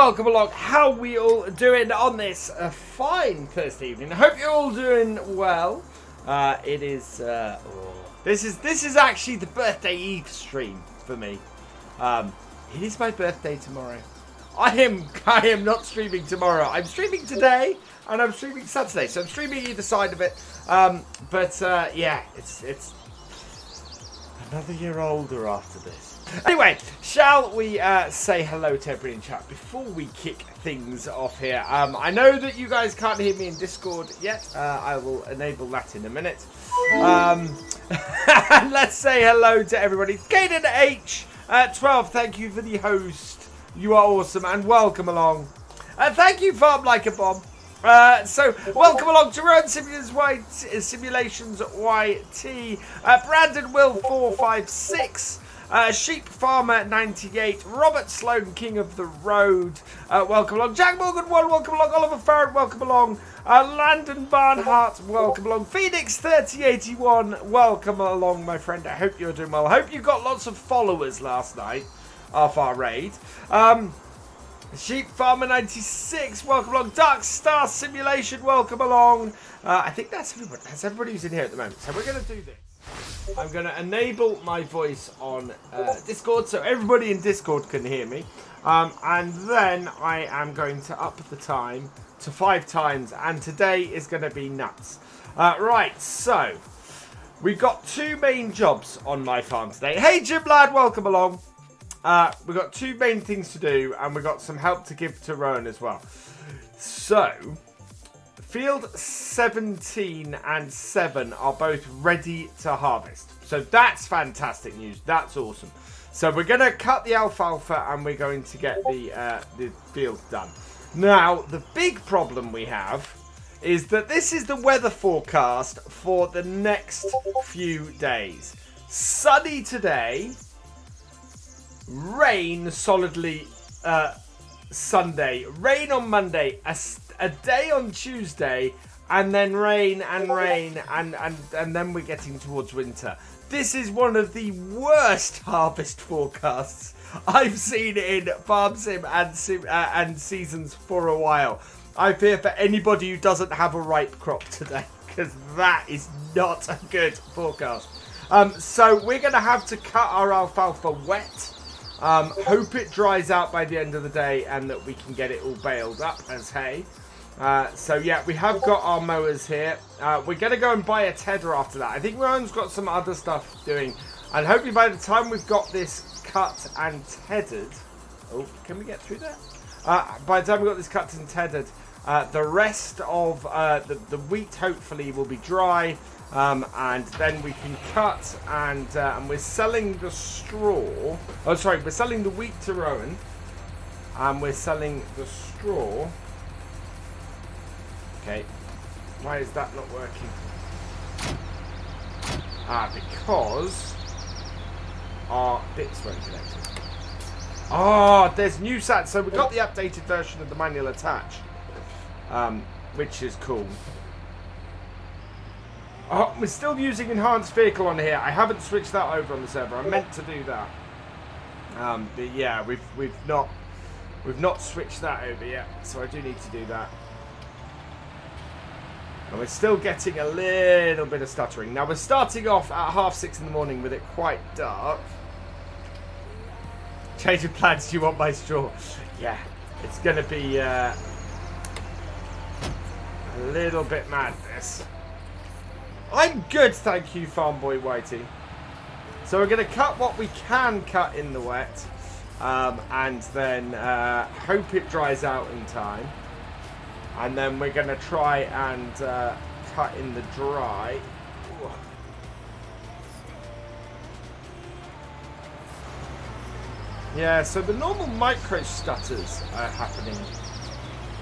welcome along. How we all doing on this fine Thursday evening? I hope you're all doing well. It is this is actually the birthday Eve stream for me. It is my birthday tomorrow. I am not streaming tomorrow. I'm streaming today and I'm streaming Saturday, so I'm streaming either side of it. Yeah, it's another year older after this. Anyway, shall we say hello to everybody in chat before we kick things off here? I know that you guys can't hear me in Discord yet. I will enable that in a minute. Let's say hello to everybody. Caden H 12, thank you for the host. You are awesome and welcome along. Thank you, Farm Like a Bomb. So, welcome along to Run Simulations YT. Brandon Will 456. Sheep Farmer 98, Robert Sloan, King of the Road, welcome along. Jack Morgan 1, welcome along. Oliver Farron, welcome along. Landon Barnhart, welcome along. Phoenix 3081, welcome along, my friend. I hope you're doing well. I hope you got lots of followers last night off our raid. Sheep Farmer 96, welcome along. Dark Star Simulation, welcome along. I think that's everybody. That's everybody who's in here at the moment. So we're going to do this. I'm going to enable my voice on Discord so everybody in Discord can hear me. And then I am going to up the time to 5 times. And today is going to be nuts. Right, so we've got 2 main jobs on my farm today. Hey, Jim Lad, welcome along. We've got 2 main things to do. And we've got some help to give to Rowan as well. So Field 17 and 7 are both ready to harvest. So that's fantastic news. That's awesome. So we're going to cut the alfalfa and we're going to get the field done. Now, the big problem we have is that this is the weather forecast for the next few days. Sunny today, rain solidly Sunday, rain on Monday, a day on Tuesday, and then rain and rain, and then we're getting towards winter. This is one of the worst harvest forecasts I've seen in Farm Sim and Seasons for a while. I fear for anybody who doesn't have a ripe crop today, because that is not a good forecast. So we're going to have to cut our alfalfa wet. Hope it dries out by the end of the day and that we can get it all baled up as hay. So yeah, we have got our mowers here. We're going to go and buy a tedder after that. I think Rowan's got some other stuff doing. And hopefully by the time we've got this cut and tethered... Oh, can we get through that? By the time we've got this cut and tethered, the rest of the wheat hopefully will be dry. And then we can cut and we're selling the straw. Oh, sorry, we're selling the wheat to Rowan. And we're selling the straw. Okay, why is that not working? Because our bits weren't connected. Oh, there's new sats. So we got the updated version of the manual attach, which is cool. Oh, we're still using enhanced vehicle on here. I haven't switched that over on the server. I meant to do that. But yeah, we've not switched that over yet, so I do need to do that. And we're still getting a little bit of stuttering. Now we're starting off at 6:30 in the morning with it quite dark. Change of plans, do you want my straw? Yeah, it's going to be a little bit madness. I'm good, thank you, Farm Boy Whitey. So we're going to cut what we can cut in the wet. And then hope it dries out in time. And then we're going to try and cut in the dry. Ooh. Yeah, so the normal micro stutters are happening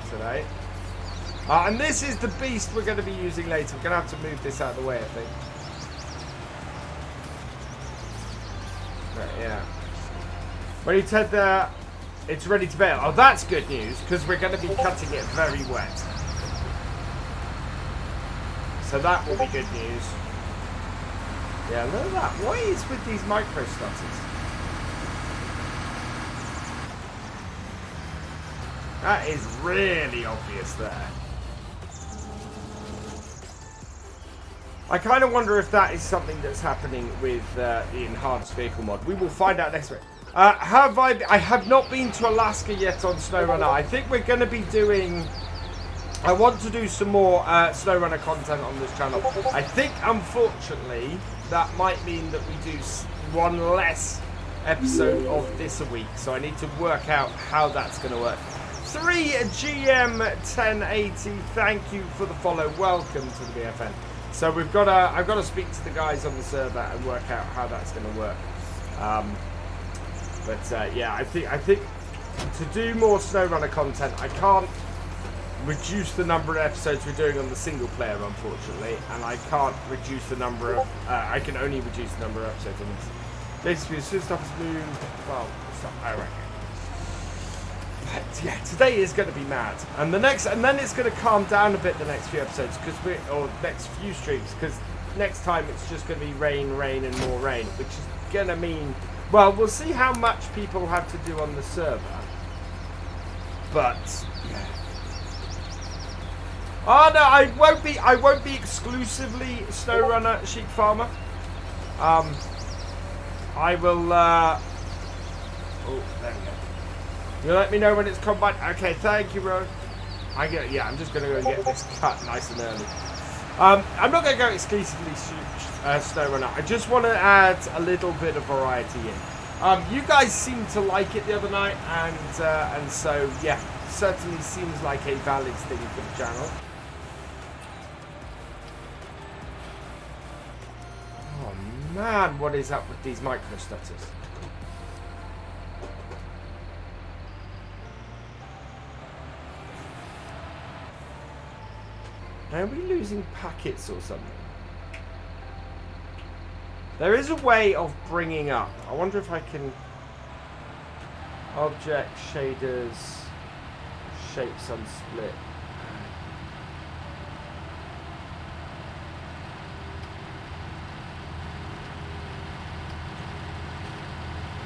today. And this is the beast we're going to be using later. We're going to have to move this out of the way, I think. Right, yeah. When you said that it's ready to bale. Oh, that's good news, because we're going to be cutting it very wet. So that will be good news. Yeah, look at that. What is with these micro stutters? That is really obvious there. I kind of wonder if that is something that's happening with the enhanced vehicle mod. We will find out next week. I have not been to Alaska yet on SnowRunner. I think we're going to be doing... I want to do some more SnowRunner content on this channel. I think, unfortunately, that might mean that we do one less episode of this a week. So I need to work out how that's going to work. 3GM1080, thank you for the follow. Welcome to the BFN. So we've got I've got to speak to the guys on the server and work out how that's going to work. Yeah, I think to do more SnowRunner content, I can't reduce the number of episodes we're doing on the single player, unfortunately, and I can't reduce the number of. I can only reduce the number of episodes on this. Basically, as soon as stuff is moved, well, stuff I reckon. But yeah, today is going to be mad, and then it's going to calm down a bit the next few episodes or next few streams, because next time it's just going to be rain, and more rain, which is going to mean, well, we'll see how much people have to do on the server, but yeah. Oh no, I won't be exclusively SnowRunner Sheep Farmer. I will. Oh, there we go. You let me know when it's combined. Okay, thank you, Ron. I'm just going to go and get this cut nice and early. I'm not going to go exclusively SnowRunner. I just want to add a little bit of variety in. You guys seemed to like it the other night, and so yeah, certainly seems like a valid thing for the channel. Oh man, what is up with these micro stutters? Are we losing packets or something? There is a way of bringing up. I wonder if I can... Object, shaders, shapes unsplit.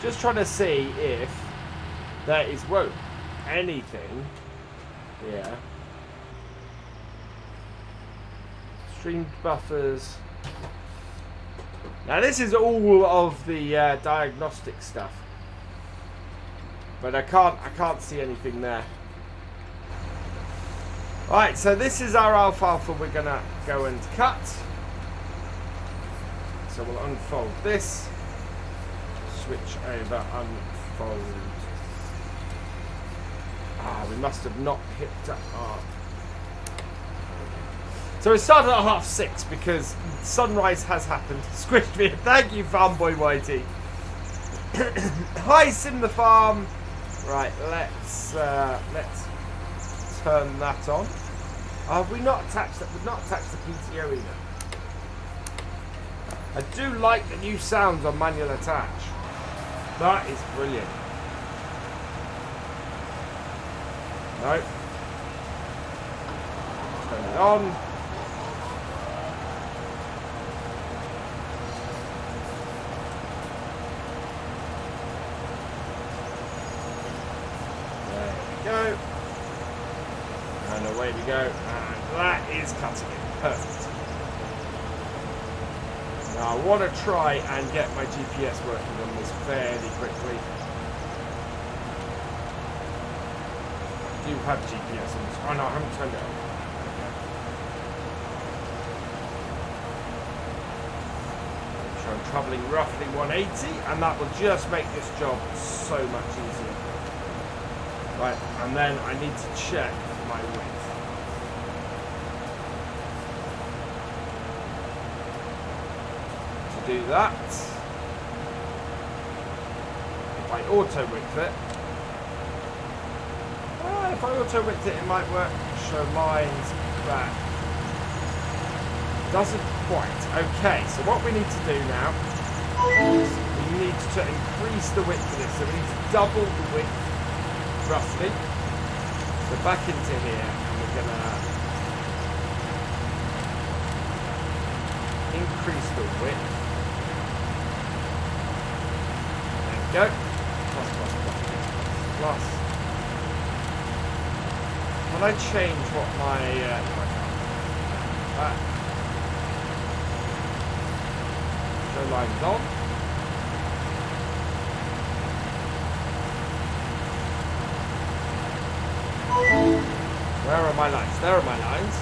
Just trying to see if there is, whoa, anything here. Stream buffers. Now this is all of the diagnostic stuff, but I can't see anything there. All right, so this is our alfalfa. We're gonna go and cut. So we'll unfold this. Switch over, unfold. Ah, we must have not picked up our. So it started at 6:30 because sunrise has happened. Squished me. Thank you, Farmboy Whitey. Hi, Sim the Farm. Right, let's turn that on. Have we not attached that? We've not attached the PTO either. I do like the new sounds on manual attach. That is brilliant. No. Turn it on. Go, and away we go, and that is cutting it. Perfect. Now I want to try and get my GPS working on this fairly quickly. I do have GPS on this. Oh no, I haven't turned it on. Okay. So I'm travelling roughly 180, and that will just make this job so much easier. Right, and then I need to check my width. To do that, if I auto width it, if I auto width it, it might work. Show lines back. Doesn't quite. Okay, so what we need to do now is we need to increase the width of this. So we need to double the width. Roughly. So back into here, and we're gonna increase the width. There we go. Plus. Can I change what my... show lines on. Where are my lines? There are my lines.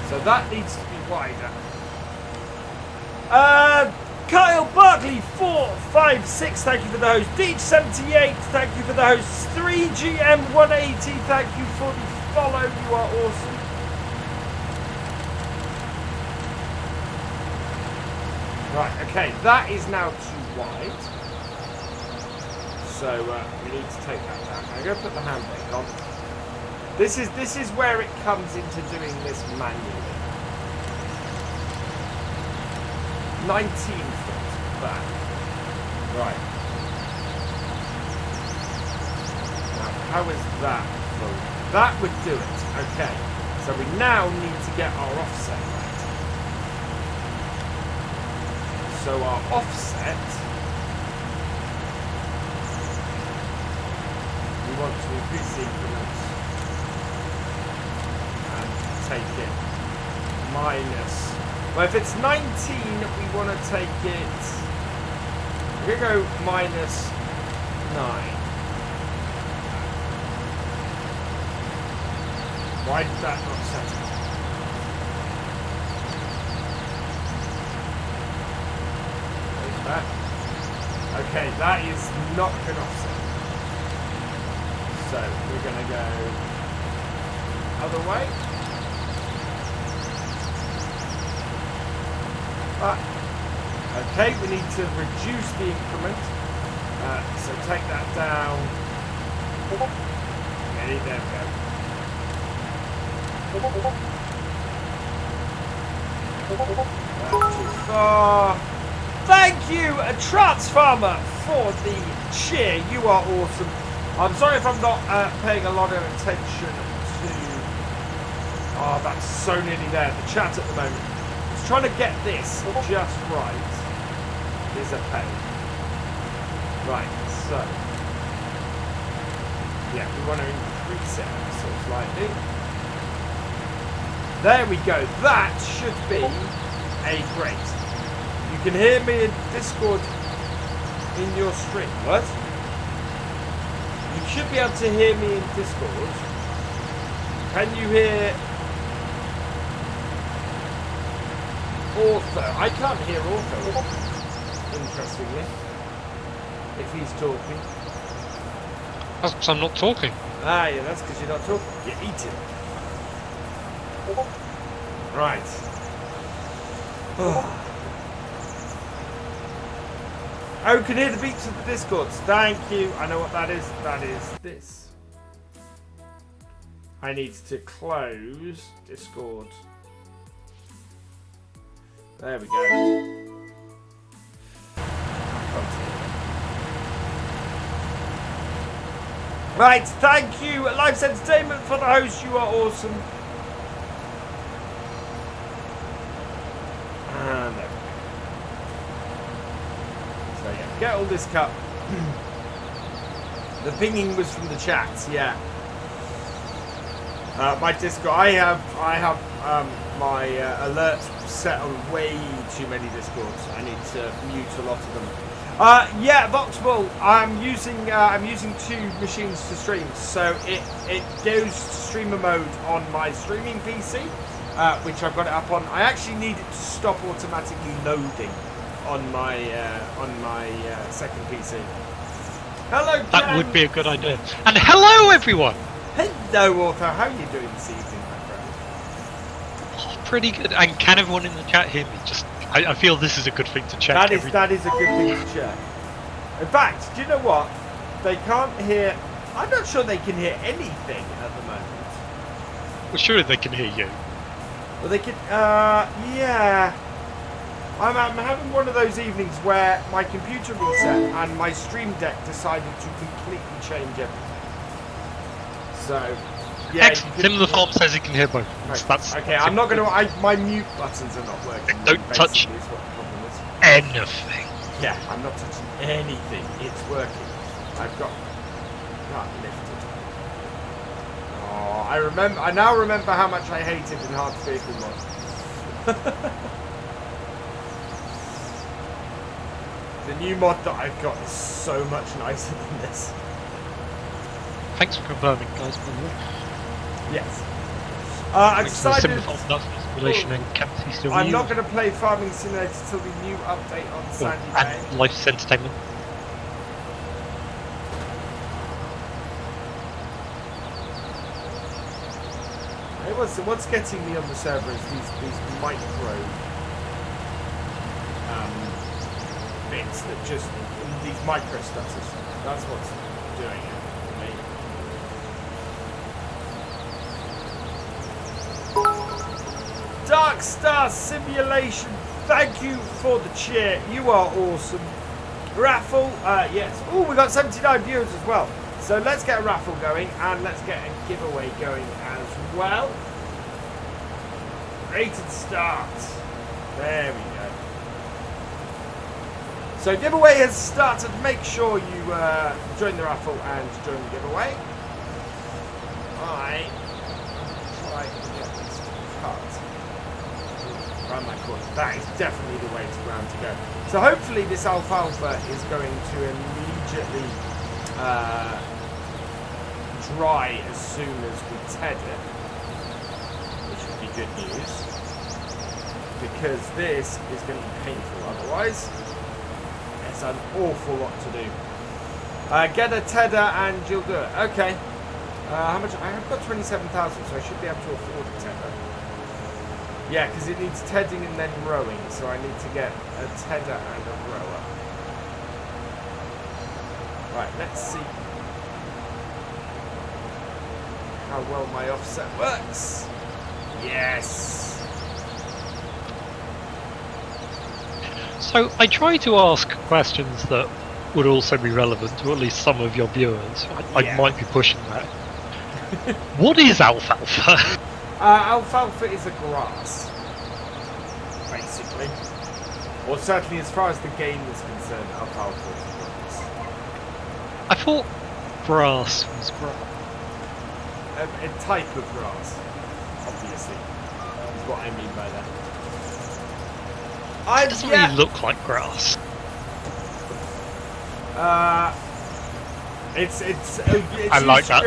So that needs to be wider. Kyle Barkley 456, thank you for the host. Deach78, thank you for the host. 3GM180, thank you for the follow. You are awesome. Right, okay, that is now too wide. So we need to take that down. I'm going to put the hand brake on. This is where it comes into doing this manually. 19 foot back. Right. Now, how is that full? That would do it. Okay. So we now need to get our offset right. So our offset, we want to increase the increments and take it minus. Well, if it's 19, we want to take it. We're going to go minus 9. Why did that not set it? That. Okay, that is not good offset. So we're going to go other way. Okay, we need to reduce the increment. So take that down. Okay, there we go. That's too far. Thank you, a Transformer, for the cheer. You are awesome. I'm sorry if I'm not paying a lot of attention to... Oh, that's so nearly there. The chat at the moment. Just trying to get this just right is a pain. Right, so... Yeah, we want to increase it so slightly. There we go. That should be a great. You can hear me in Discord in your stream. What? You should be able to hear me in Discord. Can you hear Author? I can't hear Author, interestingly, if he's talking. That's because I'm not talking. Ah, yeah, that's because you're not talking. You're eating. Right. Oh, can hear the beats of the Discords. Thank you. I know what that is. That is this. I need to close Discord. There we go. Right, thank you, Life's Entertainment, for the host. You are awesome. And there we go. So yeah, get all this cut. The pinging was from the chat, yeah. My Discord, I have my alerts set on way too many Discords. I need to mute a lot of them. Yeah, Voxable. I'm using 2 machines to stream, so it goes to streamer mode on my streaming PC, which I've got it up on. I actually need it to stop automatically loading on my second PC. Hello, Ken. That would be a good idea. And hello, everyone. Hello, Author. How are you doing this evening, my friend? Oh, pretty good. And can everyone in the chat hear me? I feel this is a good thing to check. That is a good thing to check. In fact, do you know what? They can't hear... I'm not sure they can hear anything at the moment. Well, surely they can hear you. Well, they can... yeah. I'm having one of those evenings where my computer reset and my stream deck decided to completely change everything. So... Yeah, Tim the Farm says he can hear both. Right. That's okay, I'm not going to... My mute buttons are not working. Don't touch is what the problem is. anything. Yeah, I'm not touching anything. It's working. I've got... Not lifted. Oh, I I now remember how much I hated enhanced vehicle mod. The new mod that I've got is so much nicer than this. Thanks for confirming, guys, by the way. Yes. I decided I'm not going to play Farming Simulator till the new update on Sandy Bay. And Life's Entertainment. Hey, what's getting me on the server is these micro bits that just these micro stutters. That's what's doing it for me. Dark Star Simulation, thank you for the cheer. You are awesome. Raffle, yes. Oh, we got 79 viewers as well. So let's get a raffle going and let's get a giveaway going as well. Rated start. There we go. So giveaway has started. Make sure you join the raffle and join the giveaway. I try to get this to cut around that corner. That is definitely the way to go. So hopefully this alfalfa is going to immediately dry as soon as we ted it, which would be good news, because this is going to be painful otherwise. It's an awful lot to do. Get a tedder and you'll do it. Okay. How much? I have got 27,000, so I should be able to afford a tedder. Yeah, because it needs tedding and then rowing, so I need to get a tedder and a rower. Right, let's see how well my offset works. Yes. So I try to ask questions that would also be relevant to at least some of your viewers. I might be pushing that. What is alfalfa? Alfalfa is a grass, basically. Or certainly as far as the game is concerned, alfalfa is a grass. I thought grass was grass. A type of grass, obviously, is what I mean by that. It doesn't really look like grass. It's I like that.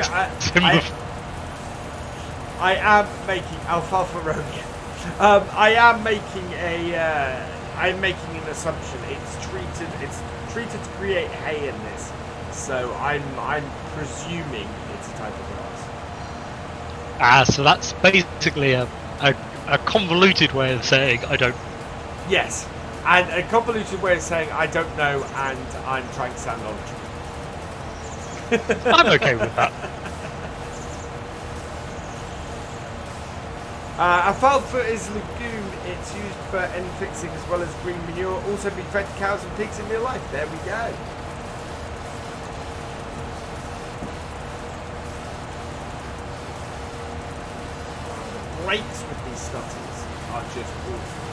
I am making alfalfa rogan. I am making I'm making an assumption. It's treated to create hay in this, so I'm presuming it's a type of grass. So that's basically a convoluted way of saying I don't. Yes, and a convoluted way of saying I don't know, and I'm trying to sound knowledgeable. I'm okay with that. Alfalfa is legume. It's used for N fixing as well as green manure. Also be fed to cows and pigs in real life. There we go. The brakes with these stutters are just awful.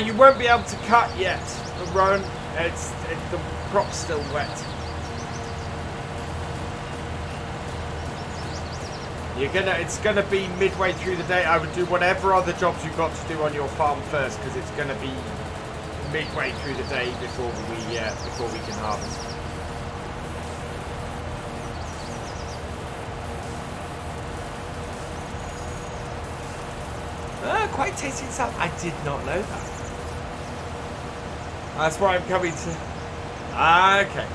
You won't be able to cut yet, Rowan. The crop's still wet. It's gonna be midway through the day. I would do whatever other jobs you've got to do on your farm first, because it's gonna be midway through the day before we can harvest. Quite tasty itself. I did not know that. That's why I'm coming to. Okay,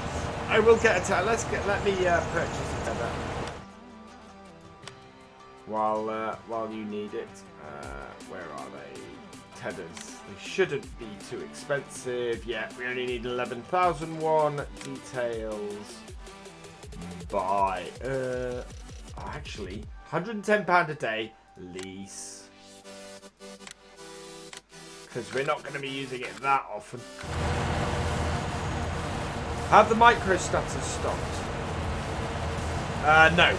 I will get a tether. Let me purchase a tether while you need it. Where are they? Tethers. They shouldn't be too expensive. Yeah, we only need 11,001 details. Buy. Actually, £110 a day lease. Because we're not going to be using it that often. Have the micro stutters stopped? No.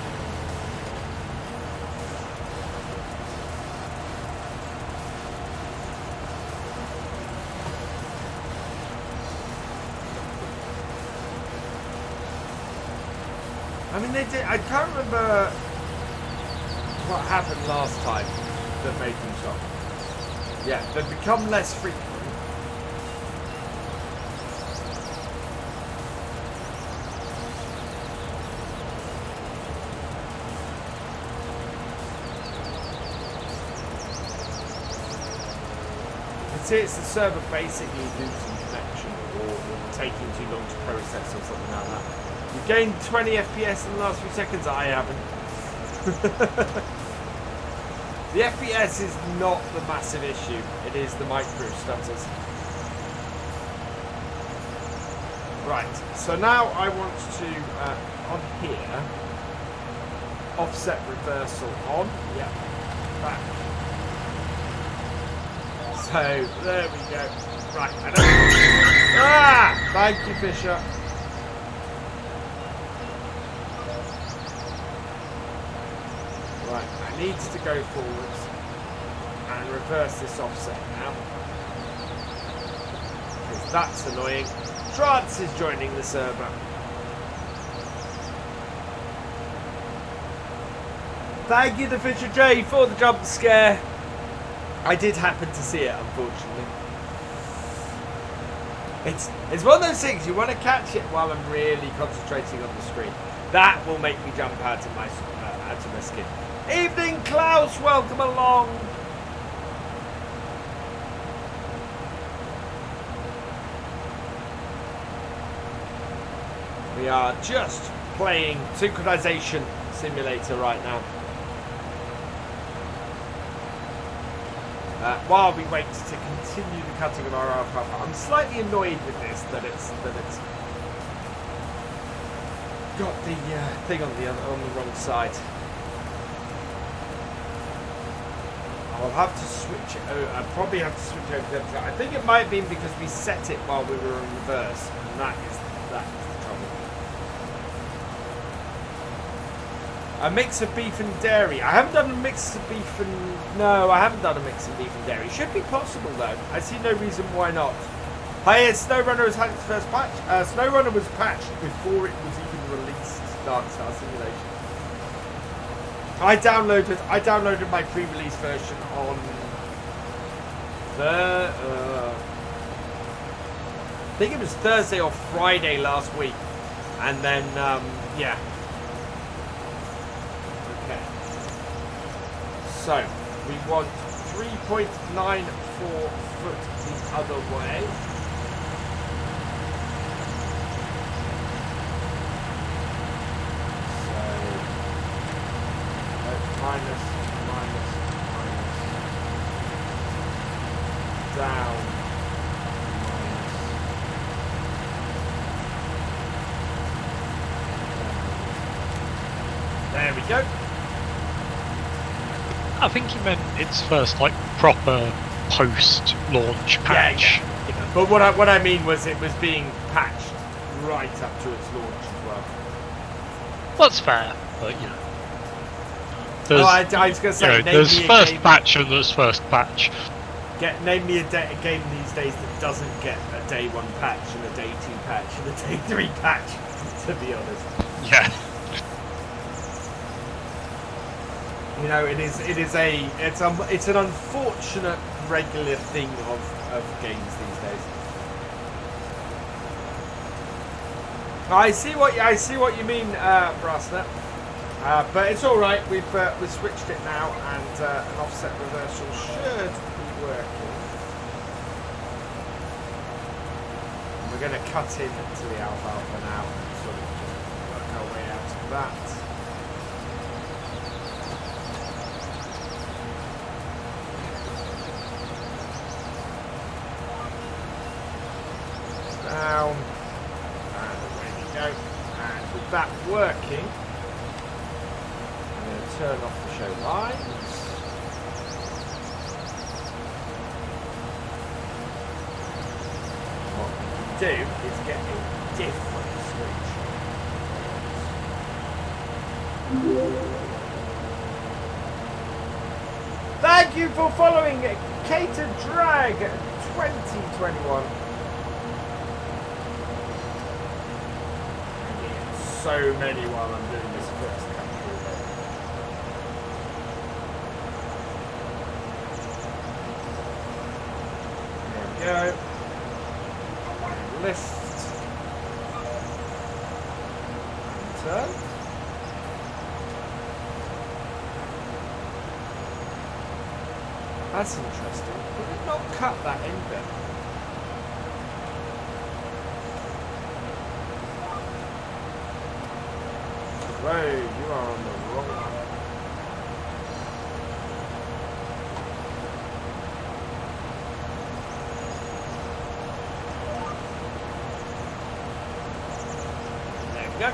I mean, they did. I can't remember what happened last time that made them stop. Yeah, they've become less frequent. See, it's the server basically losing connection or taking too long to process or something like that. You gained 20 FPS in the last few seconds. I haven't. The FPS is not the massive issue. It is the micro stutters. Right. So now I want to on here offset reversal on. Yeah. Back. So, there we go. Right, I don't... Ah! Thank you, Fisher. Right, I need to go forwards and reverse this offset now. Because that's annoying. Trance is joining the server. Thank you to Fisher J for the jump scare. I did happen to see it, unfortunately. It's one of those things, you want to catch it while I'm really concentrating on the screen. That will make me jump out of my skin. Evening, Klaus, welcome along. We are just playing Synchronization Simulator right now. While we wait to continue the cutting of our alfalfa, I'm slightly annoyed with this that it's got the thing on the wrong side. I'll have to switch it over. I'll probably have to switch over to the other side. I think it might be because we set it while we were in reverse, and that is the trouble. A mix of beef and dairy. I haven't done a mix of beef and... No, I haven't done a mix of beef and dairy. Should be possible, though. I see no reason why not. Hi, SnowRunner has had its first patch. SnowRunner was patched before it was even released, Dark Star Simulation. I downloaded my pre-release version on the... I think it was Thursday or Friday last week. And then, yeah. So, we want 3.94 foot the other way. So, minus, down, minus. There we go. I think you meant its first, like, proper post-launch patch. Yeah. You know. But what I mean was it was being patched right up to its launch as well. That's fair, but, you know. I was going to say, you know, there's first patch and there's first patch. Name me a game these days that doesn't get a day 1 patch and a day 2 patch and a day 3 patch, to be honest. Yeah. You know, it's an unfortunate regular thing of games these days. I see what you mean, Brasnet. But it's all right. We've switched it now, and an offset reversal should be working. And we're going to cut into the alfalfa now, and sort of just work our way out of that. Down, and away we go. And with that working, I'm going to turn off the show lines. What we can do is get a different switch. Thank you for following Cater Drag 2021. so many while I'm doing this first country. There we go. Lift. Turn. That's interesting. Did it not cut that end bit? Whoa, you are on the wrong one. There we go.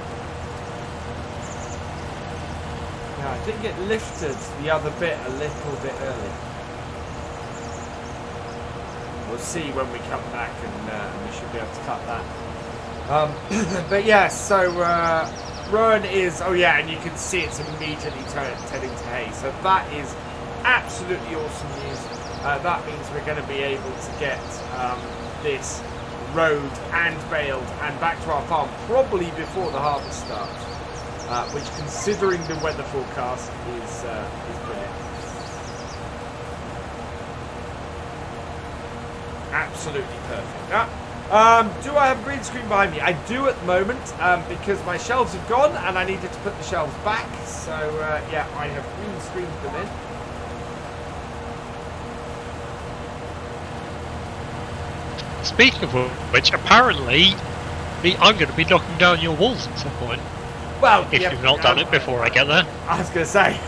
Yeah, I did get lifted the other bit a little bit early. We'll see when we come back, and we should be able to cut that. But yeah, so Rowan is, oh yeah, and you can see it's immediately turning to hay. So that is absolutely awesome news. That means we're going to be able to get this rowed and baled and back to our farm probably before the harvest starts. Which, considering the weather forecast, is brilliant. Absolutely perfect. Do I have a green screen behind me? I do at the moment, because my shelves have gone and I needed to put the shelves back. So, yeah, I have green screened them in. Speaking of which, apparently, I'm going to be knocking down your walls at some point. Well, if you've not done it before I get there. I was going to say.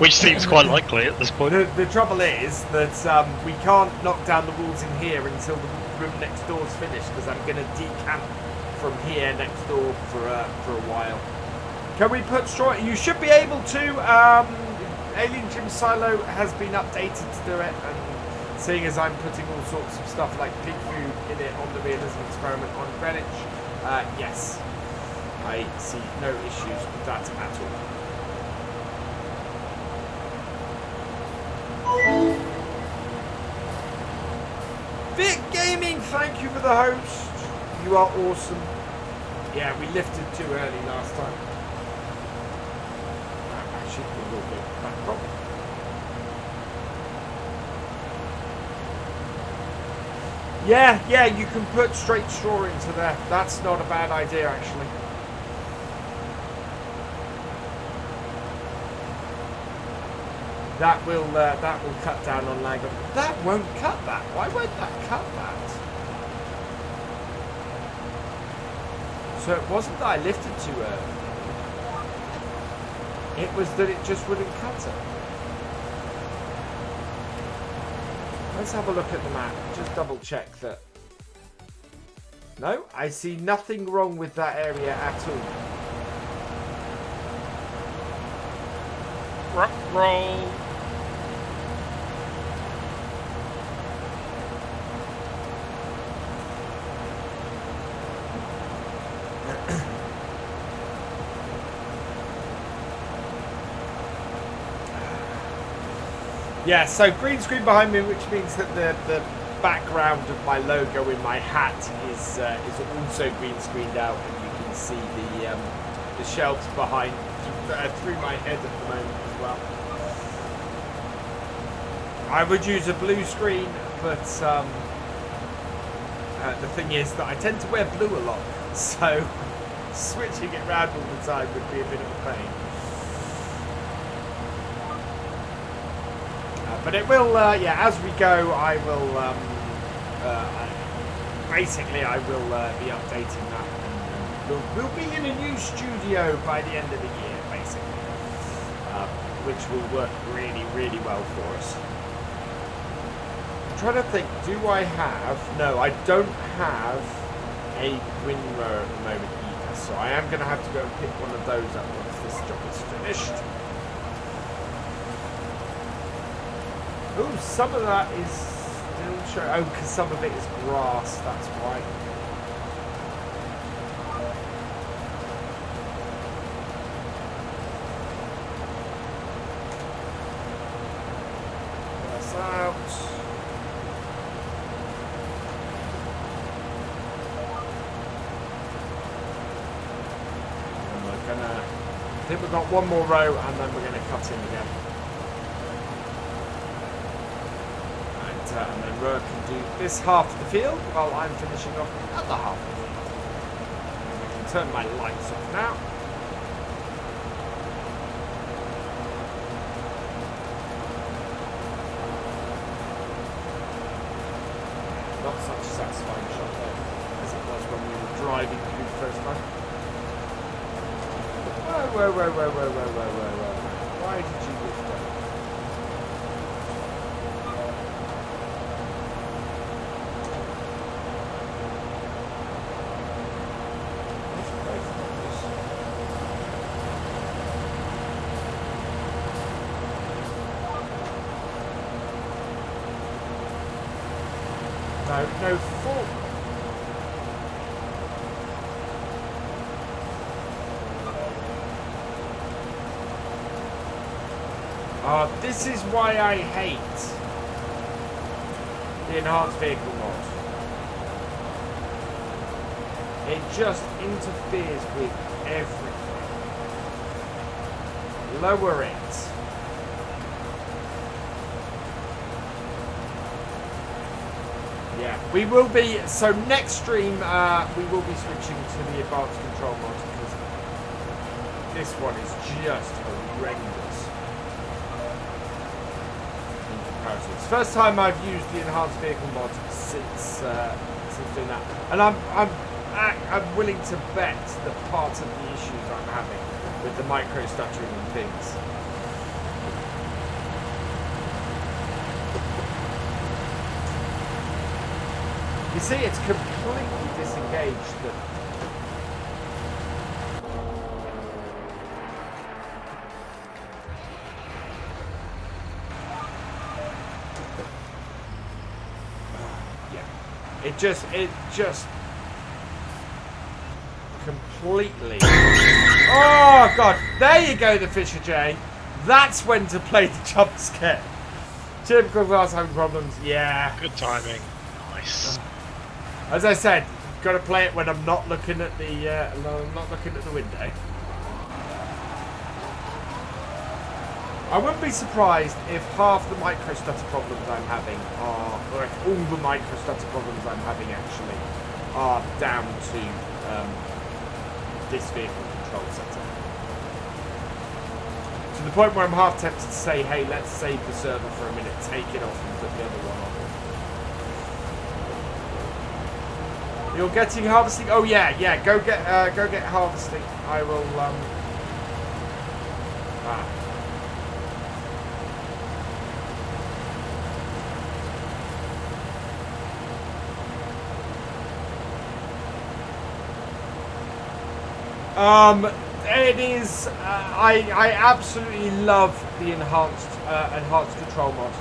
Which seems quite likely at this point. The trouble is that we can't knock down the walls in here until the room next door is finished, because I'm going to decamp from here next door for a while. Can we put straw? You should be able to. Alien Gym Silo has been updated to do it, and seeing as I'm putting all sorts of stuff like pig food in it on the Realism Experiment on Greenwich, yes, I see no issues with that at all. Vic Gaming, thank you for the host. You are awesome. Yeah, we lifted too early last time. Actually, a little bit back up. Yeah, you can put straight straw into there. That's not a bad idea, actually. That will cut down on lag. That won't cut that. Why won't that cut that? So it wasn't that I lifted too early. It was that it just wouldn't cut it. Let's have a look at the map. Just double check that. No, I see nothing wrong with that area at all. Roll. Yeah, so green screen behind me, which means that the background of my logo in my hat is also green screened out, and you can see the shelves behind through my head at the moment as well. I would use a blue screen, but the thing is that I tend to wear blue a lot, so switching it around all the time would be a bit of a pain. But it will, yeah, as we go, I will, basically I will be updating that, and we'll be in a new studio by the end of the year, basically, which will work really, really well for us. I'm trying to think, do I have, no, I don't have a windrower at the moment either, so I am going to have to go and pick one of those up once this job is finished. Oh, some of that is still showing. Oh, because some of it is grass, that's why. That's out. think we've got one more row and then we're going to cut in again. And then Roa can do this half of the field while I'm finishing off the other half of the field. I can turn my lights off now. Not such a satisfying shot though, as it was when we were driving through the first time. Whoa. Why did you lift up? No fault. This is why I hate the enhanced vehicle mod. It just interferes with everything. Lower it. Yeah, we will be, so next stream we will be switching to the advanced control mod because this one is just horrendous in comparison. It's the first time I've used the enhanced vehicle mod since doing that, and I'm willing to bet that part of the issues I'm having with the micro stuttering and things. You see, it's completely disengaged. Yeah, it just completely. Oh God! There you go, the Fisher J. That's when to play the jump scare. Typical glass having problems. Yeah. Good timing. Nice. As I said, got to play it when I'm not looking at the window. I wouldn't be surprised if half the micro stutter problems I'm having are, or if all the micro stutter problems I'm having actually are down to this vehicle control setup. To the point where I'm half tempted to say, hey, let's save the server for a minute, take it off and put the other one on. You're getting harvesting? Oh yeah, go get harvesting. I will it is I absolutely love the enhanced control mod.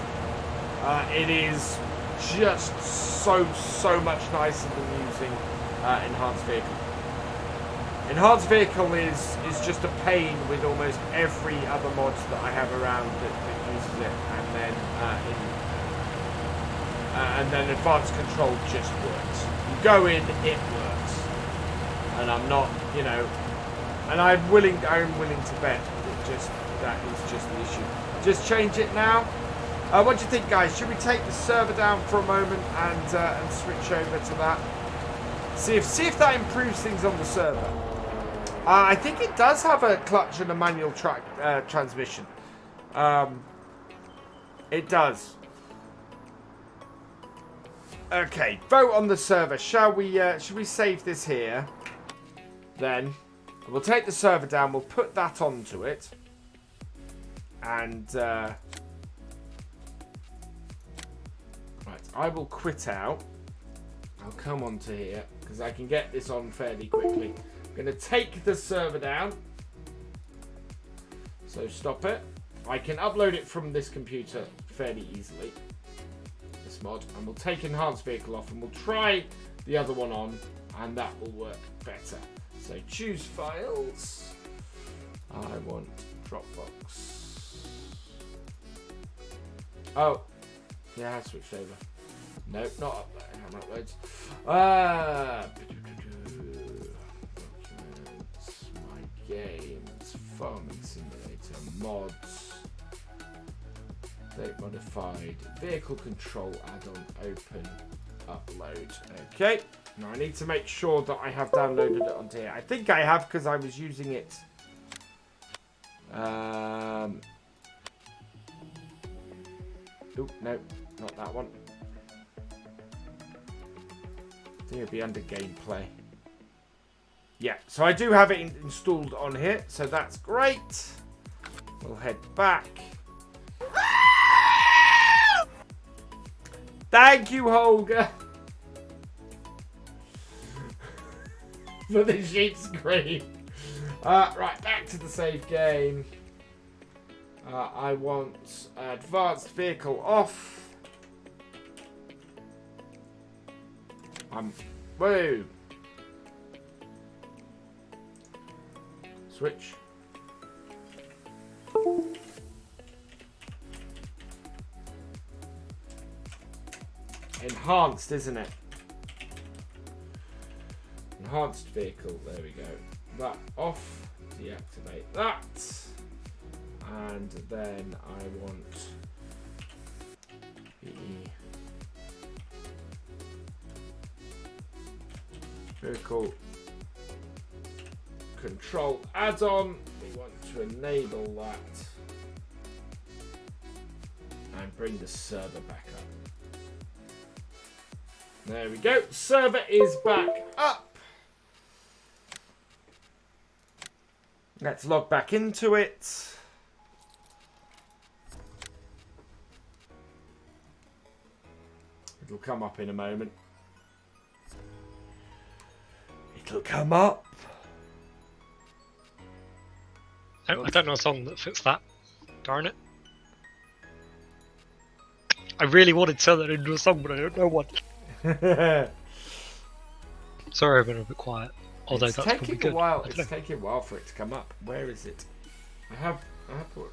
It is just so much nicer than using enhanced vehicle. Enhanced vehicle is just a pain with almost every other mod that I have around that uses it, and then advanced control just works. You go in, it works, and I'm not, and I'm willing to bet that is just the issue. Just change it now. What do you think, guys? Should we take the server down for a moment and switch over to that? See if that improves things on the server. I think it does have a clutch and a manual transmission. It does. Okay, vote on the server. Shall we? Should we save this here? Then we'll take the server down. We'll put that onto it, and. I will quit out. I'll come onto here because I can get this on fairly quickly. I'm going to take the server down. So stop it. I can upload it from this computer fairly easily. This mod. And we'll take enhanced vehicle off and we'll try the other one on and that will work better. So choose files. I want Dropbox. Oh. Yeah, I switched over. Nope, not up there. Not uploads. Documents, my games, Farming Simulator mods. Date modified vehicle control add-on open upload. Okay. Now I need to make sure that I have downloaded it onto here. I think I have because I was using it. Oh no, not that one. I think it'll be under gameplay. Yeah, so I do have it installed on here, so that's great. We'll head back. Thank you, Holger, for the sheet screen. Right, back to the save game. I want advanced vehicle off. Whoa. Switch. Enhanced, isn't it? Enhanced vehicle. There we go. That off. Deactivate that. And then I want the vehicle control add-on. We want to enable that and bring the server back up. There we go. Server is back up. Let's log back into it. It'll come up in a moment. It'll come up. I don't know a song that fits that. Darn it. I really wanted to turn that into a song, but I don't know what. Sorry, I've been a bit quiet. Although it's that's probably good. It's taking a while for it to come up. Where is it? I have put.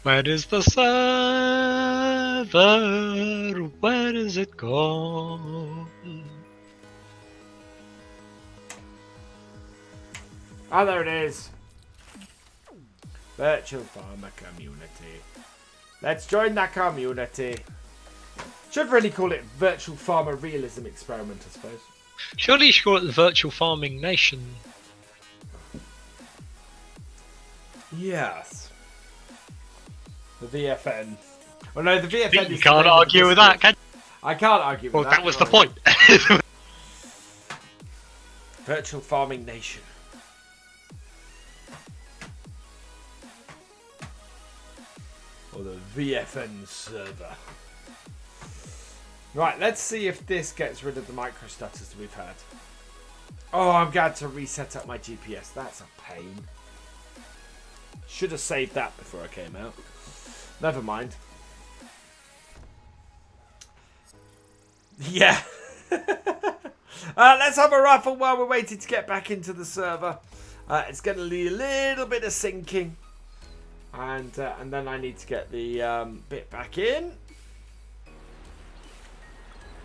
Where is the server? Where is it gone? Oh, there it is. Virtual Farmer Community. Let's join that community. Should really call it Virtual Farmer Realism Experiment, I suppose. Surely you should call it the Virtual Farming Nation. Yes. The VFN. Oh no, the VFN. You can't argue with that, can you? I can't argue with that. Well, that was the point. Virtual Farming Nation. Or the VFN server. Right, let's see if this gets rid of the micro stutters that we've had. Oh, I'm glad to reset up my GPS. That's a pain. Should have saved that before I came out. Never mind. Yeah. Let's have a raffle while we're waiting to get back into the server. It's going to need a little bit of syncing. And then I need to get the bit back in.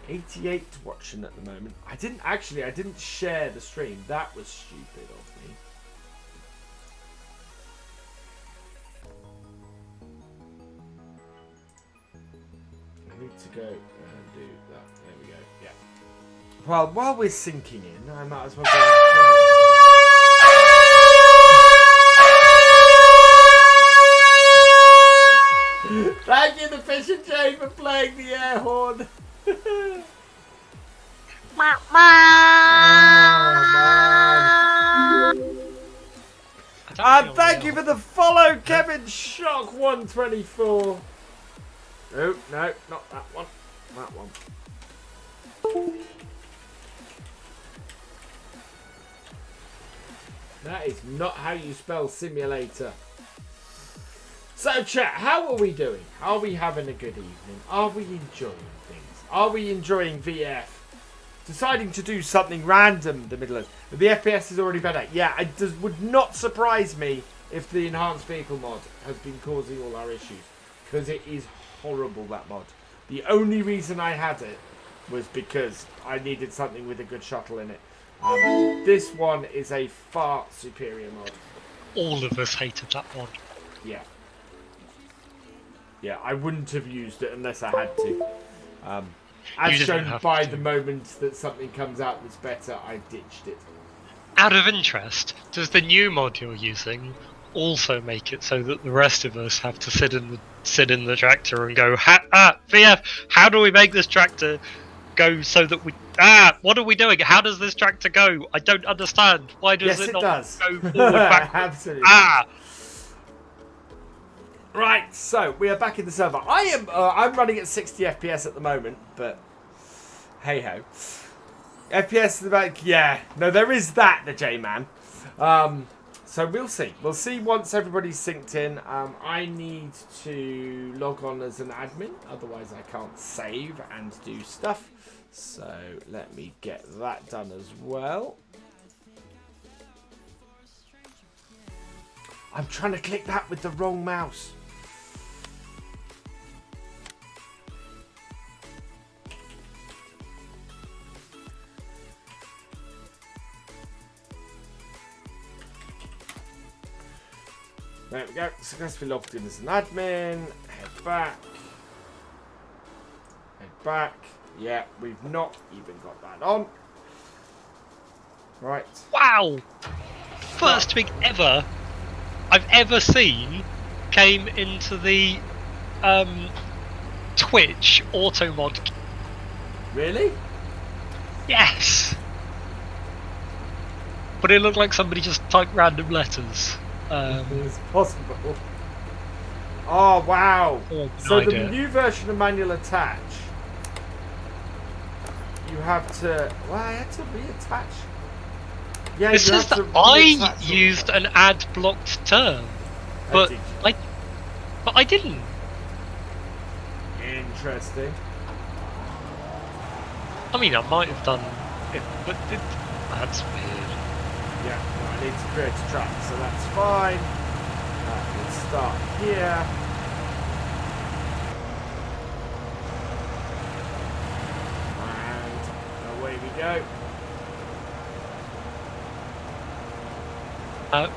88 watching at the moment. I didn't share the stream. That was stupid of me. I need to go and do that. There we go. Yeah. Well, while we're syncing in, I might as well go. Thank you, the Fish and Jay, for playing the air horn. And thank you for the follow, Kevin Shock 124. Oh, no, not that one. That one. That is not how you spell simulator. So chat, how are we doing? Are we having a good evening? Are we enjoying things? Are we enjoying VF? Deciding to do something random in the middle of it. The FPS is already better. Yeah, it would not surprise me if the enhanced vehicle mod has been causing all our issues. Because it is horrible, that mod. The only reason I had it was because I needed something with a good shuttle in it. This one is a far superior mod. all of us hated that mod. Yeah. Yeah, I wouldn't have used it unless I had to. As shown by the moment that something comes out that's better, I ditched it. Out of interest, does the new mod you're using also make it so that the rest of us have to sit in the tractor and go, VF, how do we make this tractor go so that we... what are we doing? How does this tractor go? I don't understand. Why does it not go forward, backwards? Absolutely. Right, so we are back in the server. I'm running at 60 FPS at the moment, but hey ho. FPS is about, yeah. No, there is that, the J-Man. So we'll see. We'll see once everybody's synced in. I need to log on as an admin, otherwise I can't save and do stuff. So let me get that done as well. I'm trying to click that with the wrong mouse. There we go. Successfully logged in as an admin. Head back. Head back. Yeah, we've not even got that on. Right. Wow! First thing ever I've ever seen came into the Twitch auto mod. Really? Yes! But it looked like somebody just typed random letters. It's possible. Oh wow! So the new version of manual attach, you have to. Well, I had to reattach. Yeah, it says that I used an ad blocked term, but I didn't. Interesting. I mean, I might have done it, but that's weird. Yeah, no, I need to create a track, so that's fine. Let's start here. And away we go.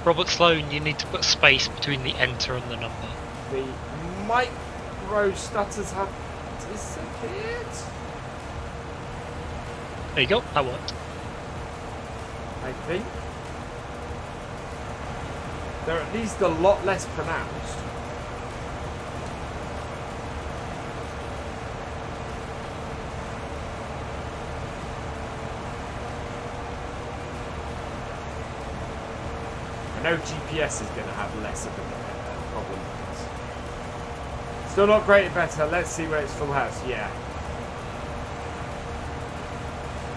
Robert Sloan, you need to put space between the enter and the number. The micro stutters have disappeared. There you go, that worked. I think. They're at least a lot less pronounced. I know GPS is going to have less of a problem with this. Still not great, better. Let's see where it's full house. Yeah.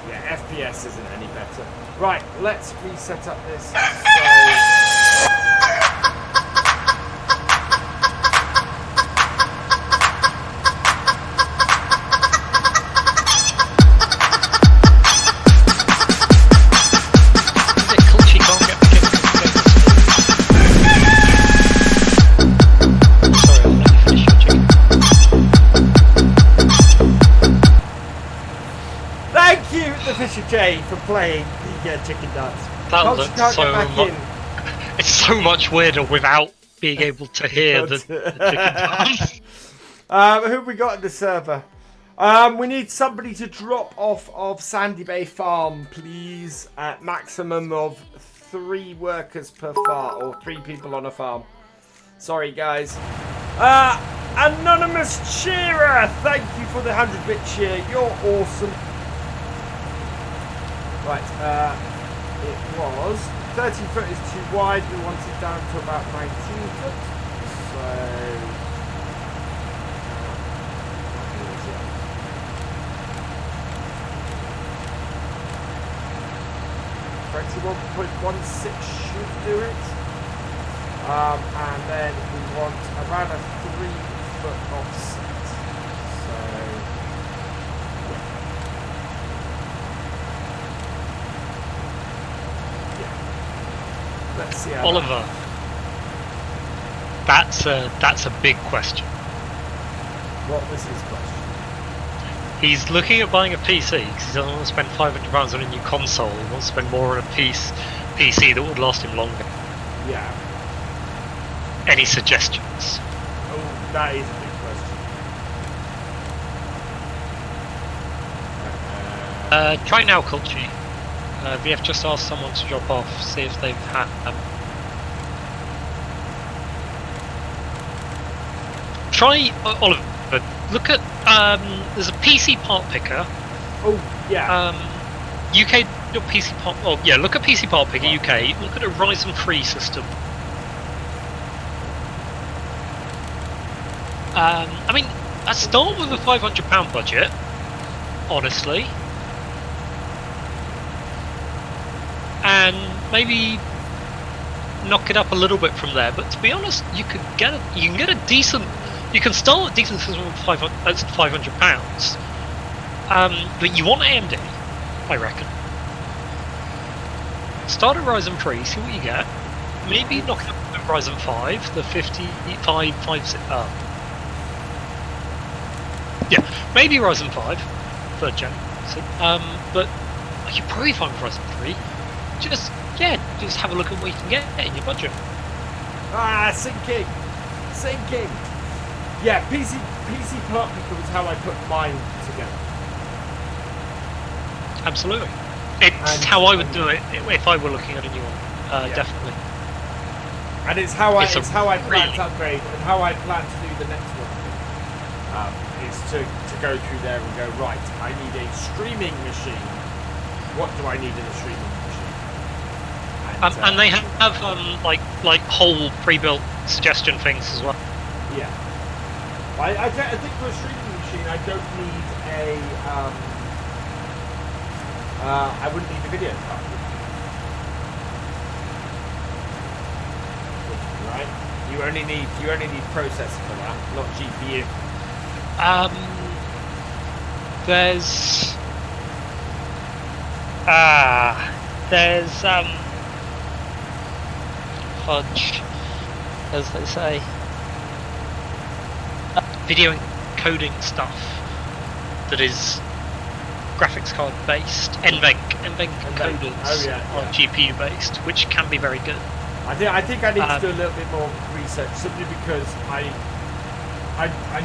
Yeah, FPS isn't any better. Right, let's reset up this. So... Fisher J for playing the chicken dance. That looks so much. It's so much weirder without being able to hear the chicken dance. Who have we got in the server? We need somebody to drop off of Sandy Bay Farm, please. At maximum of 3 workers per farm, or 3 people on a farm. Sorry, guys. Anonymous Cheerer, thank you for the 100-bit cheer. You're awesome. Right, it was 30 foot is too wide, we want it down to about 19 foot, so .16 should do it, and then we want around a 3-foot offset, so let's see how Oliver, that's a big question. What was his question? He's looking at buying a PC because he doesn't want to spend £500 on a new console. He wants to spend more on a PC that would last him longer. Yeah. Any suggestions? Oh, that is a big question. Try now, Culture. VF just asked someone to drop off, see if they've had. Try Oliver. Look at there's a PC part picker. Oh yeah. UK PC part. Oh yeah, look at PC part picker UK. Look at a Ryzen 3 system. I mean, I start with a £500 budget, honestly, and maybe knock it up a little bit from there. But to be honest, you can get a decent. You can start a decent system with £500. But you want AMD, I reckon. Start a Ryzen 3, see what you get. Maybe knock it up with Ryzen 5, the 55. Yeah, maybe Ryzen 5, 3rd gen. But you probably find Ryzen 3. Just have a look at what you can get in your budget. Sinking. Yeah, PC part picker was how I put mine together. Absolutely. It's how I would do it if I were looking at a new one. Definitely. And it's how I plan really to upgrade and how I plan to do the next one. Is to go through there and go, right, I need a streaming machine. What do I need in a streaming machine? And they have like whole pre-built suggestion things as well. Yeah. I think for a streaming machine I don't need a I wouldn't need a video card. Right? You only need processor for that, not GPU. There's fudge, as they say. Video encoding stuff that is graphics card based, NVENC encoders are GPU based, which can be very good. I think I need to do a little bit more research, simply because I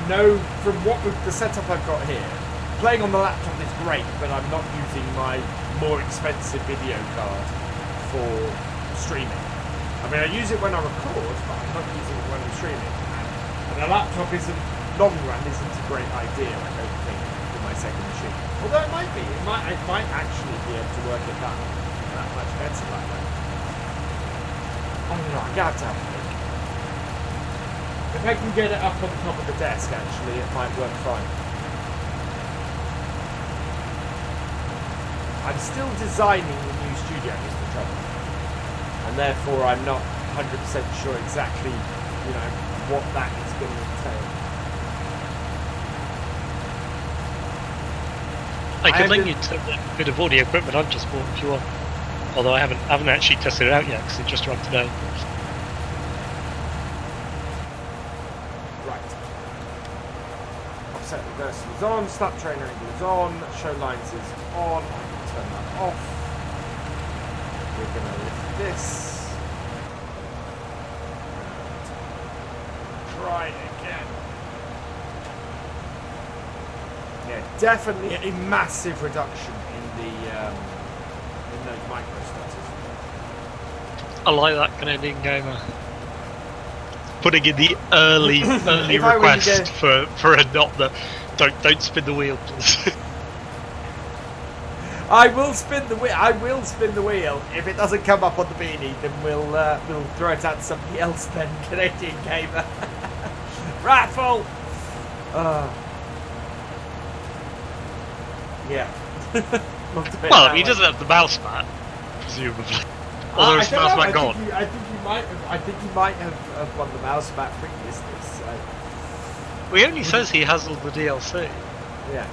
know from the setup I've got here, playing on the laptop is great, but I'm not using my more expensive video card for streaming. I mean, I use it when I record, but I'm not using it when I'm streaming. And a laptop long run isn't a great idea, I don't think, for my second machine. Although it might be. It might actually be able to work it that much better like that. I don't know, I got to have a think. If I can get it up on top of the desk, actually, it might work fine. I'm still designing the new studio, is the trouble. And therefore I'm not 100% sure exactly, what that is going to entail. I could link you to the bit of audio equipment I've just bought if you want. Although I haven't actually tested it out yet because it just arrived today. Right. Offset reversal is on, snap trainer angle is on, show lines is on. I can turn that off. We're going to lift this. Try again. Yeah, definitely a massive reduction in those micro stutters. I like that Canadian gamer. Putting in the early request for a not that don't spin the wheel, please. I will spin the wheel. I will spin the wheel. If it doesn't come up on the beanie, then we'll throw it out to somebody else. Then Canadian gamer. Raffle. Yeah. Well, he doesn't have the mouse mat, presumably. Or is the mouse mat gone? I think he might have won the mouse mat previously. So. Well, he only says he has all the DLC. Yeah.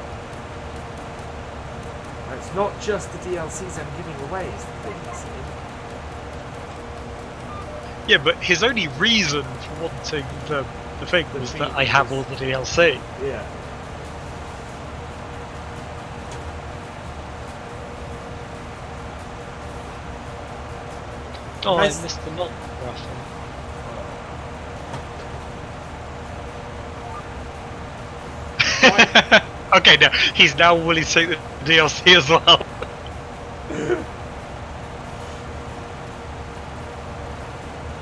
It's not just the DLCs I'm giving away, is the thing, isn't it? Yeah, but his only reason for wanting the thing was that I have all the DLC. Yeah. Oh, I missed the knot. Okay, now he's now willing to take the DLC as well.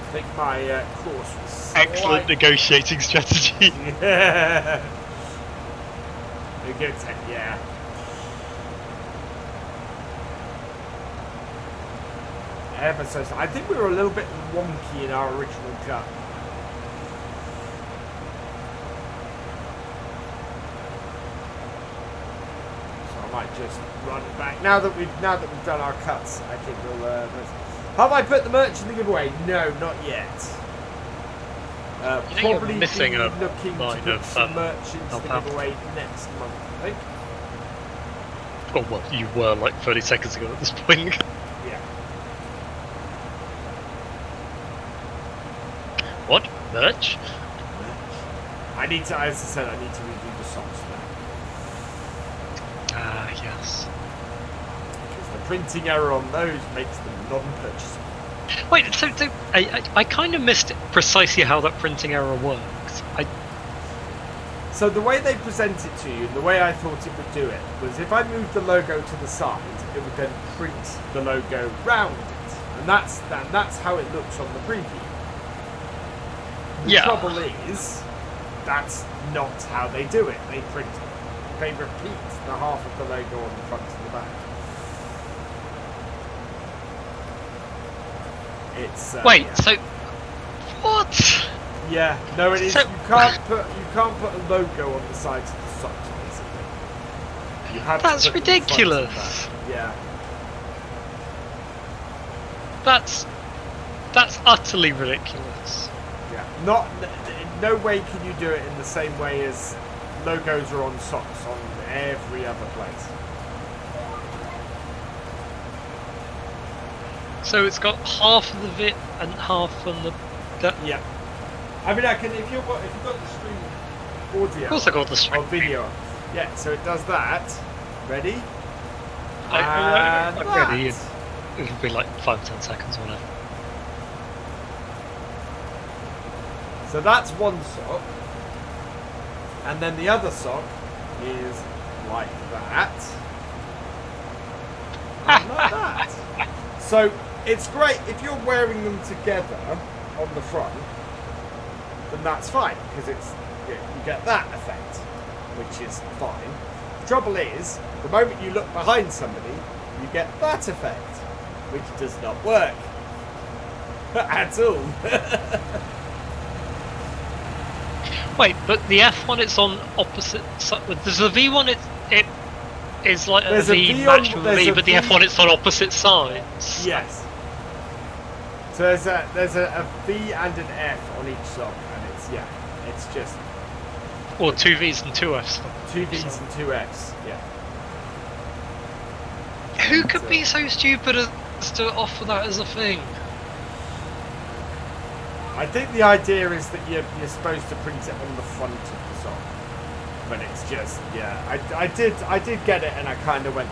I think my course was Excellent negotiating strategy. Yeah. A good yeah. Ever so. I think we were a little bit wonky in our original cut. So I might just run back now that we've done our cuts. I think we'll. Have I put the merch in the giveaway? No, not yet. Probably missing a looking to put some merch into the giveaway next month, I think. Oh well, you were like 30 seconds ago at this point. Yeah. What? Merch? I need to, as I said, I need to redo the socks now. Ah, yes. Because the printing error on those makes them non-purchasable. Wait, so I kind of missed precisely how that printing error works. So the way they present it to you, and the way I thought it would do it, was if I moved the logo to the side, it would then print the logo round it. And that's how it looks on the preview. The trouble is, that's not how they do it. They repeat the half of the logo on the front and the back. It's wait, yeah. so what? Yeah, no, it is. So, you can't put a logo on the sides of the socks, basically. You have that's to put ridiculous. Yeah. That's utterly ridiculous. Yeah. In no way can you do it in the same way as logos are on socks on every other place. So it's got half of the bit and half on the. Yeah. I mean, I can if you've got the stream audio. Of course, I got the stream. Or video. Yeah. So it does that. Ready? I'm ready. It'll be like 5-10 seconds, whatever. So that's one sock, and then the other sock is like that, and like that. So it's great if you're wearing them together on the front, then that's fine because you get that effect, which is fine. The trouble is, the moment you look behind somebody, you get that effect, which does not work at all. Wait, but the F1 it's on opposite side. There's the V1 it is like a V matched with V, but the F1 it's on opposite sides. Yes. So there's a V and an F on each sock, and it's just. Or 2 V's and 2 F's. 2 V's and 2 F's, yeah. Who could be so stupid as to offer that as a thing? I think the idea is that you're supposed to print it on the front of the sock, but it's just I did get it, and I kind of went,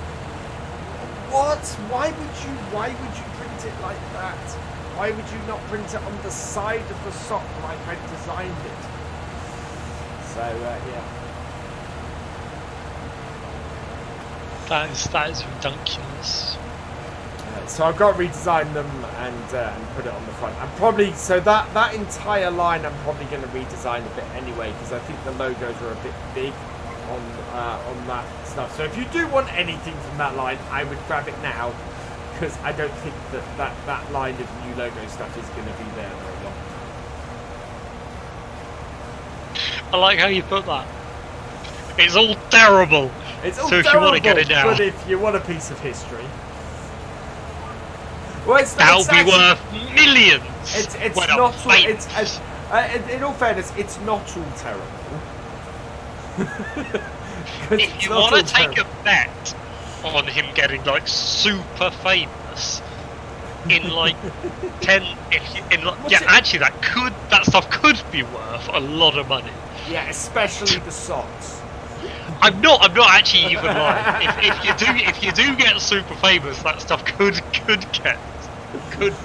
what? Why would you print it like that? Why would you not print it on the side of the sock like I designed it? So yeah. That is ridiculous. So I've got to redesign them and put it on the front. I'm probably that entire line I'm probably going to redesign a bit anyway because I think the logos are a bit big on that stuff. So if you do want anything from that line, I would grab it now because I don't think that line of new logo stuff is going to be there very long. I like how you put that. It's all terrible. It's all so terrible, if you want to get it now, but if you want a piece of history. Well, that'll be worth millions. It's not all, in all fairness, it's not all terrible. If you want to take a bet on him getting like super famous in like 10, actually that stuff could be worth a lot of money. Yeah, especially the socks. I'm not actually even lying. If you do get super famous, that stuff could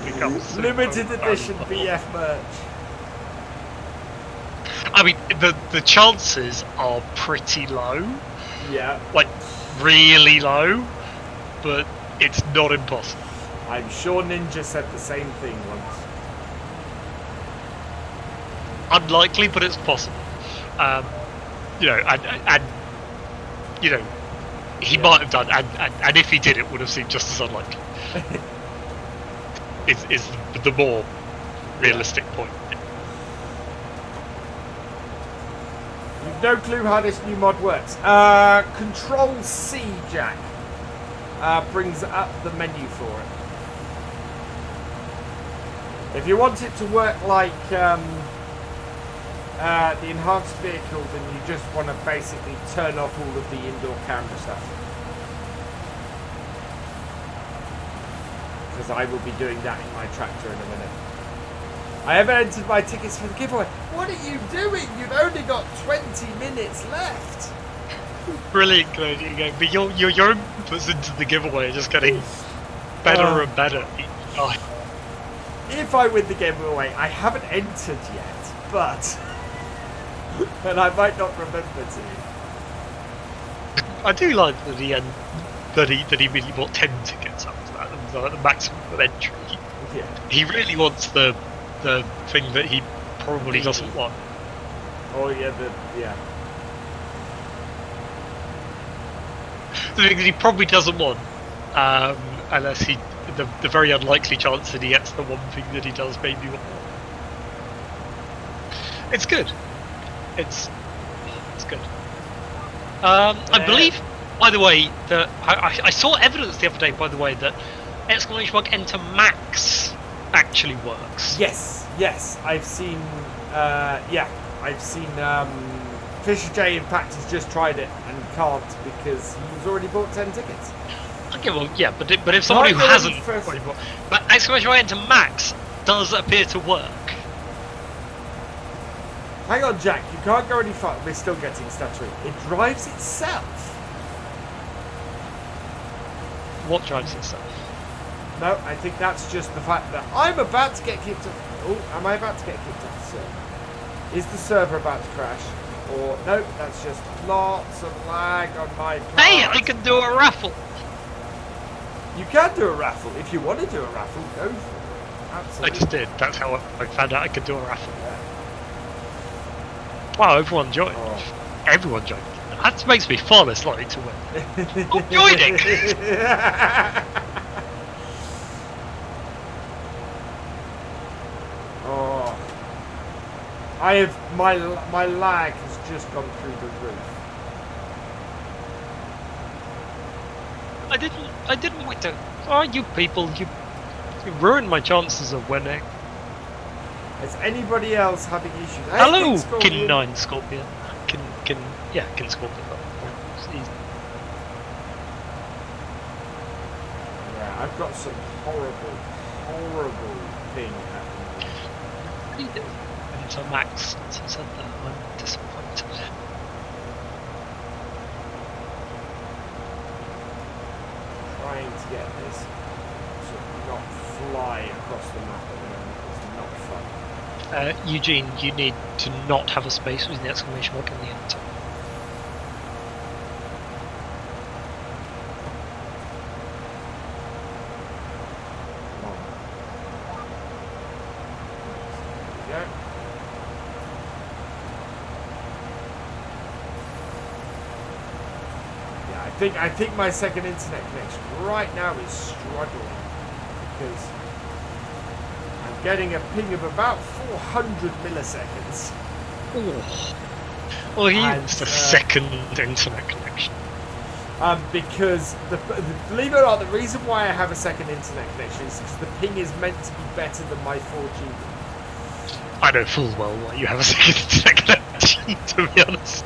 become super limited edition BF merch. I mean, the chances are pretty low, Yeah. Like, really low, but it's not impossible. I'm sure Ninja said the same thing once. Unlikely, but it's possible. You know, and you know, he might have done, and if he did, it would have seemed just as unlikely. is the more realistic point. You've no clue how this new mod works. Control C, Jack, brings up the menu for it. If you want it to work like the enhanced vehicle, then you just want to basically turn off all of the indoor camera stuff. Because I will be doing that in my tractor in a minute. I haven't entered my tickets for the giveaway. What are you doing? You've only got 20 minutes left. Brilliant, Claudia. But your inputs into the giveaway are just getting better and better. Oh. If I win the giveaway, I haven't entered yet, but and I might not remember to. I do like that he really bought 10 tickets up to that, and the maximum of entry. Yeah. He really wants the thing that he probably doesn't want. Oh yeah, The thing that he probably doesn't want, unless the very unlikely chance that he gets the one thing that he does maybe want. It's good. It's good. I believe, by the way, that I saw evidence the other day, by the way, that ! Enter Max actually works. Yes, I've seen. I've seen. Fisher J, in fact, has just tried it and can't because he's already bought 10 tickets. Okay, well, yeah, but if somebody who hasn't already bought, but ! Max does appear to work. Hang on, Jack. You can't go any far. We're still getting stuttering. It drives itself. What drives itself? No, I think that's just the fact that I'm about to get kicked off. Oh, am I about to get kicked off the server? Is the server about to crash? Or no, that's just lots of lag on my part. Hey, I can do a raffle. You can do a raffle. If you want to do a raffle, go for it. Absolutely. I just did. That's how I found out I could do a raffle. Yeah. Wow, everyone joined. Oh. Everyone joined. That makes me far less likely to win. Stop joining! Oh. I have my lag has just gone through the roof. I didn't want to. Oh, you people, you ruined my chances of winning. Is anybody else having issues? Hey, Hello, Scorpion. Kin 9 Scorpion. Kin Scorpion. Yeah, I've got some horrible thing happening. What do you do? Enter Max said that. I'm disappointed. Trying to get this to not fly across the map at the moment. It's not fun. Eugene, you need to not have a space with the exclamation mark in the enter. I think my second internet connection right now is struggling because I'm getting a ping of about 400 milliseconds. Oh. Well, he used a second internet connection. Because believe it or not, the reason why I have a second internet connection is because the ping is meant to be better than my 4G. I know full well why you have a second internet connection, to be honest.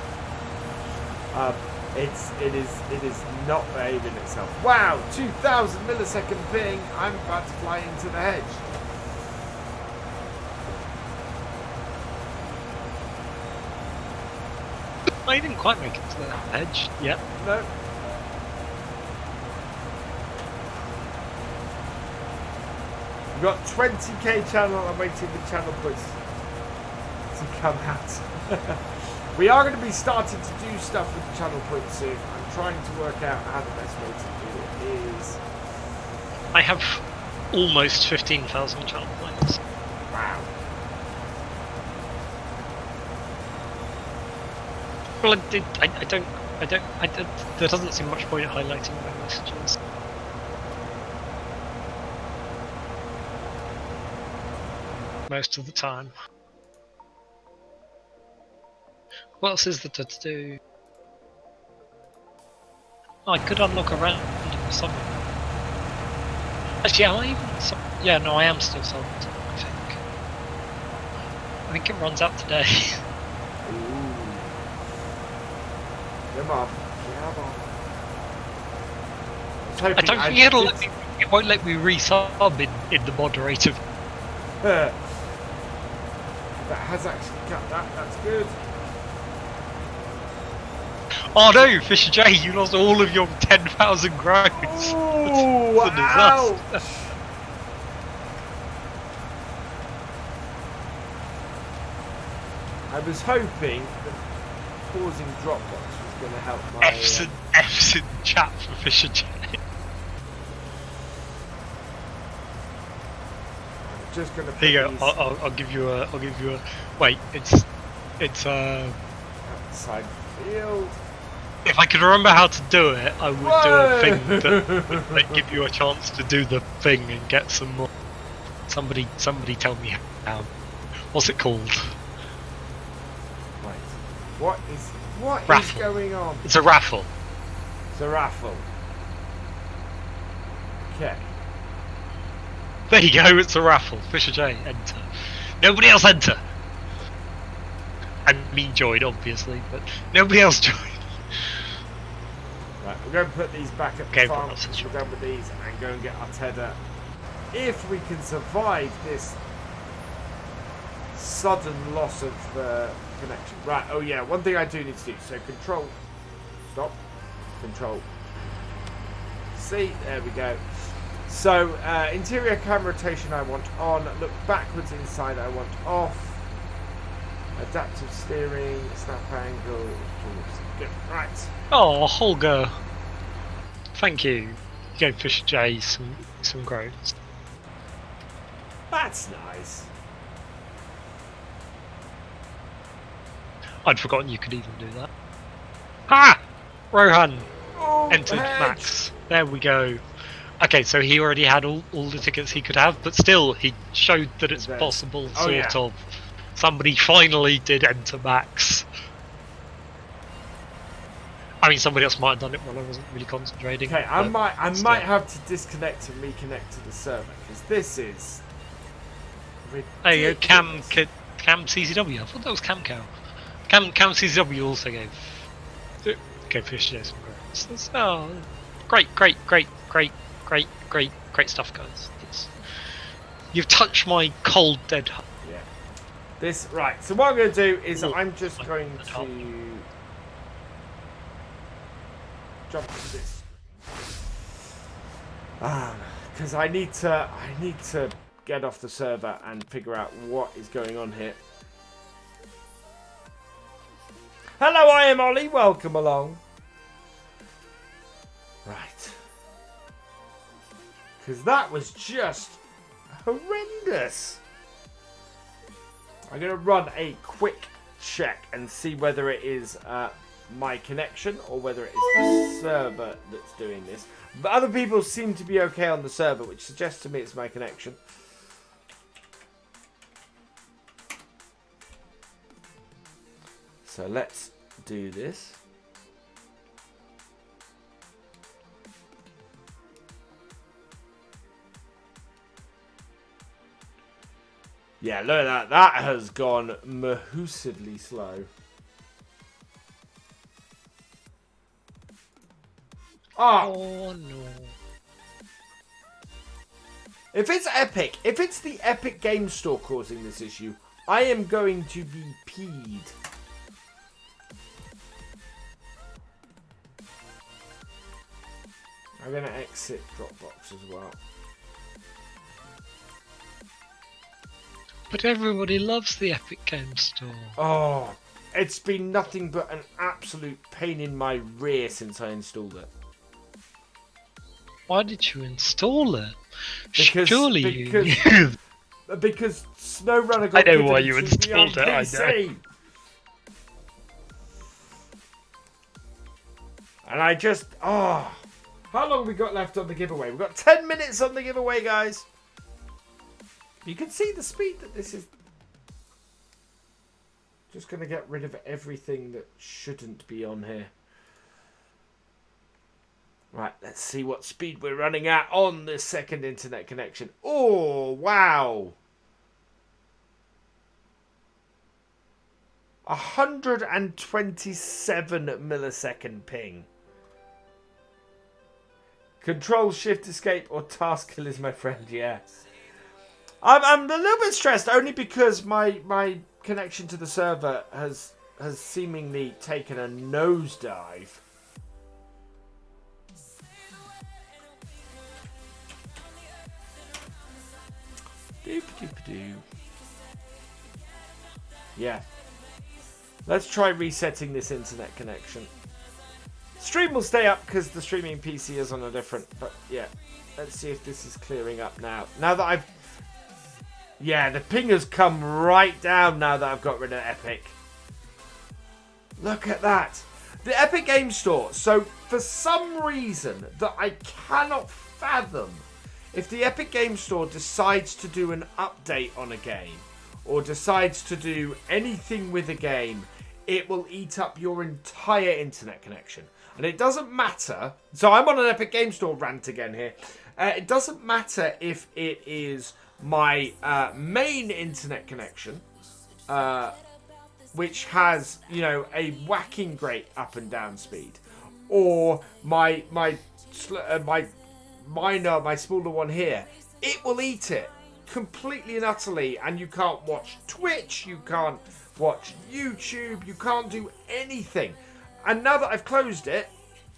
It is not behaving itself. Wow, 2,000 millisecond ping. I'm about to fly into the hedge. I didn't quite make it to the hedge yet. No. We've got 20k channel. I'm waiting for channel points to come out. We are going to be starting to do stuff with the channel point soon. I'm trying to work out how the best way to do it is. I have almost 15,000 channel points. Wow. Well, I don't, there doesn't seem much point in highlighting my messages. Most of the time. What else is there to do? Oh, I could unlock a random summon. Actually, am I even? Yeah, no, I am still summoned. I think it runs out today. Ooh. Come on. Come on. I don't think it'll let me. It won't let me resub in the moderator. That has actually cut that. That's good. Oh no, Fisher J, you lost all of your 10,000 grows. Oh, wow. I was hoping that pausing Dropbox was going to help my... F's in chat for Fisher J. I'm just going to put Here you these... go, I'll give you a, wait, it's outside field. if I could remember how to do it, I would do a thing that would like, give you a chance to do the thing and get some more. Somebody tell me how. What's it called? Right. What is going on? It's a raffle. It's a raffle. Okay. There you go, it's a raffle. Fisher J, enter. Nobody else enter. I mean join, obviously, but nobody else join. Right, we're going to put these back at the farm. We're done with these and go and get our tether. If we can survive this sudden loss of connection. Right, oh yeah, one thing I do need to do. So control, stop, control. See, there we go. So interior camera rotation I want on. Look backwards inside I want off. Adaptive steering, snap angle. Good, right. Oh, Holger. Thank you. You gave Fisher J some growths. That's nice. I'd forgotten you could even do that. Ha! Rohan Oh, entered hedge. Max. There we go. Okay, so he already had all the tickets he could have, but still, he showed that it's possible, sort of. Somebody finally did enter Max. I mean, somebody else might have done it while I wasn't really concentrating. Okay, I might have to disconnect and reconnect to the server because this is ridiculous. There you go, Cam CCW. I thought that was Cam Cow. Cam CCW also gave Fish J some grades. Oh, great stuff, guys. You've touched my cold dead heart. Yeah. This right. So what I'm going to do is I'm just going to jump to this. Because I need to get off the server and figure out what is going on here. Hello, I am Ollie. Welcome along. Right. Because that was just horrendous. I'm going to run a quick check and see whether it is my connection or whether it is the server that's doing this. But other people seem to be okay on the server, which suggests to me it's my connection. So let's do this. Yeah, look at that. That has gone mahoosedly slow. Oh no. If it's Epic, if it's the Epic Game Store causing this issue, I am going to be peed. I'm going to exit Dropbox as well. But everybody loves the Epic Game Store. Oh, It's been nothing but an absolute pain in my rear since I installed it. Why did you install it? Because SnowRunner got I know given why you to me installed on it, I PC. know. And I just, how long have we got left on the giveaway? We've got 10 minutes on the giveaway, guys. You can see the speed that this is. Just going to get rid of everything that shouldn't be on here. Right, let's see what speed we're running at on this second internet connection. Oh, wow. 127 millisecond ping. Control, shift, escape, or task kill is my friend, yeah. I'm a little bit stressed only because my connection to the server has seemingly taken a nosedive. Doop-doop-doo. Yeah. Let's try resetting this internet connection. Stream will stay up because the streaming PC is on a different... But yeah, let's see if this is clearing up now. Now that I've... Yeah, the ping has come right down now that I've got rid of Epic. Look at that. The Epic Game Store. So for some reason that I cannot fathom, if the Epic Game Store decides to do an update on a game or decides to do anything with a game, it will eat up your entire internet connection. And it doesn't matter. So I'm on an Epic Game Store rant again here. It doesn't matter if it is my main internet connection, which has, you know, a whacking great up and down speed, or my minor, my smaller one here. It will eat it completely and utterly, and you can't watch Twitch, you can't watch YouTube, you can't do anything. And now that I've closed it,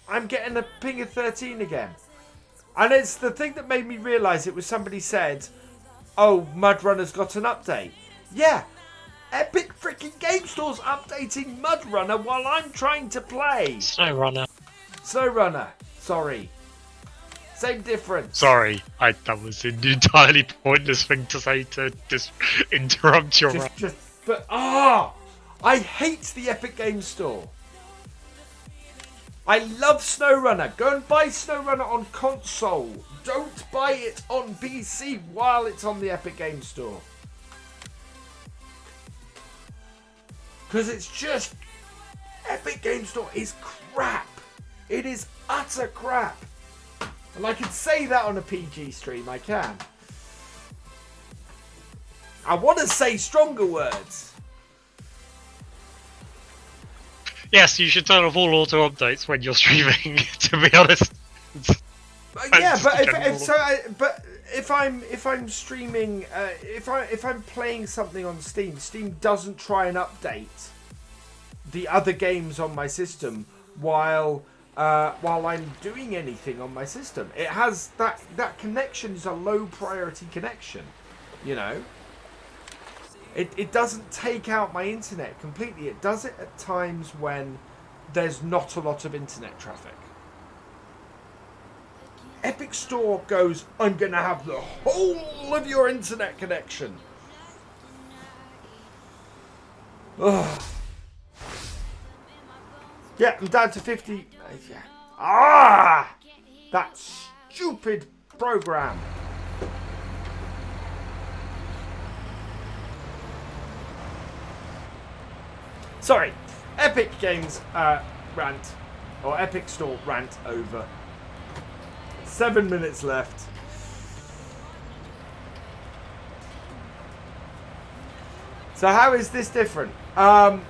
I'm getting a ping of 13 again. And it's the thing that made me realise it was somebody said, oh, Mudrunner's got an update. Yeah, Epic freaking Game Store's updating Mudrunner while I'm trying to play. SnowRunner, sorry. Same difference. Sorry, that was an entirely pointless thing to say to just interrupt your rant. But I hate the Epic Game Store. I love SnowRunner. Go and buy SnowRunner on console. Don't buy it on PC while it's on the Epic Game Store. Because it's just... Epic Game Store is crap. It is utter crap. And I can say that on a PG stream. I can. I want to say stronger words. Yes, you should turn off all auto updates when you're streaming. To be honest. Yeah, but if I'm streaming, if I'm playing something on Steam, Steam doesn't try and update the other games on my system while I'm doing anything on my system. It has that connection is a low priority connection, you know. It doesn't take out my internet completely. It does it at times when there's not a lot of internet traffic. Epic Store goes, I'm going to have the whole of your internet connection. Ugh. Yeah, I'm down to 50. Yeah. That stupid program. Sorry, Epic Games rant, or Epic Store rant over. 7 minutes left. So how is this different?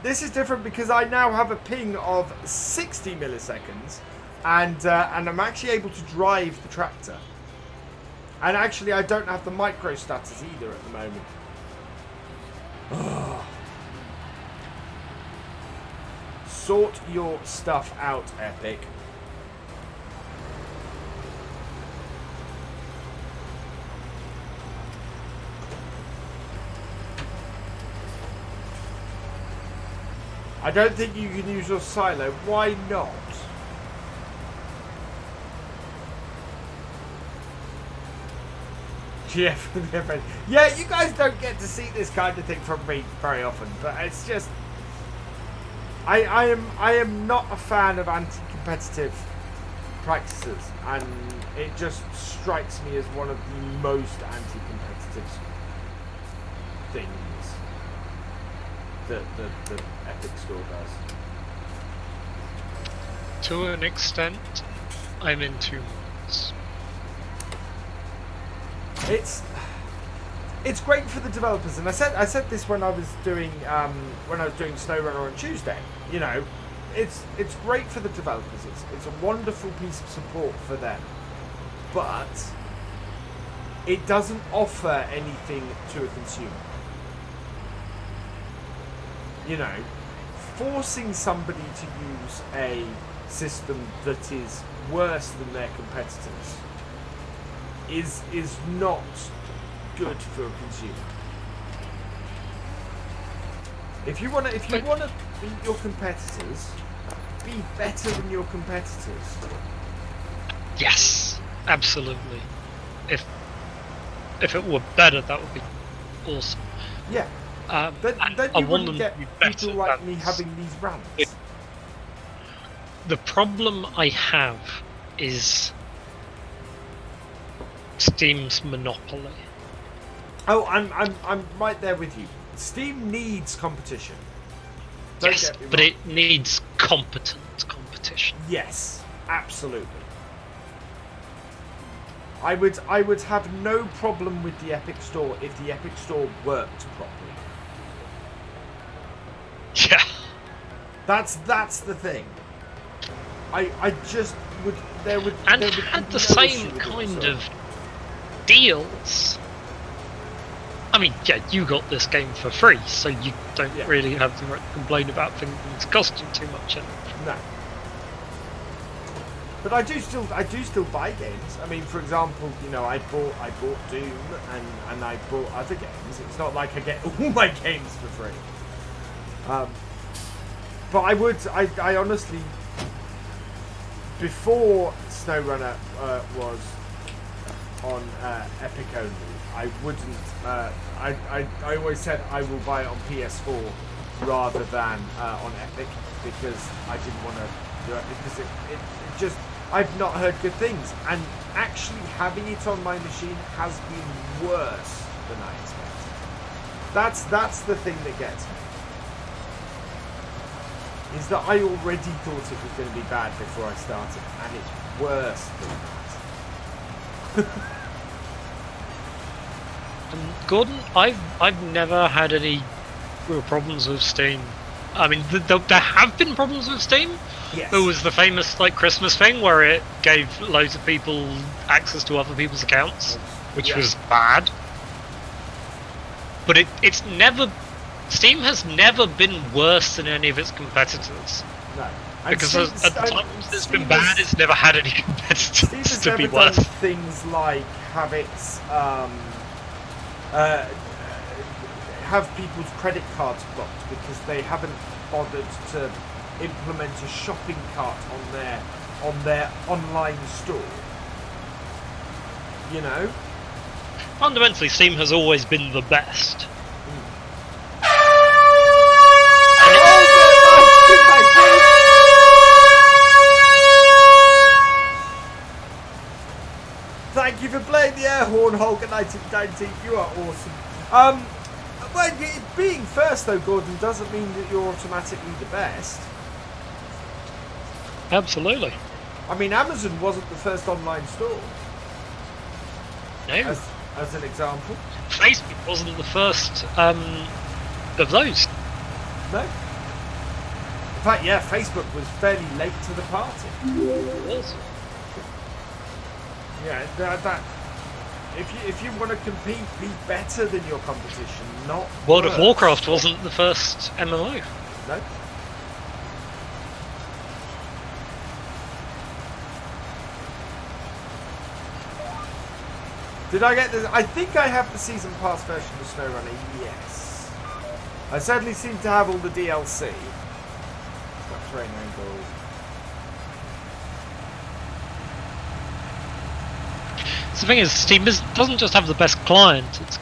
This is different because I now have a ping of 60 milliseconds, and I'm actually able to drive the tractor. And actually, I don't have the micro stutters either at the moment. Oh. Sort your stuff out, Epic. I don't think you can use your silo. Why not? Yeah, you guys don't get to see this kind of thing from me very often, but it's just I am not a fan of anti-competitive practices, and it just strikes me as one of the most anti-competitive things that the Epic Store does. To an extent, I'm in 2 months. It's great for the developers, and I said this when I was doing SnowRunner on Tuesday. You know, it's great for the developers. It's a wonderful piece of support for them, but it doesn't offer anything to a consumer. You know, forcing somebody to use a system that is worse than their competitors is not good for a consumer. If you wanna beat your competitors, be better than your competitors. Yes, absolutely. If it were better, that would be awesome. Yeah. Then you wouldn't get people like me having these rants. The problem I have is Steam's monopoly. Oh, I'm right there with you. Steam needs competition. Yes, but it needs competent competition. Yes, absolutely. I would have no problem with the Epic Store if the Epic Store worked properly. Yeah. That's the thing. I just would had the same kind of deals. I mean, yeah, you got this game for free, so you don't really have to complain about things costing too much. No. But I do still buy games. I mean, for example, you know, I bought Doom and I bought other games. It's not like I get all my games for free. But I honestly, before SnowRunner was on Epic only, I wouldn't. I always said I will buy it on PS4 rather than on Epic, because I didn't want to do it, because it just, I've not heard good things, and actually having it on my machine has been worse than I expected. That's the thing that gets me. Is that I already thought it was going to be bad before I started, and it's worse than that. Gordon, I've never had any real problems with Steam. I mean, there have been problems with Steam. Yes. There was the famous Christmas thing where it gave loads of people access to other people's accounts, which was bad. But it's never. Steam has never been worse than any of its competitors. No. Because at the time it's been bad, it's never had any competitors to be worse. Done things like have its have people's credit cards blocked because they haven't bothered to implement a shopping cart on their online store. You know? Fundamentally, Steam has always been the best. Thank you for playing the air horn, Holger 1919. You are awesome. Well, being first though, Gordon, doesn't mean that you're automatically the best. Absolutely. I mean, Amazon wasn't the first online store. No. As an example. Facebook wasn't the first of those. No. In fact, yeah, Facebook was fairly late to the party. It was. Yeah, that if you want to compete, be better than your competition, not World worse. of Warcraft wasn't the first MMO. No. Did I get this? I think I have the season pass version of SnowRunner. Yes. I certainly seem to have all the DLC. terrain angle. So the thing is, Steam doesn't just have the best client. It's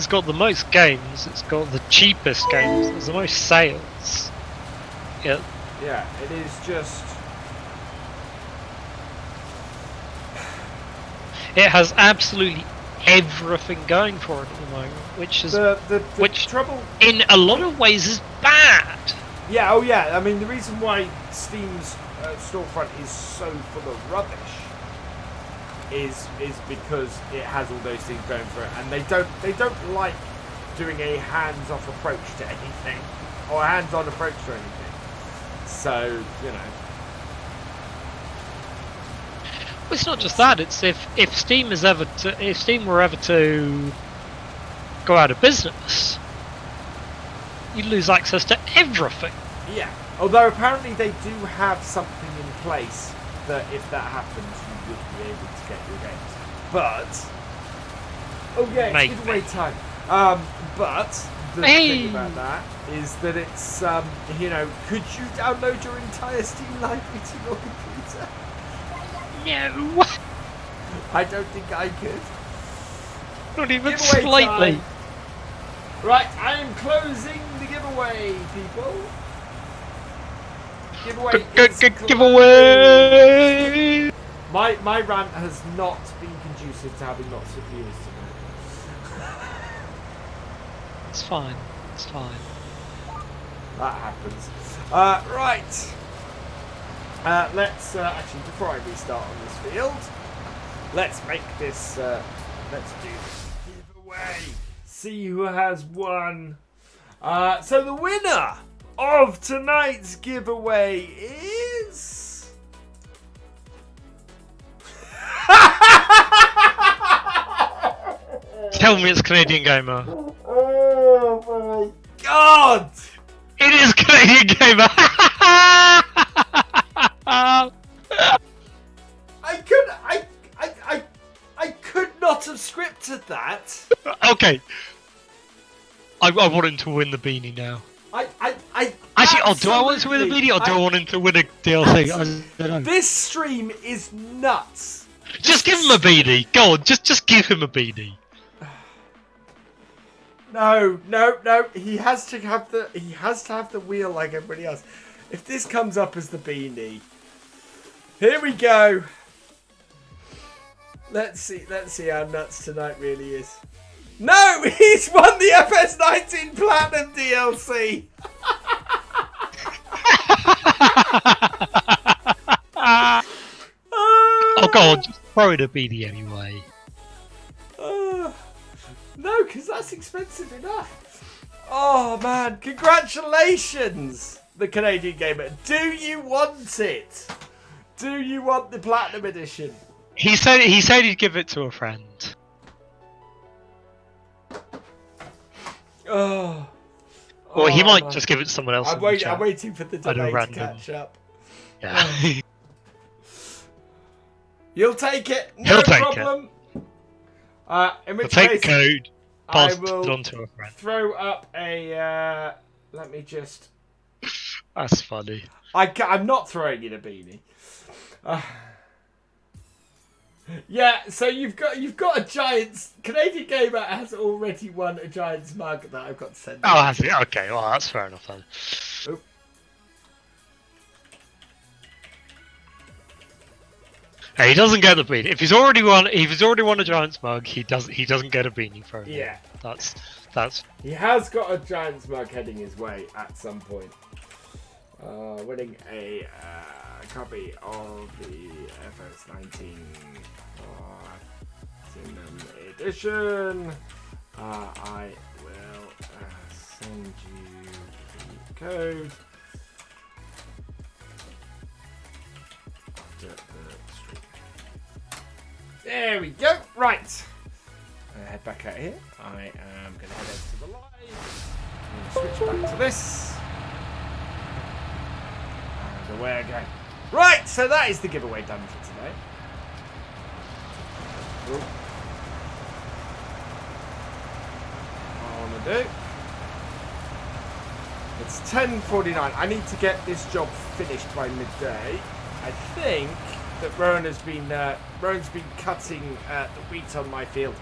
got the most games. It's got the cheapest games. It's the most sales. Yeah. Yeah, it is just. It has absolutely everything going for it at the moment, which is the which trouble in a lot of ways is bad. Yeah, oh yeah. I mean, the reason why Steam's storefront is so full of rubbish is because it has all those things going for it, and they don't like doing a hands-off approach to anything or a hands-on approach to anything. So you know. Well, it's not just that. It's if Steam were ever to go out of business, you'd lose access to everything. Yeah. Although apparently they do have something in place that if that happens, you would be able to get your games. But oh yeah, it's giveaway time. But the thing about that is that it's you know, could you download your entire Steam library to your computer? No. I don't think I could. Not even Giveaway slightly. time. Right, I am closing the giveaway, people. Giveaway is closed. Giveaway. My rant has not been conducive to having lots of viewers tonight. It's fine. It's fine. That happens. Right. Let's actually, before I restart on this field, let's make this. Let's do this giveaway. See who has won. So the winner of tonight's giveaway is. Tell me it's Canadian Gamer. Oh my god! It is Canadian Gamer. I could not have scripted that. Okay. I want him to win the beanie now. Actually, do I want him to win the beanie or do I want him to win a DLC? I don't know. This stream is nuts. Just give him a beanie. Go on, just give him a beanie. No. He has to have the wheel like everybody else. If this comes up as the beanie, here we go. Let's see how nuts tonight really is. No, he's won the FS19 Platinum DLC. Oh god, just throw it a beanie anyway. No, because that's expensive enough. Oh man, congratulations, the Canadian Gamer. Do you want it? Do you want the Platinum Edition? He said he'd give it to a friend. Oh. Or he might just give it to someone else. I'm waiting for the delay to catch up. Yeah. You'll take it. No problem. In which take case, code. Pass I will it on to a friend. throw up a. Let me just. That's funny. I'm not throwing in a beanie. Yeah, so you've got a Giants. Canadian Gamer has already won a Giants mug that I've got to send. Oh, has he? Okay, well that's fair enough then. Oop. Hey, he doesn't get a beanie. If he's already won a Giants mug, he doesn't get a beanie for it. Yeah, that's. He has got a Giants mug heading his way at some point. Winning a copy of the FS19 Platinum Edition. I will send you the code after the stream. There we go. Right. Head back out here. I am going to head over to the live. I'm going to switch back to this. And away I go. Right, so that is the giveaway done for today. Ooh. What I want to do. It's 10:49. I need to get this job finished by midday. I think that Rowan's been cutting the wheat on my field.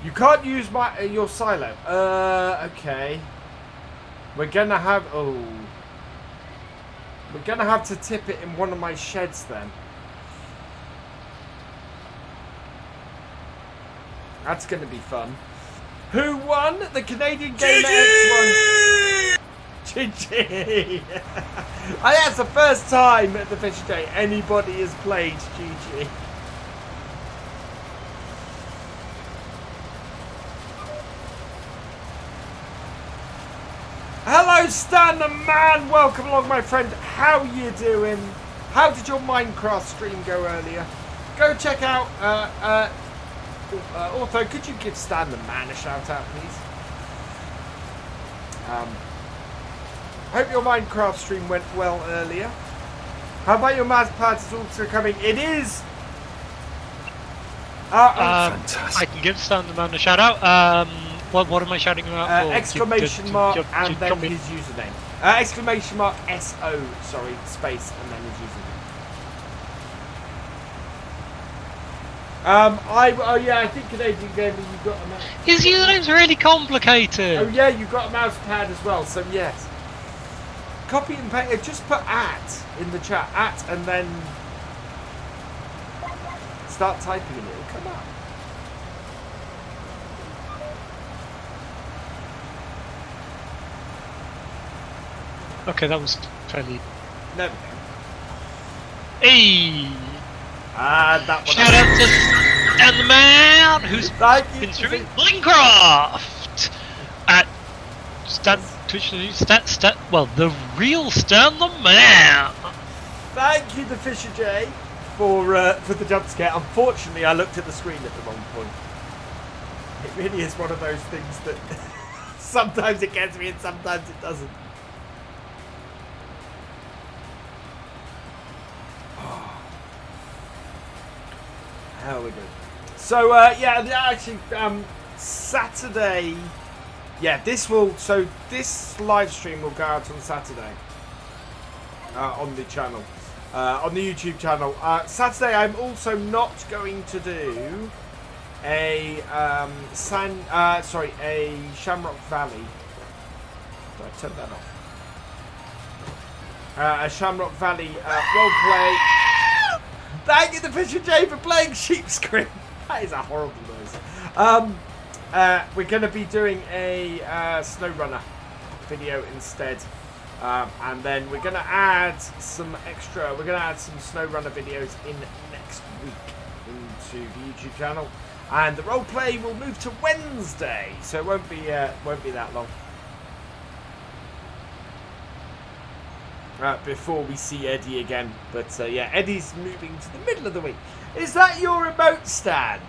You can't use your silo. Okay. We're gonna have to tip it in one of my sheds then. That's gonna be fun. Who won? The Canadian Gamer X won. GG! That's the first time at the Fish Day anybody has played GG. Hello Stan the Man! Welcome along my friend. How you doing? How did your Minecraft stream go earlier? Go check out also, could you give Stan the Man a shout out, please? Hope your Minecraft stream went well earlier. How about your mouse pad is also coming? It is! Fantastic. I can give Stan the Man a shout out. What am I shouting about? Exclamation mark and then his username. Exclamation mark SO, sorry, space, and then his username. Oh yeah, I think Canadian Gamer, you got a mouse. His username's really complicated. Oh yeah, you got a mouse pad as well, so yes. Copy and paste, just put @ in the chat, @ and then start typing and it'll come up. Okay, that was fairly... No. Hey! That one. Shout out to Stan the Man, who's been through Minecraft! At Stan, Twitch, well, the real Stan the Man! Thank you, the Fisher J, for the jump scare. Unfortunately, I looked at the screen at the wrong point. It really is one of those things that sometimes it gets me and sometimes it doesn't. How are we doing? So yeah, actually Saturday. Yeah, this live stream will go out on Saturday on the channel, on the YouTube channel. Saturday, I'm also not going to do a Shamrock Valley. Did I turn that off? A Shamrock Valley roleplay. Thank you, the Fisher J, for playing Sheepscream. That is a horrible noise. We're going to be doing a SnowRunner video instead. And then we're going to add some SnowRunner videos in next week into the YouTube channel. And the roleplay will move to Wednesday, so it won't be that long. Before we see Eddie again. But yeah, Eddie's moving to the middle of the week. Is that your remote, Stan?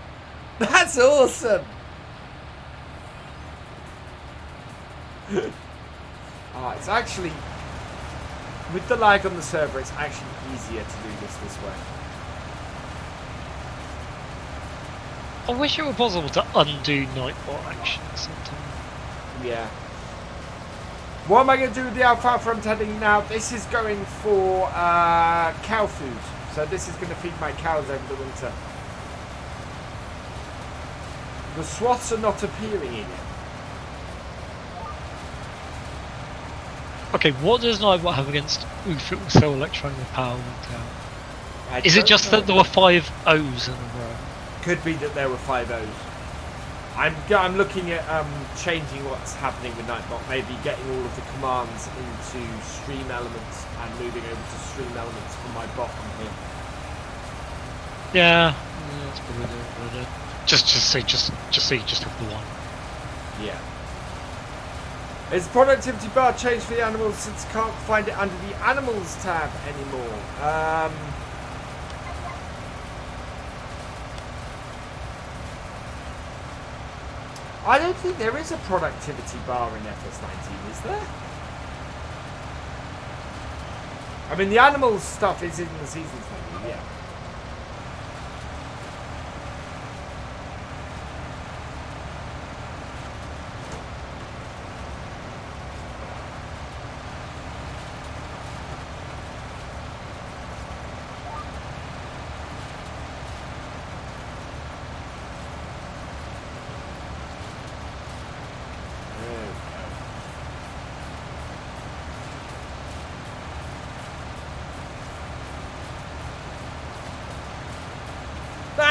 That's awesome. It's actually, with the lag on the server, it's actually easier to do this way. I wish it were possible to undo Nightbot action sometime. Yeah. What am I going to do with the alfalfa I'm tending now? This is going for cow food. So this is going to feed my cows over the winter. The swaths are not appearing in it. Okay, what does Nightbot have against if it will sell electronic power down? Is it just that there were 5 O's in a row? Could be that there were 5 O's. I'm looking at changing what's happening with Nightbot, maybe getting all of the commands into Stream Elements and moving over to Stream Elements from my bot on here. Yeah, that's probably it. Just have the one. Yeah. Is the productivity bar changed for the animals since can't find it under the animals tab anymore? I don't think there is a productivity bar in FS19, is there? I mean, the animals stuff is in the seasons menu, yeah.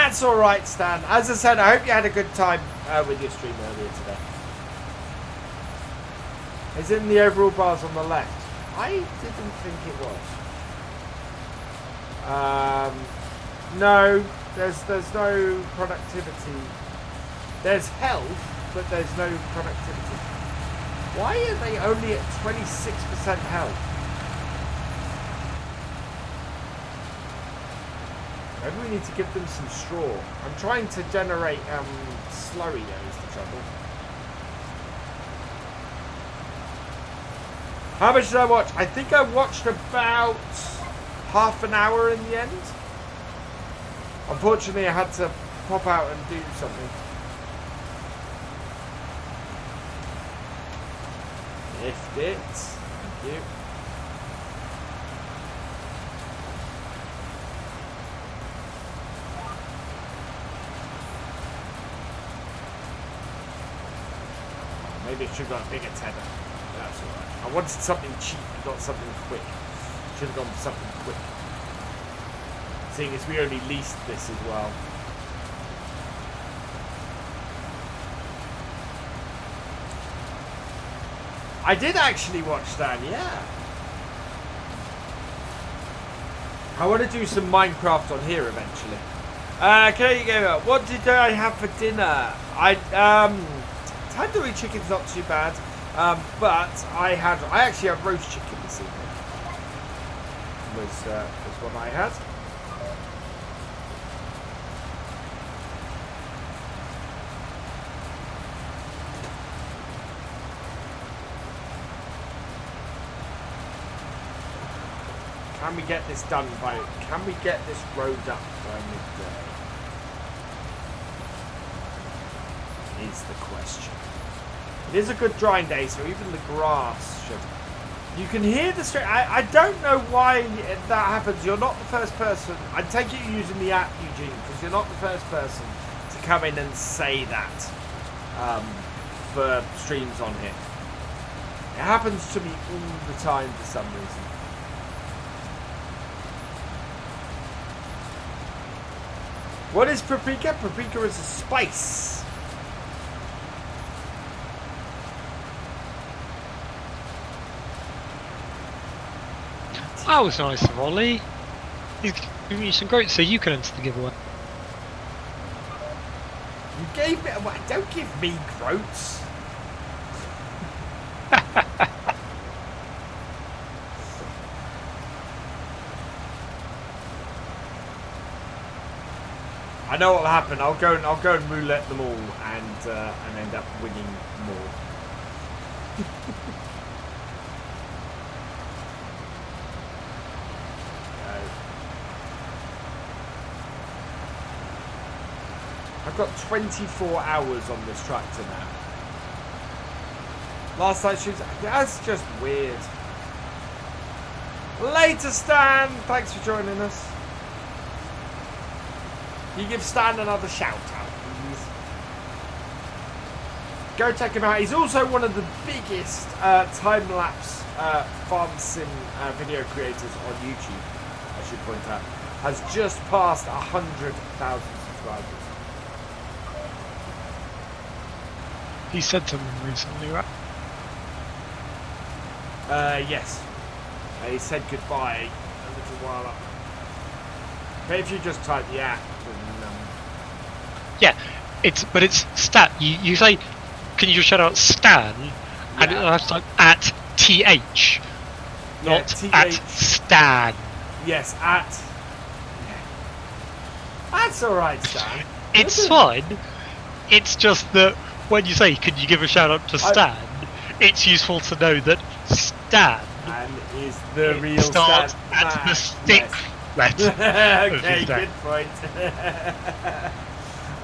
That's all right, Stan. As I said, I hope you had a good time with your stream earlier today. Is it in the overall bars on the left? I didn't think it was. No, there's no productivity. There's health, but there's no productivity. Why are they only at 26% health? Maybe we need to give them some straw. I'm trying to generate slurry, though, is the trouble. How much did I watch? I think I watched about half an hour in the end. Unfortunately, I had to pop out and do something. Lift it. Thank you. Maybe I should have got a bigger tether. That's alright. I wanted something cheap, not something quick. Should have gone for something quick. Seeing as we only leased this as well. I did actually watch that, yeah. I want to do some Minecraft on here eventually. Okay, Gamer, what did I have for dinner? Tandoori chicken's not too bad, but I actually had roast chicken this evening. Was what I had. Can we get this done by? Can we get this road up by midday? Is the question. It is a good drying day, so even the grass should. You can hear the street. I don't know why that happens. You're not the first person. I take it you're using the app, Eugene, because you're not the first person to come in and say that for streams on here. It happens to me all the time for some reason. What is paprika? Paprika is a spice. That was nice of Ollie. He's giving you some groats so you can enter the giveaway. You gave me. Well, don't give me groats. I know what'll happen. I'll go and roulette them all and end up winning more. I've got 24 hours on this tractor now. Last night she was. That's just weird. Later, Stan. Thanks for joining us. You give Stan another shout out, please. Go check him out. He's also one of the biggest time-lapse farm sim video creators on YouTube, I should point out. Has just passed 100,000 subscribers. He said something recently, right? Yes. He said goodbye a little while up. But if you just type the app, yeah, it's Stan. You say, can you just shout out Stan? Yeah. And it'll have to type at TH, not TH. At Stan. Yes, at. Yeah. That's alright, Stan. It's fine. It's just that when you say, can you give a shout out to Stan, it's useful to know that Stan is the real starts Stan at the stick letter. Okay, good point.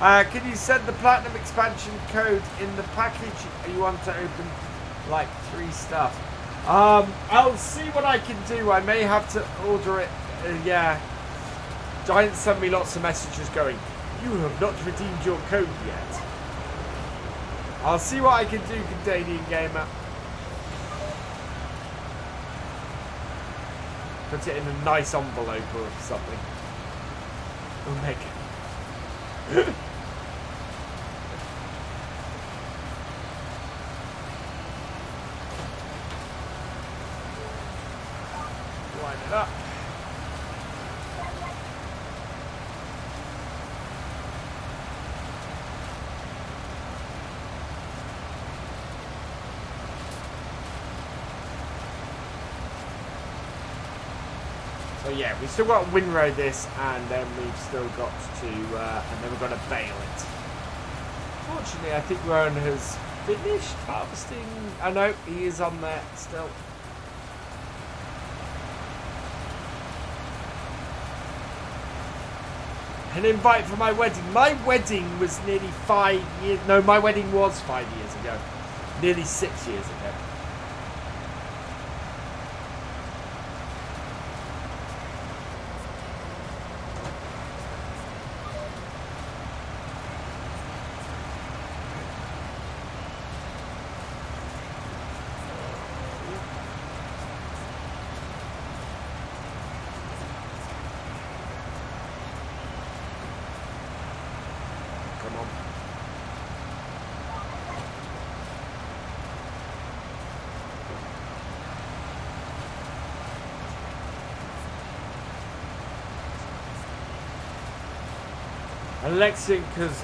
Can you send the Platinum expansion code in the package you want to open like 3 stuff? I'll see what I can do. I may have to order it. Yeah. Giant sent me lots of messages going, you have not redeemed your code yet. I'll see what I can do, Canadian Gamer. Put it in a nice envelope or something. Omega. Line it up. So yeah, we still got to windrow this, and then we've still got to, and then we're going to bale it. Fortunately, I think Rowan has finished harvesting. Oh no, he is on there still. An invite for my wedding. My wedding was nearly 5 years. No, my wedding was 5 years ago. Nearly 6 years ago. Alexa, because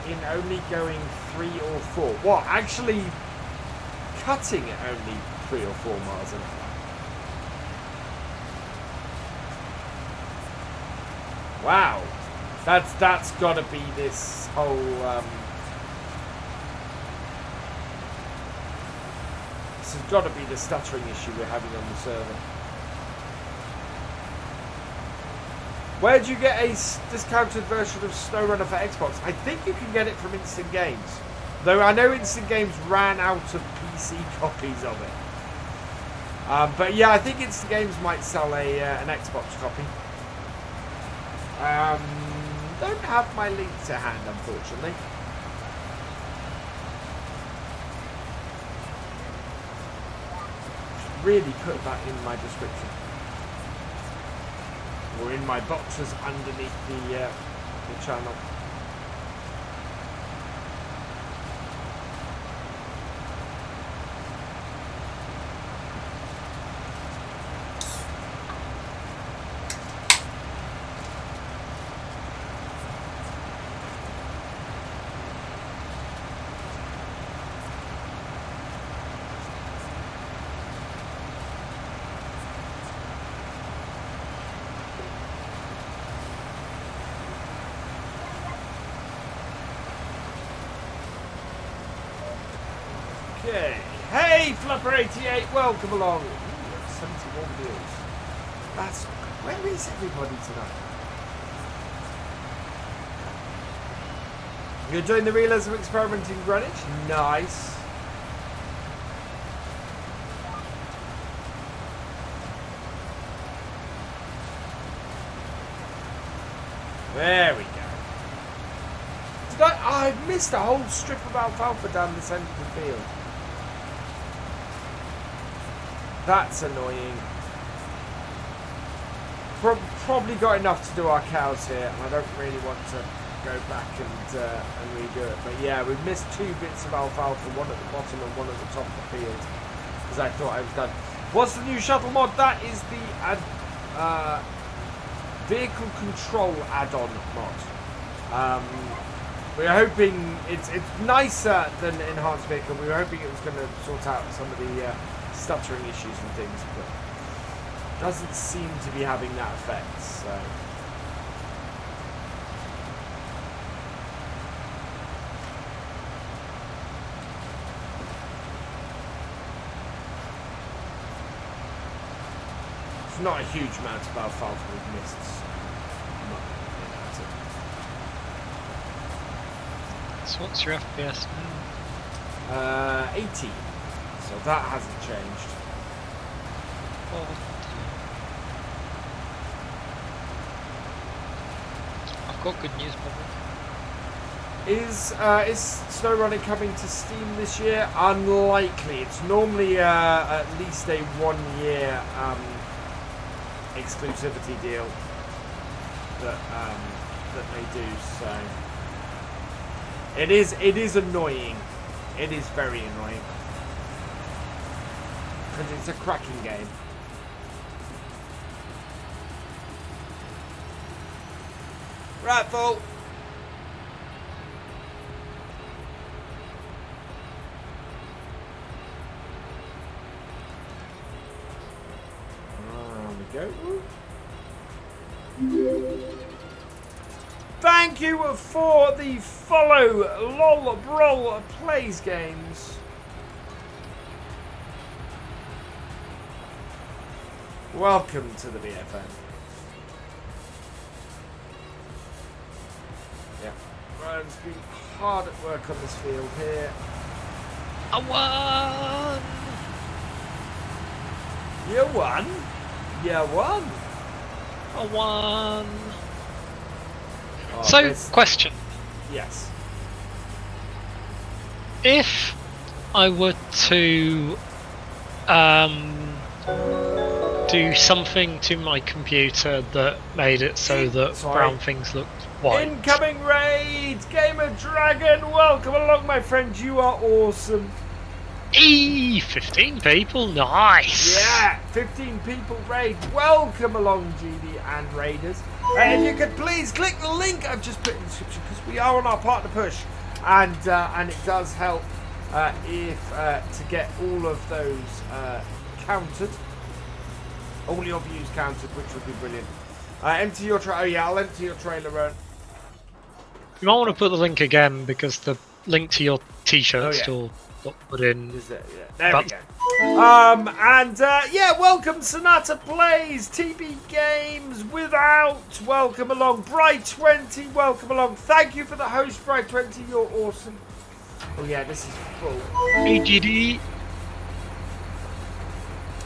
in only going 3 or 4. What? Actually cutting at only 3 or 4 miles an hour. Wow. That's got to be this whole this has got to be the stuttering issue we're having on the server. Where do you get a discounted version of SnowRunner for Xbox? I think you can get it from Instant Games. Though I know Instant Games ran out of PC copies of it. But yeah, I think Instant Games might sell an Xbox copy. Don't have my link to hand, unfortunately. Should really put that in my description. Or in my boxes underneath the channel. Okay. Hey, Flupper88, welcome along. Ooh, 71 views. That's... Where is everybody tonight? You're doing the Realism Experiment in Greenwich? Nice. There we go. I missed a whole strip of alfalfa down the centre of the field. That's annoying. Probably got enough to do our cows here, and I don't really want to go back and redo it. But yeah, we've missed 2 bits of alfalfa, one at the bottom and one at the top of the field, because I thought I was done. What's the new shuttle mod? That is the vehicle control add-on mod. We're hoping it's nicer than enhanced vehicle. We were hoping it was going to sort out some of the stuttering issues and things, but doesn't seem to be having that effect. So it's not a huge amount of alfalfa we've missed. So So what's your FPS now? 80. So that hasn't changed. I've got good news, probably. Is SnowRunner coming to Steam this year? Unlikely. It's normally at least a 1-year exclusivity deal. that they do. So it is annoying. It is very annoying because it's a cracking game. Right, Paul. There we go. Thank you for the follow, Lol Brol Plays Games. Welcome to the BFN. Yeah, Ryan's been hard at work on this field here. I won! You won? You won? I won! Oh, So, question. Yes. If I were to do something to my computer that made it so that brown things looked white. Incoming raid! Gamer Dragon, welcome along, my friend. You are awesome. 15 people, nice! Yeah, 15 people raid. Welcome along, GD and Raiders. And you could please click the link I've just put in the description because we are on our partner push, and it does help to get all of those counted, all your views counted, which would be brilliant. Empty your trailer. Oh yeah, I'll empty your trailer, Ron. You might want to put the link again because the link to your t-shirt store got put in. Is it? Yeah. There we go. Yeah, welcome Sonata Plays, TB Games Without, welcome along. Bright20, welcome along. Thank you for the host, Bright20, you're awesome. Oh yeah, this is full. AGD.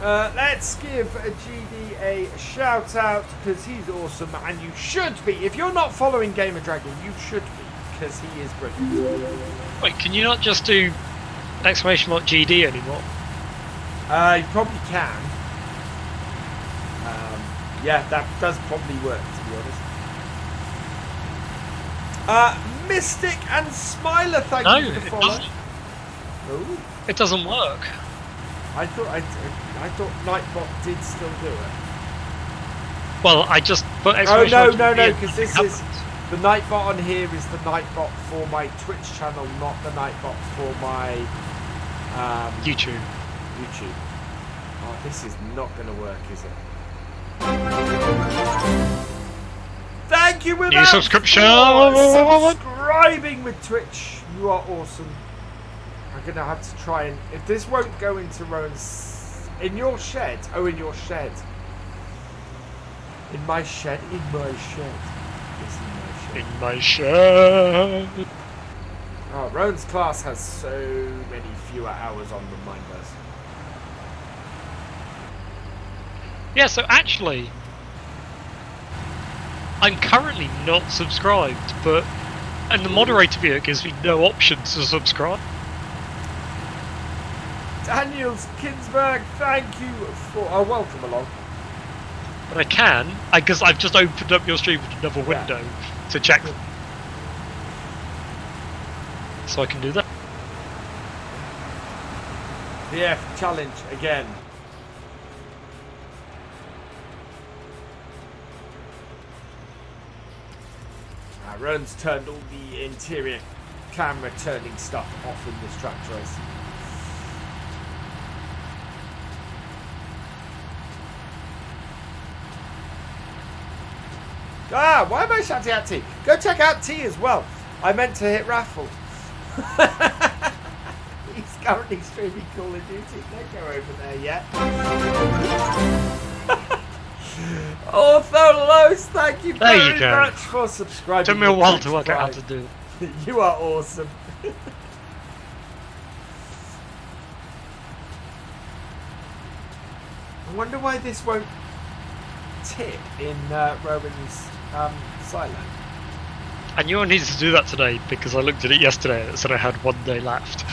Let's give GD a shout out because he's awesome and you should be. If you're not following Gamer Dragon, you should be because he is brilliant. Wait, can you not just do !GD anymore? You probably can. Yeah, that does probably work, to be honest. Mystic and Smiler, thank you for the follow. No, it doesn't work. I thought Nightbot did still do it. Well, I just put Oh no, because this is the Nightbot on here is the Nightbot for my Twitch channel, not the Nightbot for my YouTube. Oh, this is not going to work, is it? Thank you with new subscription. Subscribing with Twitch. You are awesome. I'm going to have to try and... If this won't go into Rowan's... In your shed? Oh, in your shed. In my shed? In my shed. Yes, in my shed. In my shed. Oh, Rowan's class has so many fewer hours on than mine does. Yeah, so actually, I'm currently not subscribed, and the moderator viewer gives me no option to subscribe. Daniels Kinsberg, thank you for... Oh, welcome along. But I can, because I've just opened up your stream with another window to check them. So I can do that. VF challenge again. Rowan's turned all the interior camera turning stuff off in this tractor race. Ah, why am I shouting out T? Go check out T as well. I meant to hit raffle. He's currently streaming Call of Duty. Don't go over there yet. Ortholos, thank you very much for subscribing. Took me a while to work out how to do it. You are awesome. I wonder why this won't tip in Rowan's silo. I knew I needed to do that today because I looked at it yesterday and it said I had 1 day left.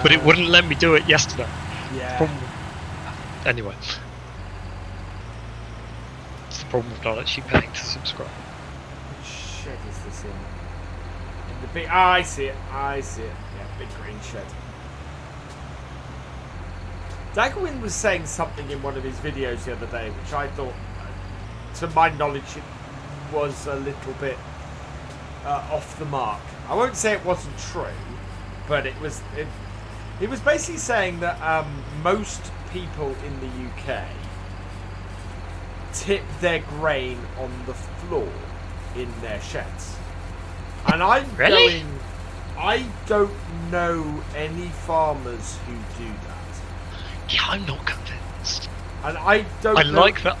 But it wouldn't let me do it yesterday. Yeah. Anyway. It's the problem with not actually paying to subscribe. in the big. Ah, I see it. I see it. Yeah, big grain shed. Dagwin was saying something in one of his videos the other day, which I thought, to my knowledge, it was a little bit off the mark. I won't say it wasn't true, but it was. He was basically saying that most people in the UK tip their grain on the floor in their sheds, and I'm Really? I don't know any farmers who do that. Yeah, I'm not convinced. And I don't. I know, like that.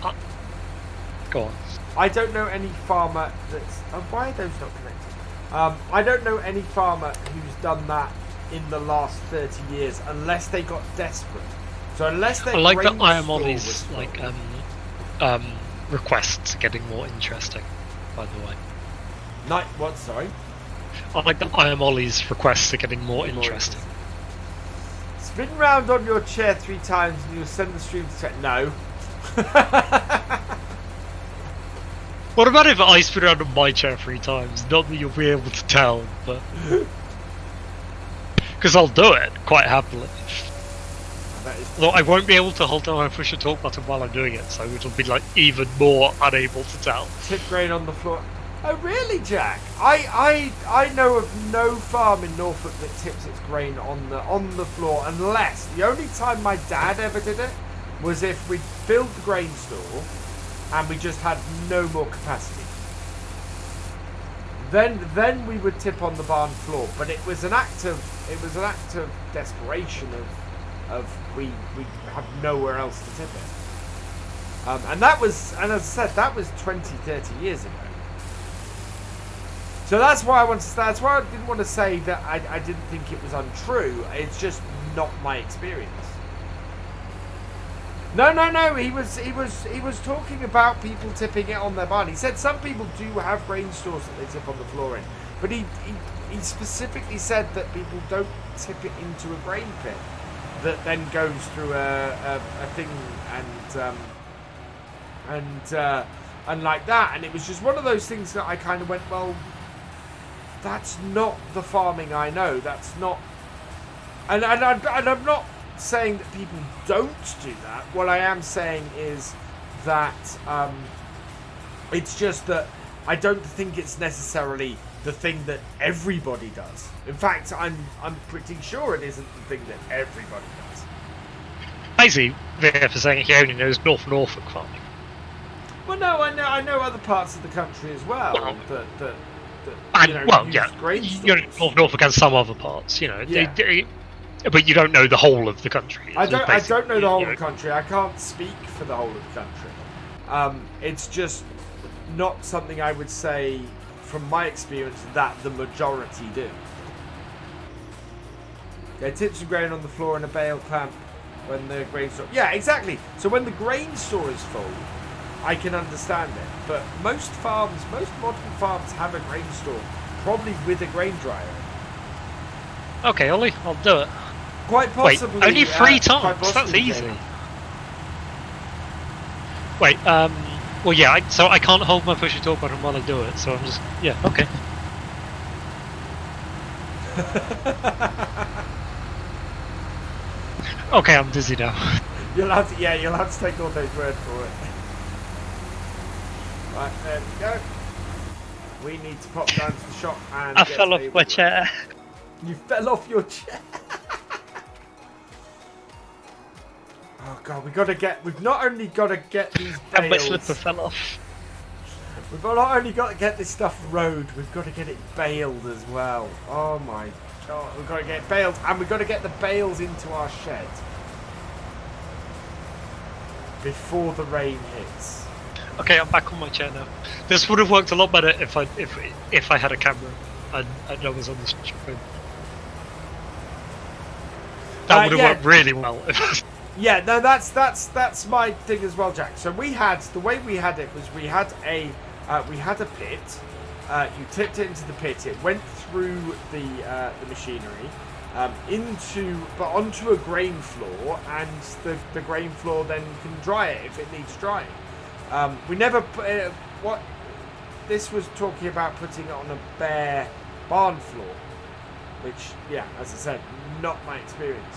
Go on. I don't know any farmer that's. Why are those not connected? I don't know any farmer who's done that in the last 30 years, unless they got desperate. So unless they. I like that Iamoli's like requests are getting more interesting. By the way. Night. What? Sorry. I like that Iamoli's requests are getting more interesting. Spin round on your chair 3 times and you'll send the stream to check. No. What about if I spin around on my chair 3 times? Not that you'll be able to tell, but because I'll do it quite happily. Although I won't be able to hold down and push a talk button while I'm doing it, so it'll be like even more unable to tell. Tip grain on the floor. Oh really, Jack? I know of no farm in Norfolk that tips its grain on the floor, unless the only time my dad ever did it was if we filled the grain store and we just had no more capacity. Then we would tip on the barn floor, but it was an act of desperation of we have nowhere else to tip it. And that was, and as I said, that was 20-30 years ago. So that's why I didn't want to say that I didn't think it was untrue. It's just not my experience. No. He was talking about people tipping it on their barn. He said some people do have grain stores that they tip on the floor in, but he specifically said that people don't tip it into a grain pit that then goes through a thing and like that. And it was just one of those things that I kind of went, well, that's not the farming I know. That's not, and I'm not saying that people don't do that. What I am saying is that it's just that I don't think it's necessarily the thing that everybody does. In fact, I'm pretty sure it isn't the thing that everybody does. Basically, VF is saying he only knows North Norfolk farming. Well, no, I know other parts of the country as well. Grain you know, North Norfolk and some other parts, you know. Yeah. But you don't know the whole of the country. I don't know the whole of the country. I can't speak for the whole of the country. It's just not something I would say, from my experience, that the majority do. Yeah, tip some grain on the floor in a bale clamp when the grain store... Yeah, exactly. So when the grain store is full, I can understand it. But most modern farms have a grain store, probably with a grain dryer. Okay, Ollie, I'll do it. Quite possibly. Wait, only 3 times? That's easy. Wait, well, yeah, so I can't hold my push talk button while I do it, so I'm just... Yeah, okay. Okay, I'm dizzy now. You'll have to take all those word for it. Right, there we go. We need to pop down to the shop and... I fell off my chair. You fell off your chair? Oh god, we've not only got to get these bales... And my slipper fell off. We've not only got to get this stuff rowed, we've got to get it baled as well. Oh my god, we've got to get it baled, and we've got to get the bales into our shed before the rain hits. Okay, I'm back on my chair now. This would have worked a lot better if I had a camera and I was on the screen. That would have worked really well. Yeah, no, that's my thing as well, Jack. So the way we had it was we had a pit. You tipped it into the pit. It went through the machinery onto a grain floor, and the grain floor then can dry it if it needs drying. We never this was talking about putting it on a bare barn floor, which, yeah, as I said, not my experience.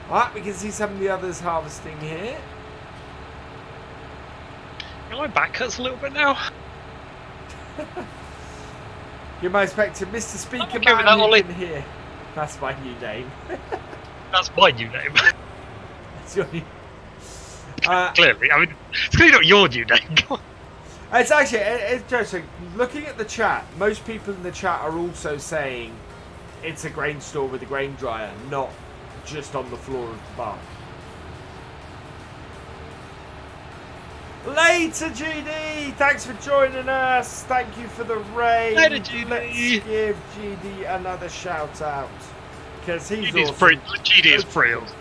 Alright, we can see some of the others harvesting here. My back hurts a little bit now. You're my expected Mr. Speaker Okay with Man that, you Ollie. can hear. That's my new name. That's my new name. That's your new... Clearly, I mean, it's clearly not your new name. It's actually, it's interesting. Looking at the chat, most people in the chat are also saying it's a grain store with a grain dryer, not just on the floor of the barn. Later, GD! Thanks for joining us. Thank you for the raid. Later, GD. Let's give GD another shout out. Because he's GD is awesome. GD is pretty awesome.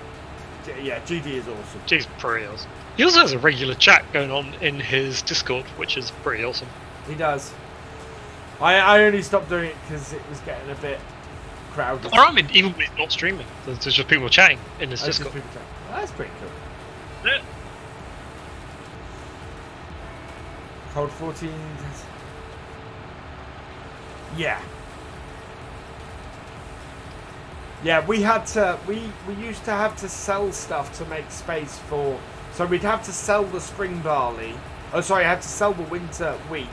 Yeah, GD is awesome. GD's pretty awesome. He also has a regular chat going on in his Discord, which is pretty awesome. He does. I only stopped doing it because it was getting a bit crowded. Or I mean, even when he's not streaming, there's just people chatting in his Discord. That's pretty cool. Yeah. Cold 14. Yeah. Yeah, we had to. We used to have to sell stuff to make space for. So we'd have to sell the spring barley. Oh, sorry, I had to sell the winter wheat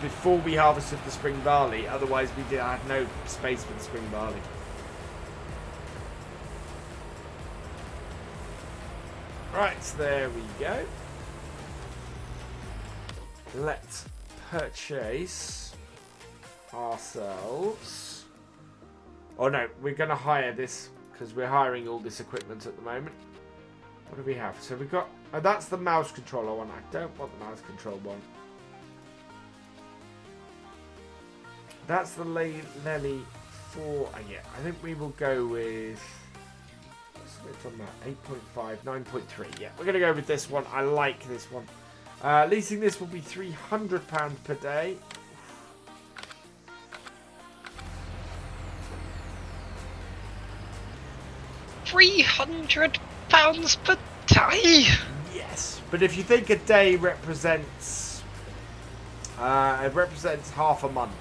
before we harvested the spring barley. Otherwise, we had no space for the spring barley. Right, there we go. Let's purchase ourselves. Oh no, we're going to hire this because we're hiring all this equipment at the moment. What do we have? So we've got... Oh, that's the mouse controller one. I don't want the mouse control one. That's the Lely 4. Yeah, I think we will go with... What's on that? 8.5, 9.3. Yeah, we're going to go with this one. I like this one. Leasing this will be £300 per day. £300 per day? Yes, but if you think a day represents... it represents half a month.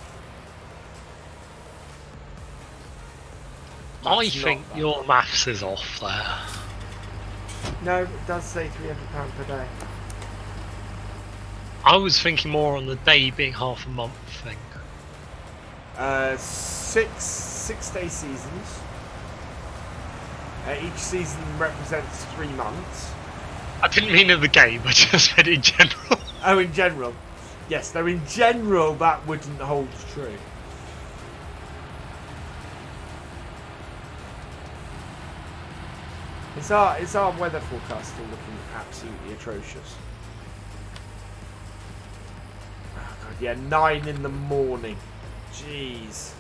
I think your maths is off there. No, it does say £300 per day. I was thinking more on the day being half a month thing. 6-day seasons. Each season represents 3 months. I didn't mean in the game, I just meant in general. Oh, in general. Yes, though in general that wouldn't hold true. Is our weather forecast still looking absolutely atrocious? Oh god, yeah, 9 in the morning. Jeez.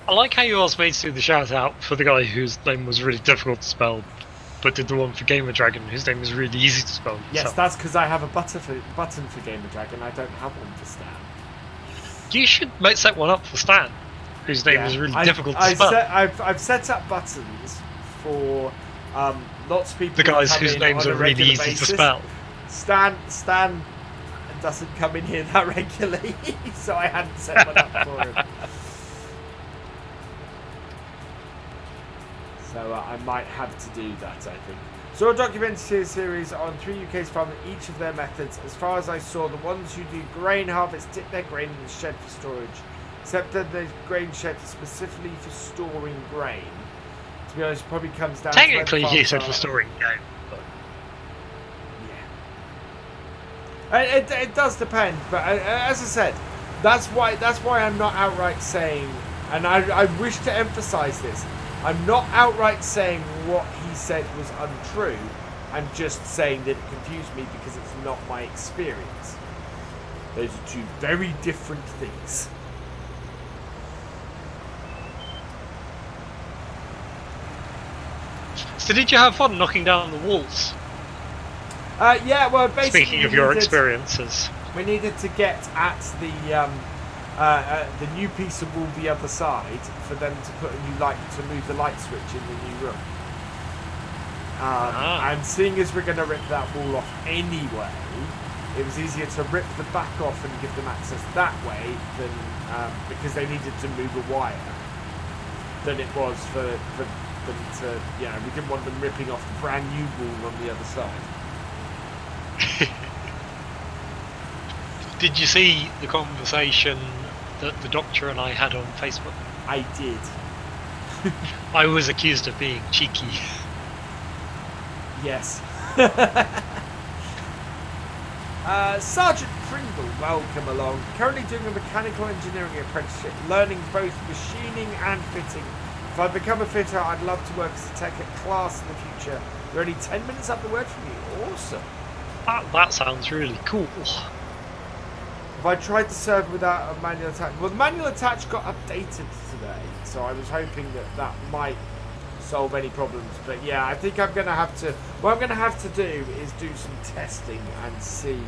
I like how you asked me to do the shout out for the guy whose name was really difficult to spell, but did the one for Gamer Dragon whose name was really easy to spell. Yes, so. that's because I have a button for Gamer Dragon. I don't have one for Stan. You should set one up for Stan, whose name is really difficult to spell. I've set up buttons for lots of people. The guys whose names are really easy to spell. Stan doesn't come in here that regularly, so I hadn't set one up for him. So I might have to do that, I think. So a documentary series on 3 UK's farming, each of their methods. As far as I saw, the ones who do grain harvest tip their grain in the shed for storage. Except that the grain shed is specifically for storing grain. To be honest, it probably comes down Technically, to... you said for storing grain. But... Yeah. It does depend, but as I said, that's why I'm not outright saying, and I wish to emphasise this, I'm not outright saying what he said was untrue. I'm just saying that it confused me because it's not my experience. Those are two very different things. So did you have fun knocking down the walls? Yeah, well, basically... Speaking of your experiences. We needed to get at the new piece of wall the other side for them to put a new light, to move the light switch in the new room. And seeing as we're going to rip that wall off anyway, it was easier to rip the back off and give them access that way than because they needed to move a wire than it was for them to, we didn't want them ripping off the brand new wall on the other side. Did you see the conversation that the doctor and I had on Facebook? I did. I was accused of being cheeky. Yes. Sergeant Pringle, welcome along. Currently doing a mechanical engineering apprenticeship, learning both machining and fitting. If I become a fitter, I'd love to work as a tech at class in the future. You're only 10 minutes up the road from you. Awesome. That sounds really cool. If I tried to serve without a manual attach, well, the manual attach got updated today, so I was hoping that might solve any problems. But yeah, I think I'm going to have to. What I'm going to have to do is do some testing and see.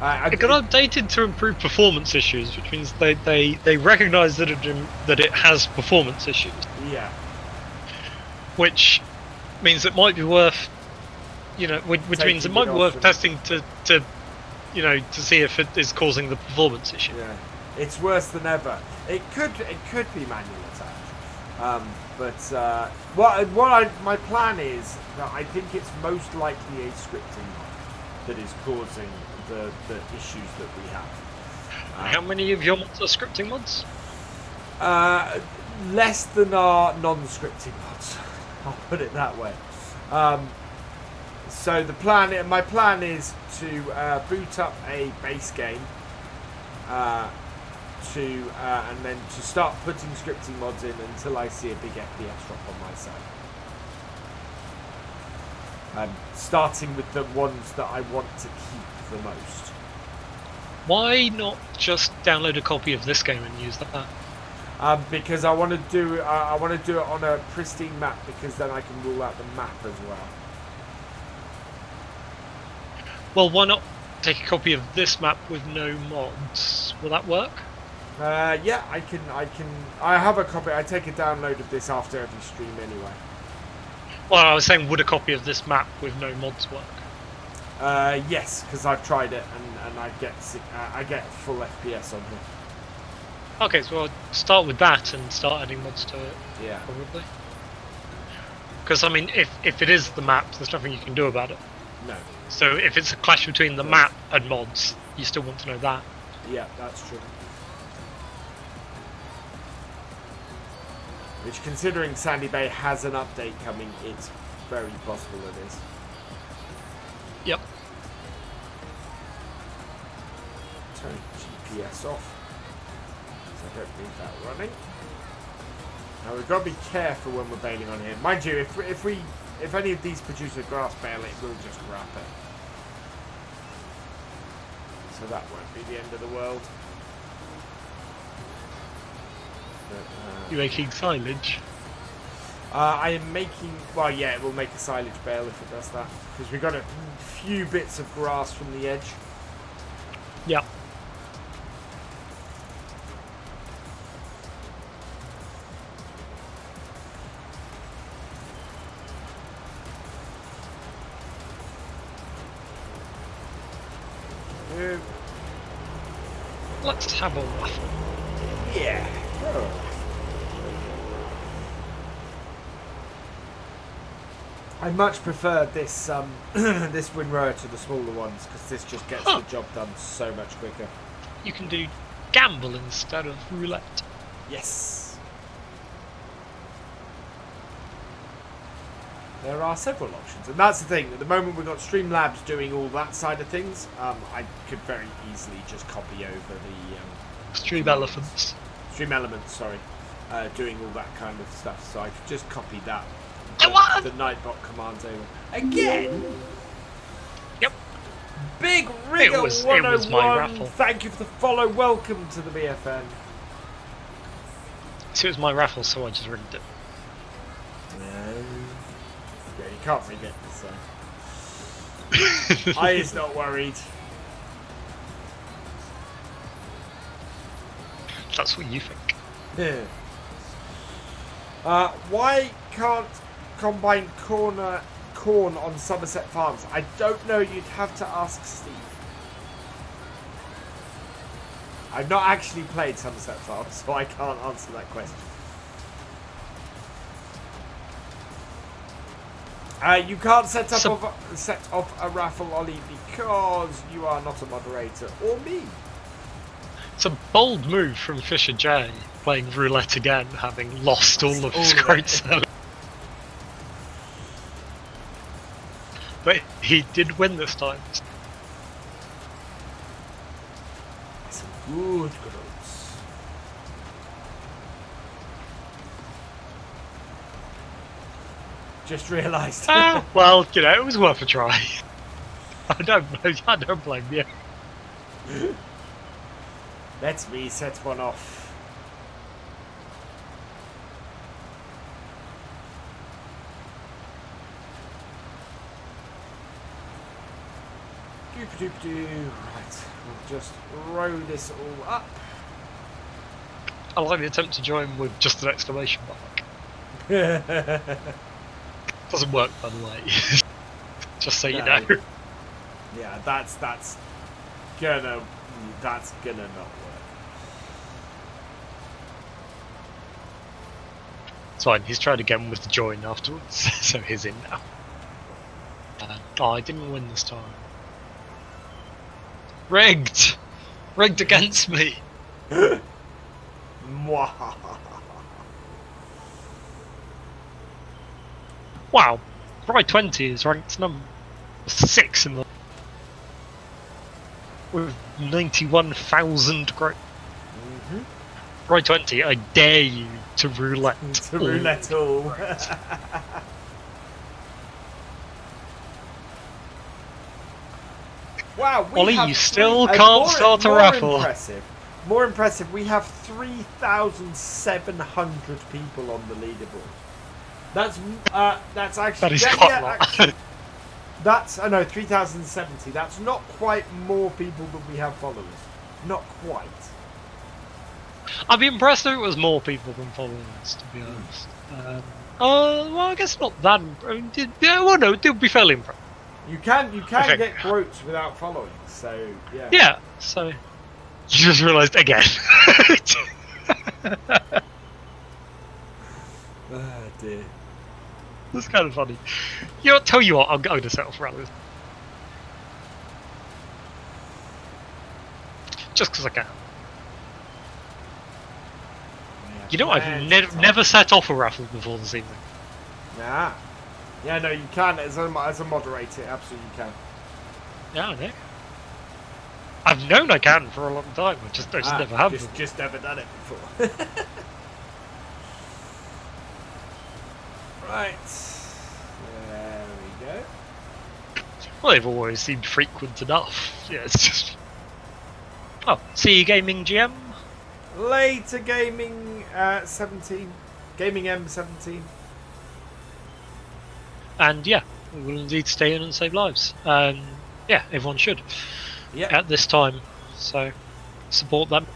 It got updated to improve performance issues, which means they recognise that it has performance issues. Yeah. Which means it might be worth, which means it might be worth testing to see if it is causing the performance issue. Yeah, it's worse than ever. It could be manual attach, my plan is that I think it's most likely a scripting mod that is causing the issues that we have. How many of your mods are scripting mods? Less than our non-scripting mods. I'll put it that way. So my plan is to boot up a base game, and then to start putting scripting mods in until I see a big FPS drop on my side. Starting with the ones that I want to keep the most. Why not just download a copy of this game and use that? Because I want to do it on a pristine map, because then I can rule out the map as well. Well, why not take a copy of this map with no mods? Will that work? Yeah, I can. I have a copy. I take a download of this after every stream anyway. Well, I was saying, would a copy of this map with no mods work? Yes, because I've tried it and I get full FPS on here. Okay, so I'll start with that and start adding mods to it. Yeah. Probably. Because I mean, if it is the map, there's nothing you can do about it. No. So if it's a clash between the map and mods, you still want to know that. Yeah, that's true. Which, considering Sandy Bay has an update coming, it's very possible it is. Yep. Turn GPS off. So I don't need that running. Now we've got to be careful when we're baling on here. Mind you, if any of these produce a grass bale, it will just wrap it. So that won't be the end of the world. But, you're making silage? I am making... Well, yeah, it will make a silage bale if it does that. Because we've got a few bits of grass from the edge. Yeah. Let's have a waffle. Yeah. Oh. I much prefer this this windrower to the smaller ones, because this just gets the job done so much quicker. You can do gamble instead of roulette. Yes. There are several options, and that's the thing. At the moment, we've got Streamlabs doing all that side of things. I could very easily just copy over the Stream Elephants. Stream Elements, sorry, doing all that kind of stuff. So I could just copy that. The Nightbot commands over again. Yep. Big Rigger it was 101. my raffle. Thank you for the follow. Welcome to the BFN. So it was my raffle, so I just rigged it. Yeah, you can't rig it, so. I is not worried. That's what you think. Yeah. Why can't combine corn on Somerset Farms? I don't know. You'd have to ask Steve. I've not actually played Sunset Farm, so I can't answer that question. You can't set off a raffle, Ollie, because you are not a moderator, or me. It's a bold move from Fisher J, playing roulette again, having lost all of his great sellers. But he did win this time. Some good odds. Just realised. Well, you know, it was worth a try. I don't blame you. Let me set one off. Doop-a-doop-doo. Right, we'll just row this all up. I like the attempt to join with just an exclamation mark. Doesn't work, by the way. Just so you know. Yeah, that's gonna not work. It's fine. He's tried again with the join afterwards, so he's in now. Oh, I didn't win this time. Rigged! Rigged against me! Wow, Ride 20 is ranked number 6 in the... with 91,000 growth. Ride 20, I dare you to roulette. To roulette all. Wow, Ollie, you still can't start a raffle. More impressive, we have 3,700 people on the leaderboard. That's actually... That is quite a lot. That's, I know, 3,070. That's not quite more people than we have followers. Not quite. I'd be impressed if it was more people than followers, to be honest. Well, I guess not that... yeah, well, no, it would be fairly impressive. You can get quotes without following, so yeah. Yeah, so... You just realised again. Oh dear. That's kind of funny. You know, tell you what, I'm going to settle for others. Just because I can. Yeah, you know, I've never set off a raffle before this evening. Nah. Yeah, no, you can as a moderator, absolutely you can. Yeah, I know. I've known I can for a long time. I just never have. Just never done it before. Right. There we go. Well, they've always seemed frequent enough. Yeah, it's just... Oh, see you Gaming GM? Later Gaming 17. Gaming M17. And yeah, we will indeed stay in and save lives. Yeah, everyone should. Yep. At this time. So, support them.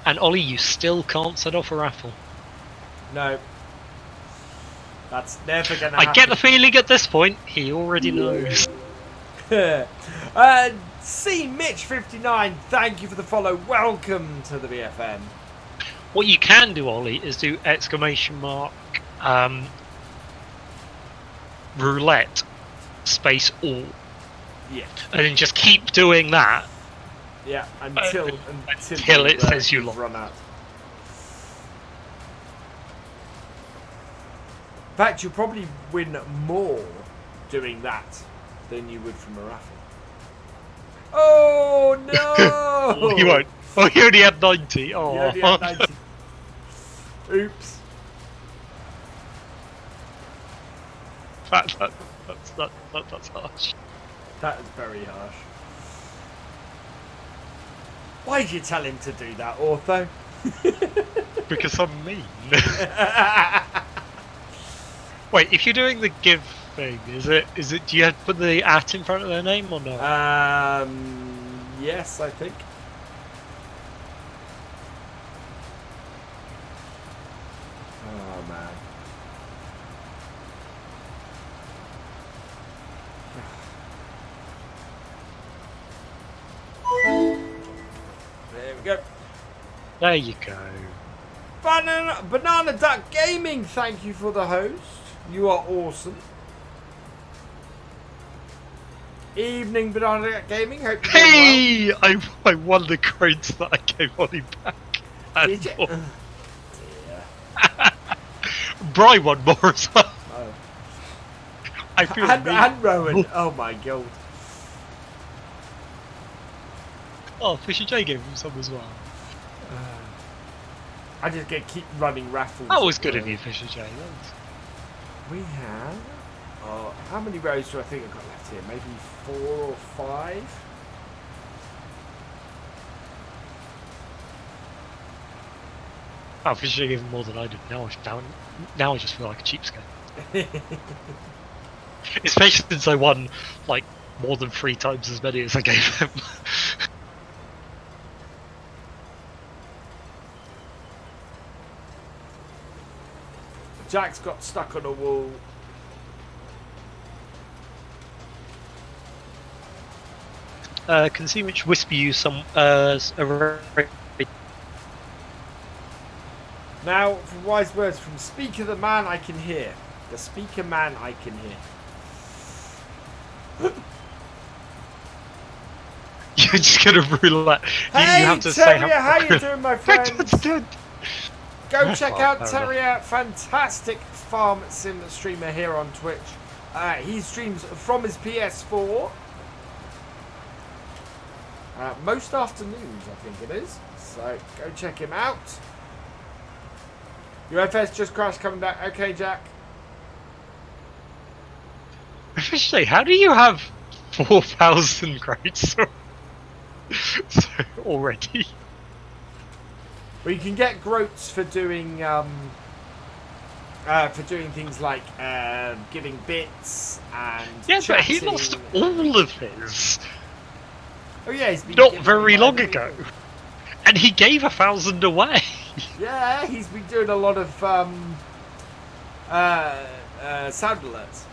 And Ollie, you still can't set off a raffle. No. That's never gonna happen. I get the feeling at this point, he already knows. C Mitch 59, thank you for the follow. Welcome to the BFN. What you can do, Ollie, is do exclamation mark roulette space all. Yeah. And then just keep doing that. Yeah, until it says you run out. In fact, you'll probably win more doing that than you would from a raffle. Oh no! You won't. Oh, you only had 90. Oh. You only had 90. Oops. That's harsh. That is very harsh. Why did you tell him to do that, Ortho? Because I'm mean. Wait, if you're doing the give thing, is it? Do you have to put the at in front of their name or not? Yes, I think. Oh man. we go. There you go. Banana Duck Gaming, thank you for the host. You are awesome. Evening, Banana Duck Gaming. Hope you're doing well. Hey! I won the crates that I gave Ollie back. Did you? Yeah. Bry won more as well. Oh. I feel and Rowan. Oh my god. Oh, Fisher J gave him some as well. I just keep running raffles. That was good of you, Fisher J. We have. How many rows do I think I've got left here? Maybe 4 or 5? Oh, Fisher J gave him more than I did. Now I just feel like a cheapskate. Especially since I won, like, more than 3 times as many as I gave him. Jack's got stuck on a wall. Can see which whisper you some Now, for wise words from Speaker the man I can hear. The Speaker man I can hear. You're just gonna roulette. Hey, you have to Terrier, say how you doing, my friend? Good. Go check out Terrier, fantastic farm sim streamer here on Twitch. He streams from his PS4. Most afternoons, I think it is. So go check him out. Your FS just crashed coming back. Okay, Jack. Officially, how do you have 4,000 crates already? Well, you can get groats for doing things like giving bits and yes, chatting. but he lost all of his. Oh yeah, he's been not very long ago, and he gave 1,000 away. Yeah, he's been doing a lot of sound alerts.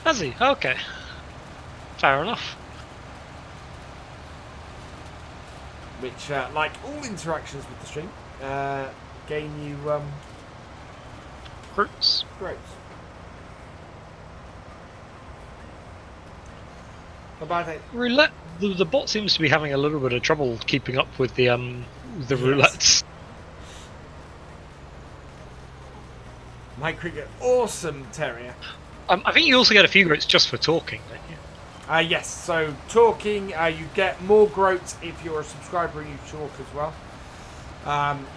Has he? Okay, fair enough. Which, like all interactions with the stream, gain you Groats. groats. About it. Roulette. The bot seems to be having a little bit of trouble keeping up with the roulettes. My cricket, awesome Terrier. I think you also get a few groats just for talking, don't you? Yes, so talking, you get more groats if you're a subscriber and you talk as well.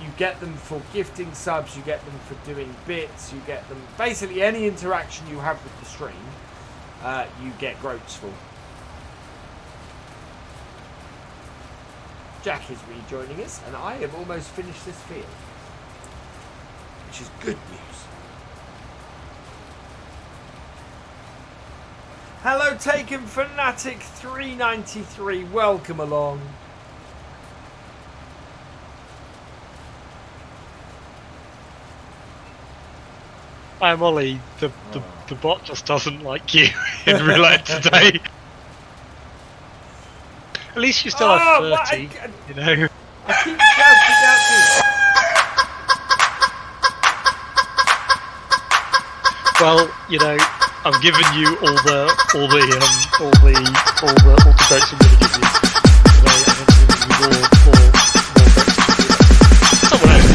You get them for gifting subs, you get them for doing bits, you get them... Basically, any interaction you have with the stream, you get groats for. Jack is rejoining us, and I have almost finished this field. Which is good news. Hello, Taken Fanatic 393. Welcome along. I'm Ollie. The bot just doesn't like you in roulette today. At least you still have 30, you know. I keep shouting out to you. Well, you know, I'm giving you all the votes I'm going to give you. Today, I'm giving you more votes. Someone else.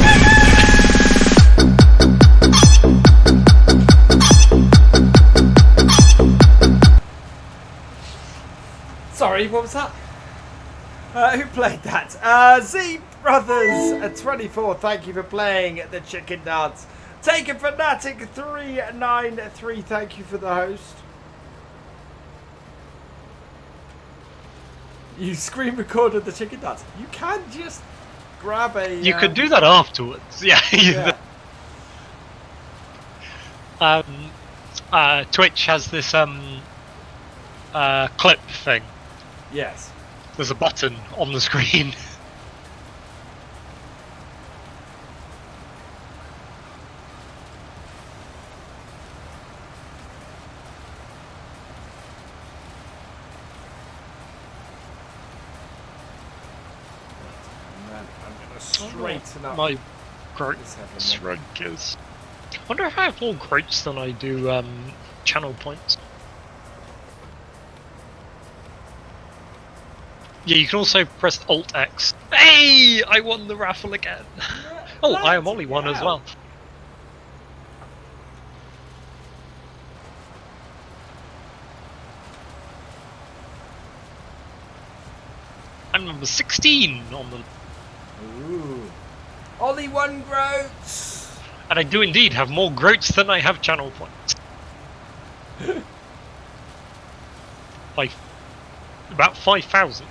Sorry, what was that? Who played that? Z Brothers 24. Thank you for playing the Chicken Dance. Taken Fanatic 393. Thank you for the host. You screen recorded the Chicken Dance. You can just grab a. You could do that afterwards. Yeah. Twitch has this clip thing. Yes. There's a button on the screen. straighten up. My groats rank is. I wonder if I have more groats than I do channel points. Yeah, you can also press Alt X. Hey! I won the raffle again! Oh, I am only one as well. I'm number 16 on the... Ooh. Only one groats! And I do indeed have more groats than I have channel points. Like, about 5,000.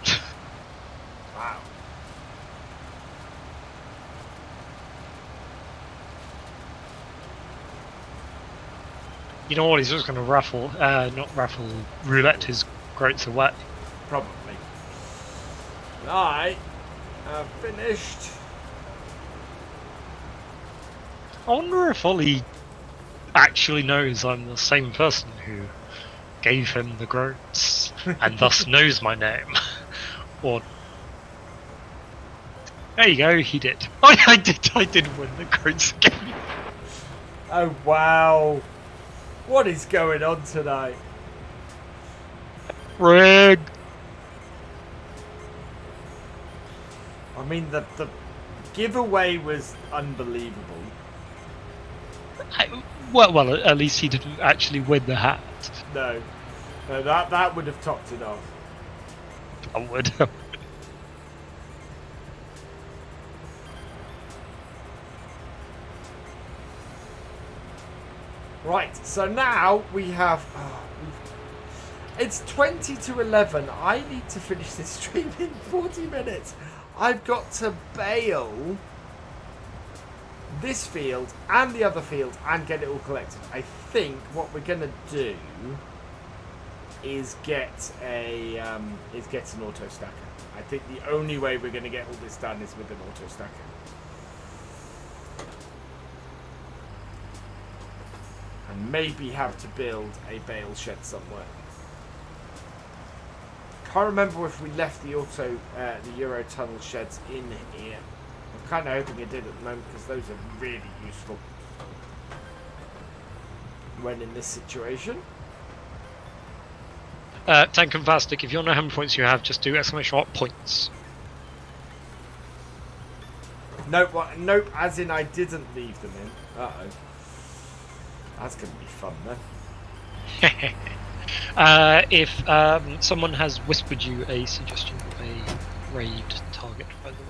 Wow. You know what, he's just going to raffle, not raffle, roulette his groats away. Probably. I have finished. I wonder if Ollie actually knows I'm the same person who gave him the groats and thus knows my name. Or there you go, he did. I did win the groats again. Oh wow. What is going on tonight? Rig. I mean the giveaway was unbelievable. Well, at least he didn't actually win the hat. No, that would have topped it off. I would. Right, so now we have... it's 20 to 11. I need to finish this stream in 40 minutes. I've got to bail this field and the other field and get it all collected. I think what we're going to do is get an auto stacker. I think the only way we're going to get all this done is with an auto stacker. And maybe have to build a bale shed somewhere. Can't remember if we left the the Eurotunnel sheds in here. I'm kind of hoping I did at the moment because those are really useful when in this situation. Tank and Vastic, if you want to know how many points you have, just do exclamation mark points. Nope, nope, as in I didn't leave them in. Uh-oh. That's going to be fun then. If someone has whispered you a suggestion of a raid target, by the way.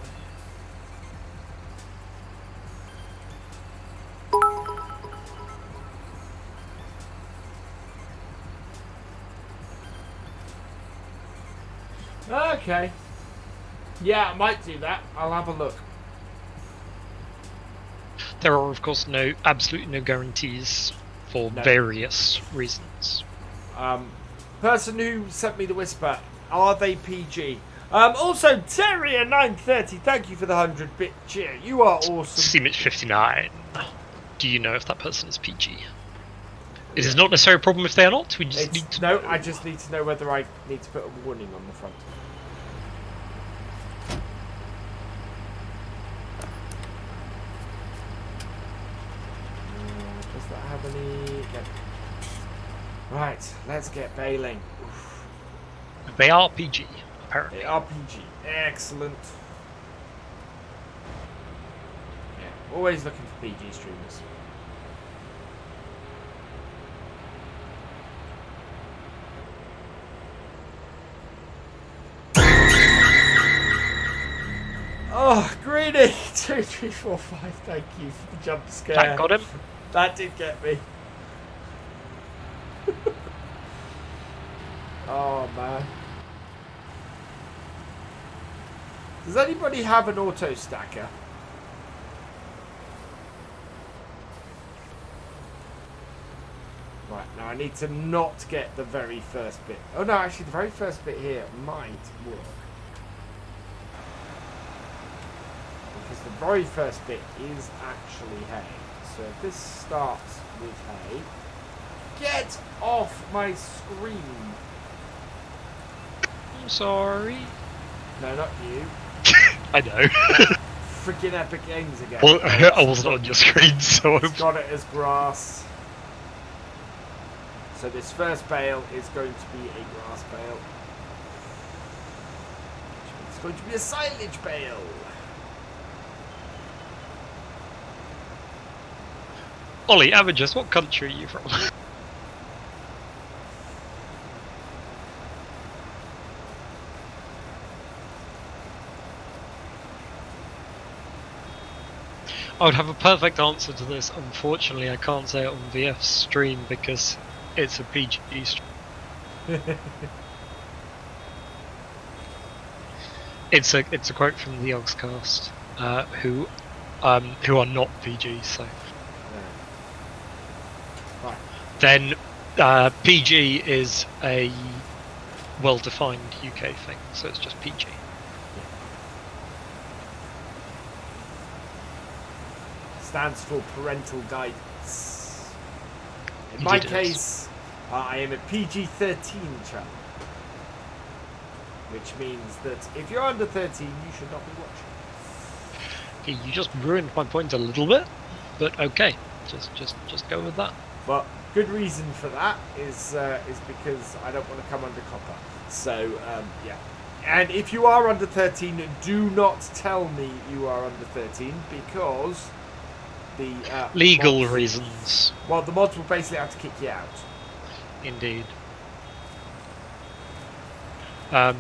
Okay. Yeah, I might do that. I'll have a look. There are, of course, absolutely no guarantees for various reasons. Person who sent me the whisper, are they PG? Also, Terrier930, thank you for the 100-bit cheer. You are awesome. Seamich59. Do you know if that person is PG? It is not necessarily a problem if they are not. We just need to know. I just need to know whether I need to put a warning on the front. Does that have any... No. Right, let's get baling. Oof. They are PG, apparently. They are PG. Excellent. Yeah, always looking for PG streamers. Oh, Greedy! 2, 3, 4, 5, thank you for the jump scare. That got him. That did get me. Oh, man. Does anybody have an auto stacker? Right, now I need to not get the very first bit. Oh, no, actually, the very first bit here might work. Because the very first bit is actually hay. So if this starts with hay, get off my screen. I'm sorry. No, not you. I know. freaking Epic Games again. Well, I wasn't on your screen, so It's got it as grass. So this first bale is going to be a grass bale. It's going to be a silage bale. Ollie, Avengers, what country are you from? I would have a perfect answer to this. Unfortunately, I can't say it on VF's stream because it's a PG stream. It's a quote from the Yogscast, who are not PG. So Right. then PG is a well-defined UK thing, so it's just PG. Stands for parental guidance. In my case, I am a PG-13 channel, which means that if you're under 13, you should not be watching. You just ruined my point a little bit, but okay, just go with that. But good reason for that is because I don't want to come under copper. So yeah. And if you are under 13, do not tell me you are under 13 because the legal mods, reasons. Well, the mods will basically have to kick you out. Indeed. Yeah.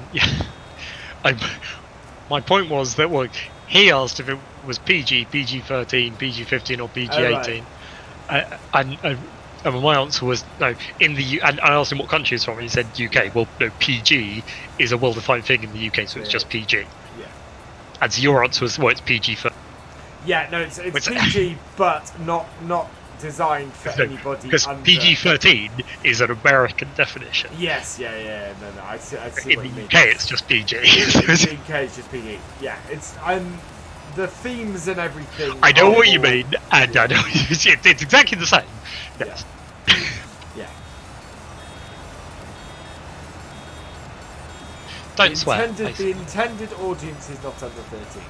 My point was that he asked if it was PG, PG-13, PG-15, or PG-18, and my answer was no. In the and I asked him what country he's from, and he said UK. Well, no, PG is a well-defined thing in the UK, so it's just PG. Yeah. And so your answer was, well, it's PG for. Yeah, no, it's PG, but not designed for anybody. Because under... PG-13 is an American definition. Yes, yeah, no, I see in what you the mean. UK, it's just PG. In the UK, it's just PG. Yeah, it's the themes and everything. I know what you mean, and I know it's exactly the same. Yes. Yeah. Don't swear. The intended audience is not under 13.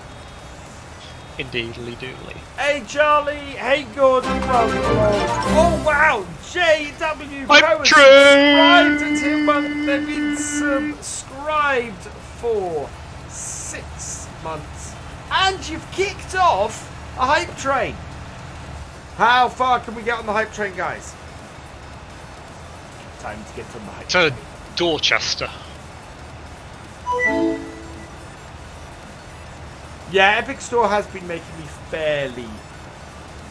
Indeedly doodly. Hey Charlie, hey Gordon, welcome along. Oh wow, JW I'm subscribed to 2 months. They've been subscribed for 6 months. And you've kicked off a hype train. How far can we get on the hype train, guys? Time to get on the hype train. To Dorchester. Yeah, Epic Store has been making me fairly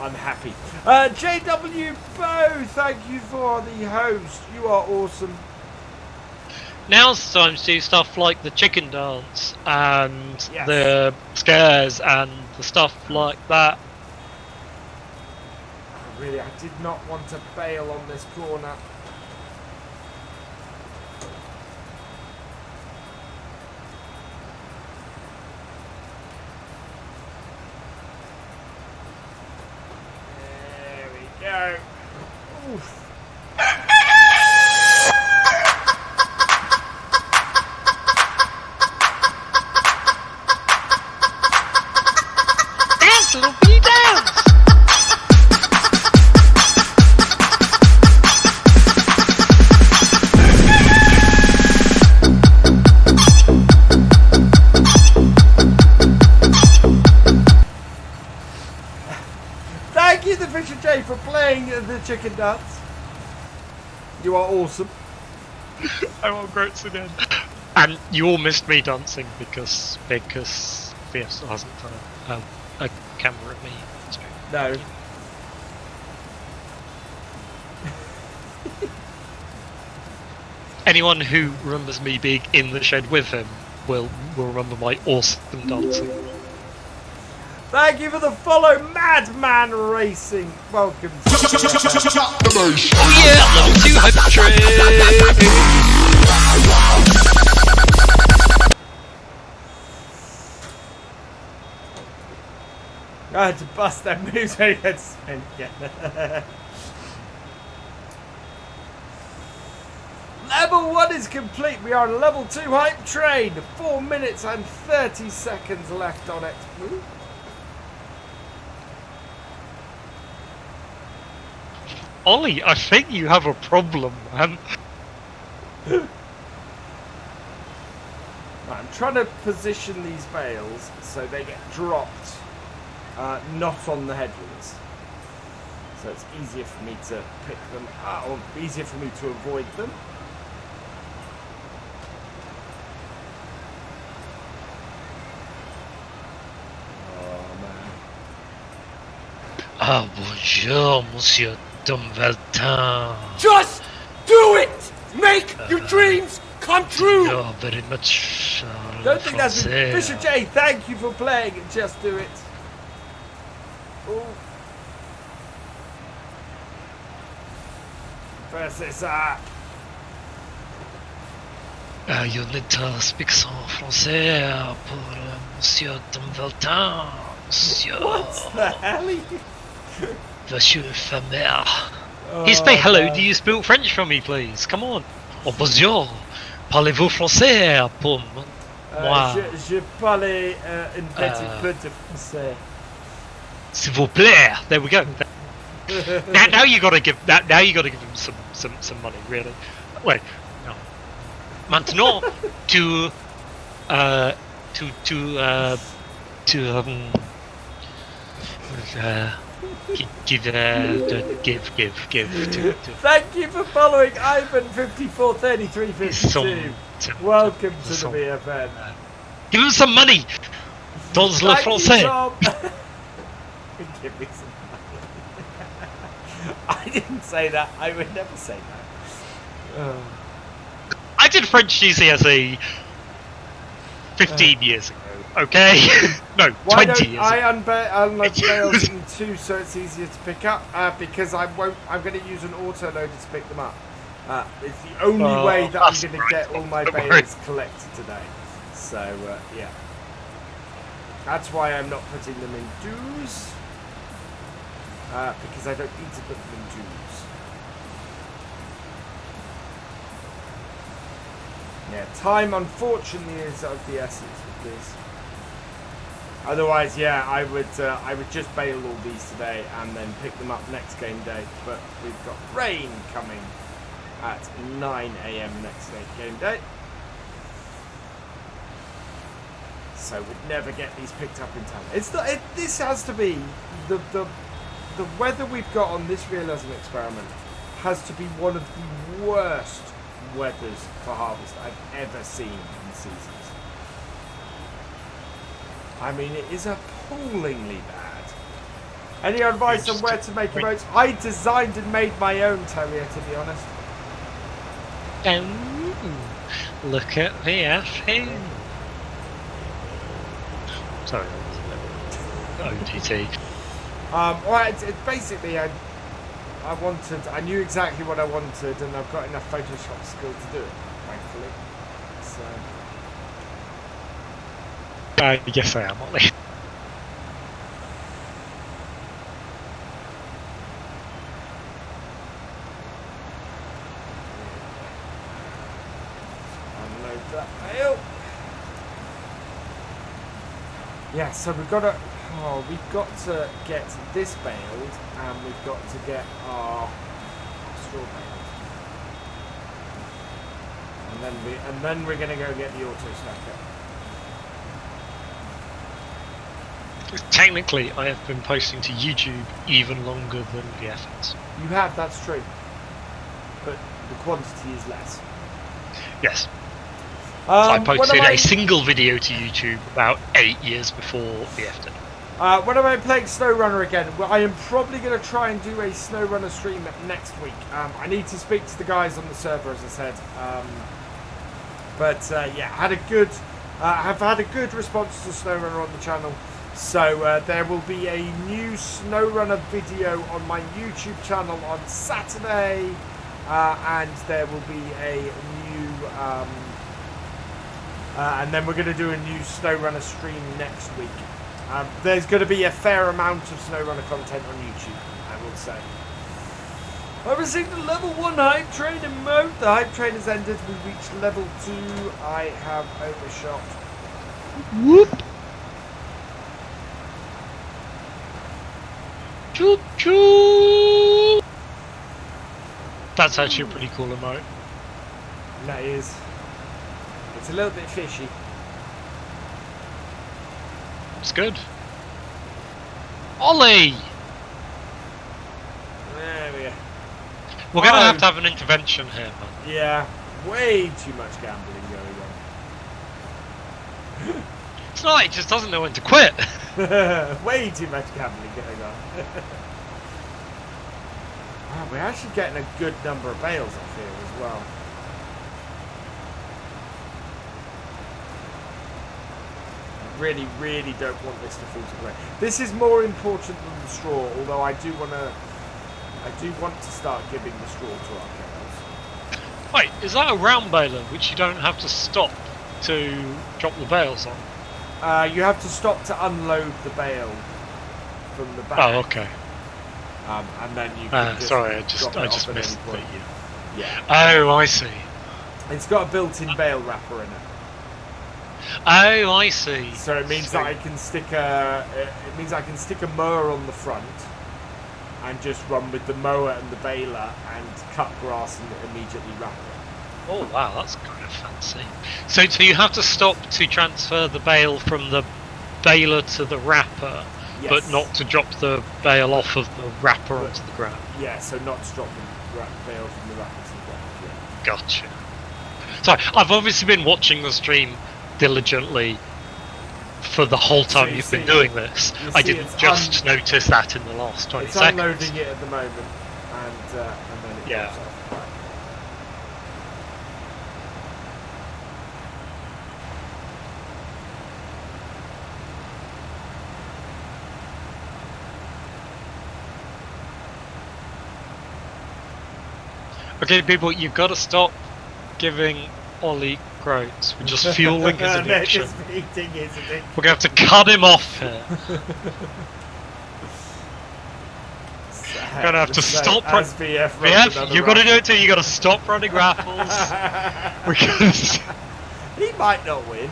unhappy. JW Bo, thank you for the host. You are awesome. Now's the time to do stuff like the chicken dance and the scares and the stuff like that. Really, I did not want to bail on this corner. There we go. Oof. Dance, little bee, dance! Thank you, the Fisher J, for playing the chicken dance. You are awesome. I want Groats again. And you all missed me dancing because VS hasn't done a camera of me. No. Anyone who remembers me being in the shed with him will remember my awesome dancing. Thank you for the follow, Madman Racing. Welcome. Oh yeah, level 2 hyper train. I had to bust that move so he had to spin again. Level 1 is complete. We are on level 2 hype train. 4 minutes and 30 seconds left on it. Ooh. Ollie, I think you have a problem, man. I'm trying to position these bales so they get dropped, not on the headlands. So it's easier for me to pick them up, or easier for me to avoid them. Ah, bonjour, Monsieur Dumbeltin. Just do it! Make your dreams come true! You're very much. Don't think that's me. Bishop J, thank you for playing and Just Do It. Ooh. Press this up. You need to speak some français pour Monsieur Dumbeltin. Monsieur. What the hell are you? Monsieur Famer. He say hello. man. Do you speak French for me, please? Come on. Oh, bonjour. Parlez-vous français pour moi? Je parlais un petit peu de français. S'il vous plaît. There we go. now you gotta give that. Now you gotta give him some money, really. Wait, no. Maintenant, to give to Thank you for following Ivan 543352. Welcome to the BFN. give him some money. Dans le Thank you, français. Tom. Give me some money. I didn't say that. I would never say that. I did French GCSE 15 years ago. Okay, no, Why 20 don't years. I unload bales in 2 so it's easier to pick up? Because I'm going to use an auto loader to pick them up. It's the only way that I'm going to get all my bales collected today. So yeah, that's why I'm not putting them in dues. Because I don't need to put them in dues. Yeah, time unfortunately is of the essence with this. Otherwise, yeah, I would just bale all these today and then pick them up next game day. But we've got rain coming at 9 AM next game day, so we'd never get these picked up in time. It's not. This has to be the weather we've got on this Realism Experiment has to be one of the worst weathers for harvest I've ever seen in seasons. I mean, it is appallingly bad. Any advice on where to make your boats? I designed and made my own terrier, to be honest. Look at the FN. Sorry, OTT. Well, it's basically I knew exactly what I wanted, and I've got enough Photoshop skill to do it, thankfully. So. Yes, I am, Ollie. Unload that bale. Yeah, so we've got to get this baled, and we've got to get our straw baled, and then we're gonna go get the auto stacker. Technically, I have been posting to YouTube even longer than the efforts. You have, that's true, but the quantity is less. Yes. I posted a a single video to YouTube about 8 years before the effort. When am I playing SnowRunner again? Well, I am probably going to try and do a SnowRunner stream next week. I need to speak to the guys on the server, as I said. Yeah, have had a good response to SnowRunner on the channel. So there will be a new SnowRunner video on my YouTube channel on Saturday, and there will be a new, and then we're going to do a new SnowRunner stream next week. There's going to be a fair amount of SnowRunner content on YouTube, I will say. I received the level 1 hype train in mode. The hype train has ended. We reached level 2. I have overshot. Whoop! Choo choo! That's actually a pretty cool emote. That is. It's a little bit fishy. It's good. Ollie! There we go. We're going to have an intervention here, man. Yeah, way too much gambling going on. It's not, it just doesn't know when to quit. Way too much gambling going on. Wow, we're actually getting a good number of bales off here as well. I really, really don't want this to fall to play. This is more important than the straw, although I do want to start giving the straw to our cows. Wait, is that a round baler which you don't have to stop to drop the bales on? You have to stop to unload the bale from the back. Oh, okay. And then you can just sorry, I drop just it off at missed any point. that. Yeah. Oh, I see. It's got a built-in bale wrapper in it. Oh, I see. So it means that I can stick a mower on the front and just run with the mower and the baler and cut grass and immediately wrap it. Oh wow, that's kind of fancy. So you have to stop to transfer the bale from the baler to the wrapper, Yes. but not to drop the bale off of the wrapper onto the ground. Yeah, so not to drop the bale from the wrapper to the ground. Yeah. Gotcha. Sorry, I've obviously been watching the stream diligently for the whole time you you've see been doing this. you I see didn't just notice that in the last 20 It's seconds. unloading it at the moment, and then it Yeah. drops off. Right. Okay, people, you've got to stop giving Ollie groats. We're just fueling his They're addiction. just feeding his addiction. We're going to have to cut him off here. We're going to have to stop running. VF, you've got to do it too. You've got to stop running raffles. We're going to... He might not win.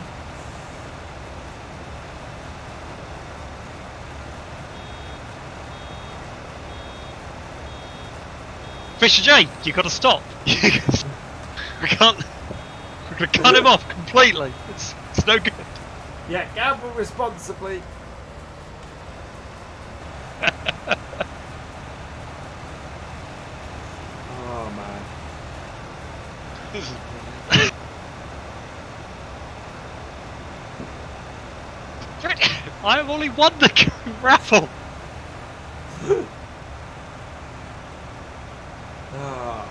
Fisher J, you got to stop. we can't. We're going to cut him off completely. It's no good. Yeah, gamble responsibly. Oh man. This is brilliant. I have only won the raffle. Oh,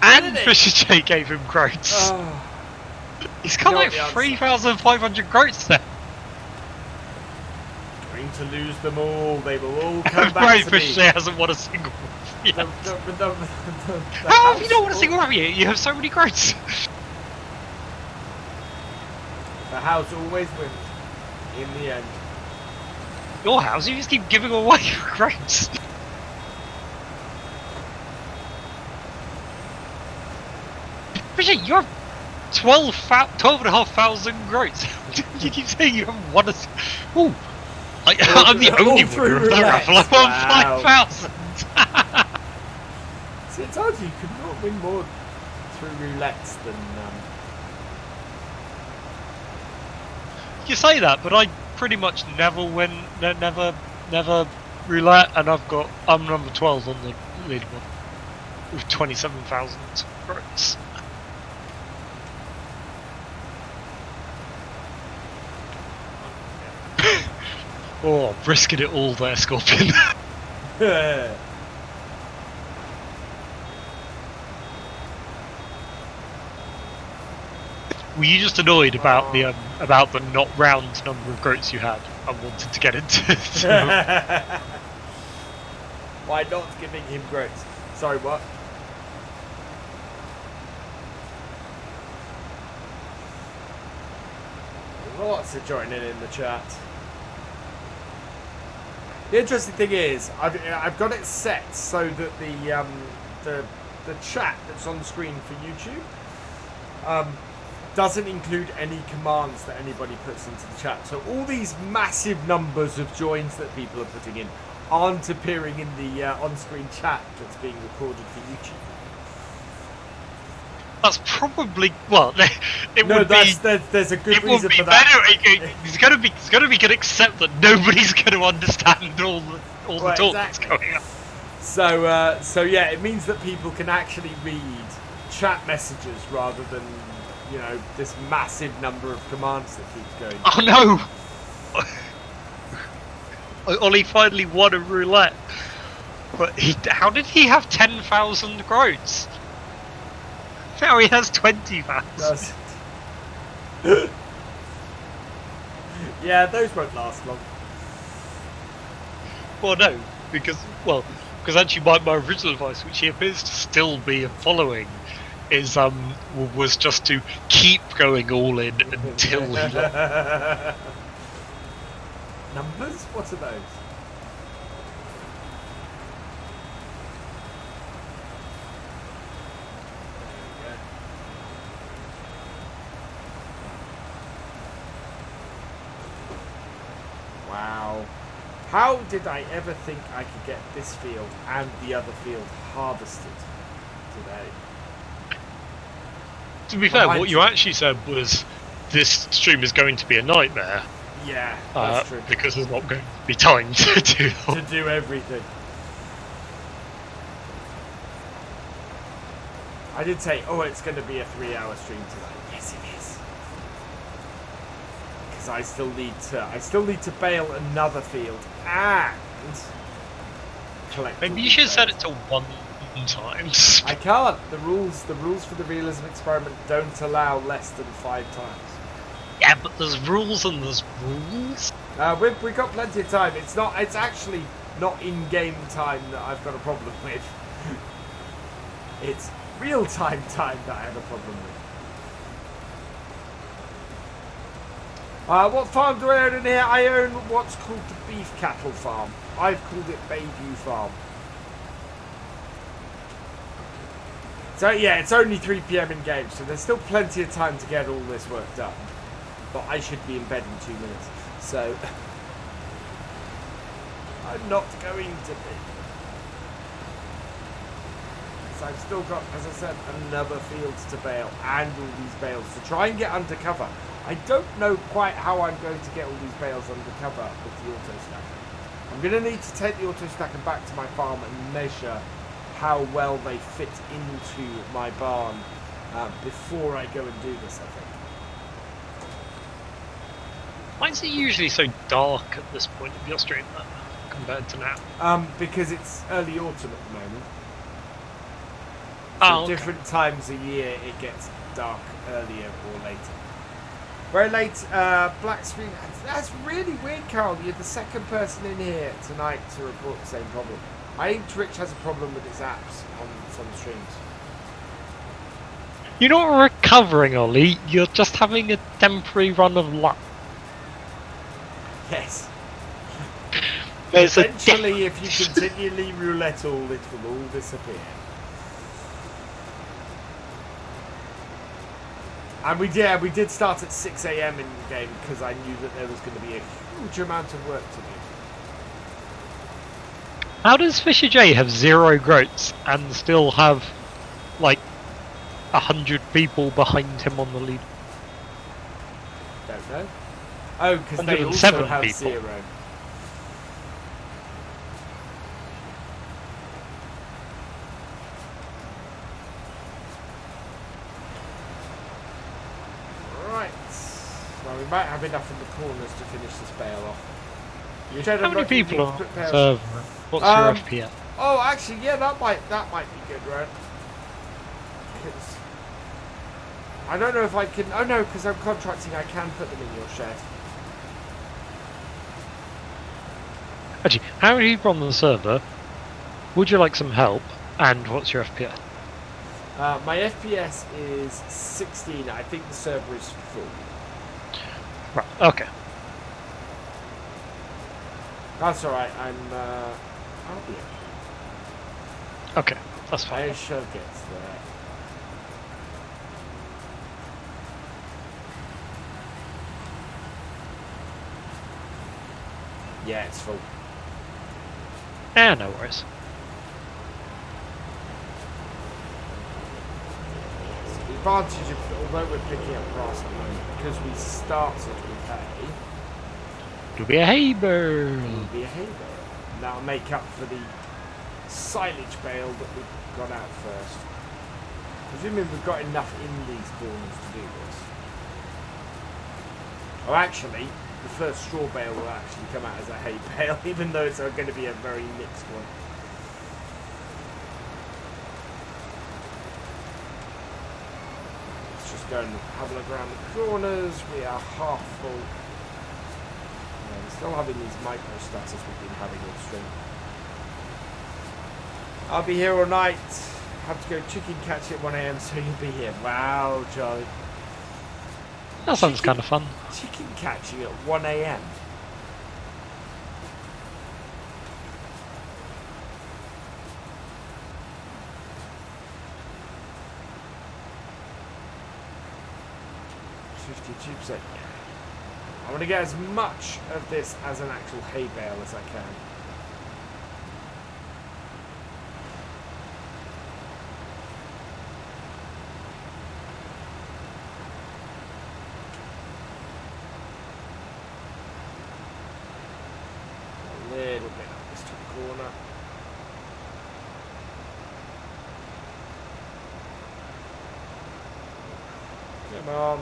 And Fisher J gave him groats. oh. He's got You know like what the answer- 3,500 groats there. Going to lose them all. They will all come back Right, to Fisher me. J hasn't won a single one. The Yeah. How How have you not won a single one yet? You have so many groats. The house always wins in the end. Your house, you just keep giving away your groats. Fisher, you have 12,500 groats. You keep saying you haven't won a... Ooh. I'm the only winner of that raffle. I won 5,000. See, I told you could not win more through roulettes than. You say that, but I pretty much never win, never roulette, and I'm number 12 on the leaderboard with 27,000 groats. Oh, I'm risking it all there, Scorpion. Were you just annoyed about the not round number of groats you had and wanted to get into it? Why not giving him groats? Sorry, what? Lots of joining in the chat. The interesting thing is, I've got it set so that the chat that's on the screen for YouTube doesn't include any commands that anybody puts into the chat. So all these massive numbers of joins that people are putting in aren't appearing in the on-screen chat that's being recorded for YouTube. That's probably well. It No, would be. there's a good It would reason be for that. better. It's gonna be good, except that nobody's gonna understand all the Right, talk exactly. that's going on. So yeah, it means that people can actually read chat messages rather than, you know, this massive number of commands that keeps going. Oh no! Ollie finally won a roulette, but how did he have 10,000 groats? Now he has 20,000. Yeah, those won't last long. Well, no, because actually my original advice, which he appears to still be following, is was just to keep going all in until he lost. Numbers? What are those? Wow. How did I ever think I could get this field and the other field harvested today? To be fair, what you actually said was this stream is going to be a nightmare. Yeah, that's true. Because there's not going to be time to do everything. I did say, oh, it's going to be a 3-hour stream tonight. Yes, it is. Because I still need to bale another field and collect. Maybe you should set it to 1 times. I can't. The rules for the realism experiment don't allow less than 5 times. Yeah, but there's rules and there's rules. We've got plenty of time. It's actually not in-game time that I've got a problem with. It's real-time time that I have a problem with. What farm do I own in here? I own what's called the beef cattle farm. I've called it Bayview Farm. So yeah, it's only 3 PM in game, so there's still plenty of time to get all this work done. But I should be in bed in 2 minutes, so I'm not going to be. So I've still got, as I said, another field to bale and all these bales to try and get undercover. I don't know quite how I'm going to get all these bales undercover with the auto stacker. I'm going to need to take the auto stacker back to my farm and measure how well they fit into my barn before I go and do this, I think. Why is it usually so dark at this point of your stream compared to now? Because it's early autumn at the moment. Oh, So okay. different times a year it gets dark earlier or later. Very late, black screen. That's really weird, Carl. You're the second person in here tonight to report the same problem. I think Twitch has a problem with its apps on some streams. You're not recovering, Ollie. You're just having a temporary run of luck. Yes. There's Eventually, if you continually roulette all, it will all disappear. And we did start at 6 AM in the game because I knew that there was going to be a huge amount of work to do. How does Fisher J have 0 groats and still have like 100 people behind him on the lead? Don't know. Oh, because they also 107 have people. 0. Right. Well, we might have enough in the corners to finish this bale off. How many people are on the server? What's your FPL? Oh, actually, yeah, that might be good, right? Because I don't know if I can. Oh no, because I'm contracting, I can put them in your shed. Actually, how many people on the server? Would you like some help? And what's your FPS? My FPS is 16. I think the server is full. Right. Okay. That's all right. I'll be okay. Okay, that's fine. I shall get there. Yeah, it's full. No worries. The advantage of, although we're picking up grass at the moment, because we started with hay, It'll be a hay bale. it'll be a hay bale. And that'll make up for the silage bale that we got out first. Presumably we've got enough in these corners to do this. Oh, actually, the first straw bale will actually come out as a hay bale, even though it's going to be a very mixed one. Let's just go and have a look around the corners. We are half full. Yeah, we're still having these micro stats as we've been having all stream. I'll be here all night. Have to go chicken catch at 1 AM, so you'll be here. Wow, Charlie. That sounds kind of fun. Chicken catching at 1 AM. %. I want to get as much of this as an actual hay bale as I can. Little bit up this top corner. Come on.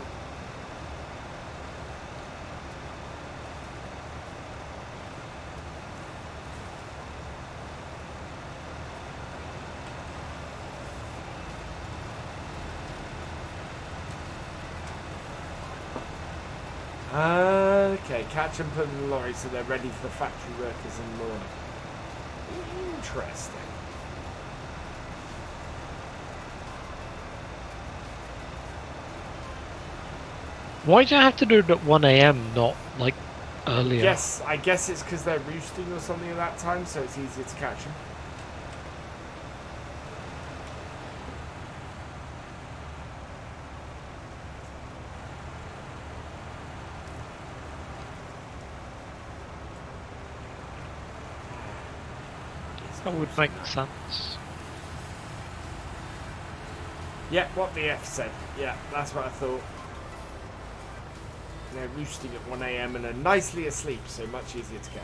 Okay, catch and put in the lorry so they're ready for the factory workers in the morning. Interesting. Why do you have to do it at 1 AM, not like earlier? Yes, I guess it's because they're roosting or something at that time, so it's easier to catch them. That would make sense. Yeah, what the F said. Yeah, that's what I thought. They're roosting at 1 AM and are nicely asleep, so much easier to catch.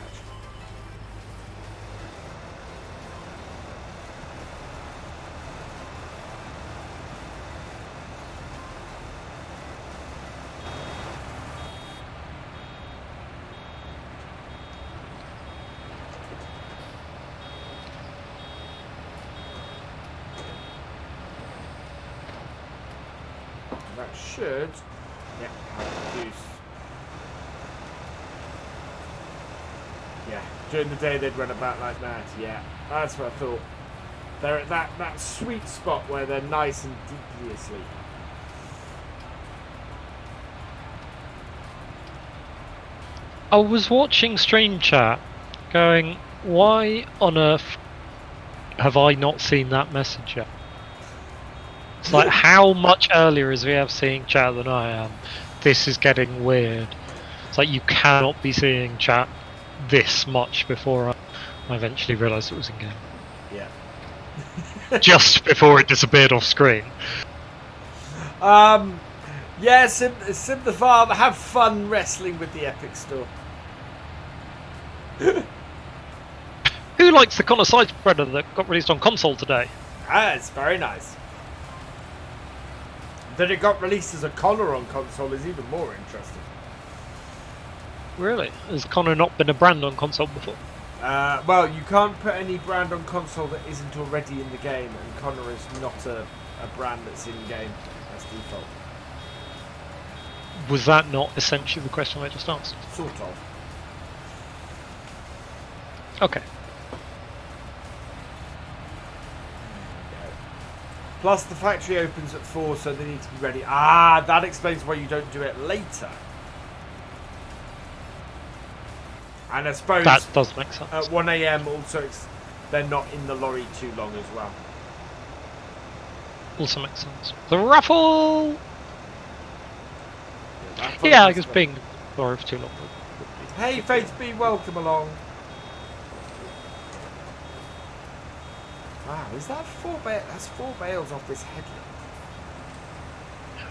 That should, yeah, have reduced. Yeah, during the day they'd run about like that. Yeah, that's what I thought. They're at that sweet spot where they're nice and deeply asleep. I was watching stream chat, going, why on earth have I not seen that message yet? It's like, how much earlier is VF seeing chat than I am? This is getting weird. It's like, you cannot be seeing chat this much before I eventually realised it was in game. Yeah. Just before it disappeared off screen. Yeah, Sim the Farm, have fun wrestling with the Epic Store. Who likes the Connor side spreader that got released on console today? Ah, it's very nice. That it got released as a Connor on console is even more interesting. Really? Has Connor not been a brand on console before? Well, you can't put any brand on console that isn't already in the game, and Connor is not a brand that's in game as default. Was that not essentially the question I just asked? Sort of. Okay. Plus, the factory opens at 4, so they need to be ready. Ah, that explains why you don't do it later. And I suppose That does make sense. at 1 AM also they're not in the lorry too long as well. Also makes sense. The raffle! Yeah, I guess being lorry for too long. Hey, Faith B, welcome along. Wow, is that that's 4 bales off this headland?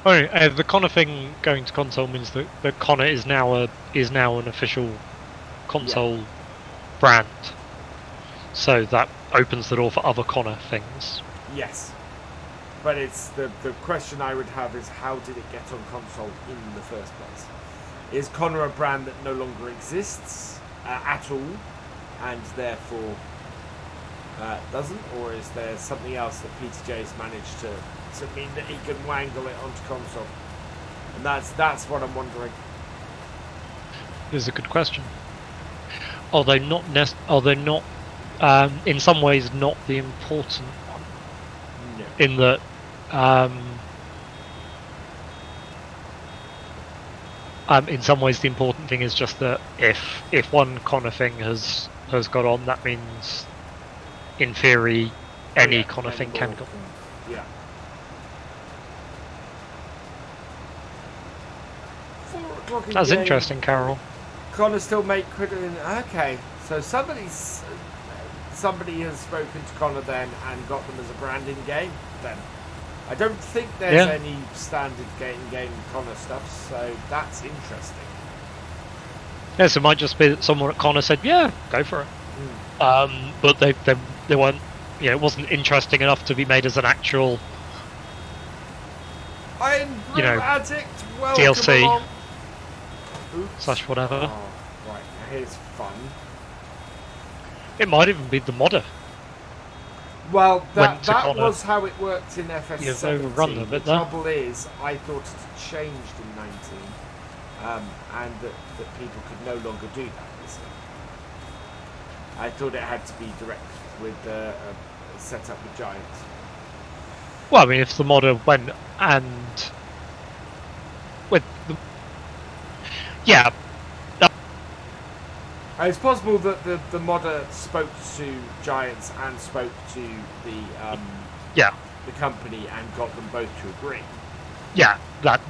Oh, the Connor thing going to console means that Connor is now an official console brand. So that opens the door for other Connor things. Yes. But it's the question I would have is how did it get on console in the first place? Is Connor a brand that no longer exists at all, and therefore doesn't, or is there something else that Peter J's managed to mean that he can wangle it onto console? And that's what I'm wondering. Is a good question. Are they not? In some ways, not the important one. No. In that, in some ways, the important thing is just that if one Connor thing has got on, that means, in theory, any Connor thing can go on. Yeah. 4 o'clock in That's game. interesting, Carol. Connor still make critically. Okay, so somebody has spoken to Connor then and got them as a brand in game. Then I don't think there's any standard game Connor stuff, so that's interesting. Yes, it might just be that someone at Connor said, "Yeah, go for it," but they weren't. Yeah, it wasn't interesting enough to be made as an actual, Iron Brew Addict, welcome DLC along. / whatever. Oh, right, here's fun. It might even be the modder. Well, that Connor. was how it worked in FS17. You've overrun a bit The there. trouble is, I thought it had changed in 19, and that people could no longer do that. So I thought it had to be direct with set up with Giants. Well, I mean, if the modder went and with the It's possible that the modder spoke to Giants and spoke to the company and got them both to agree. Yeah, that's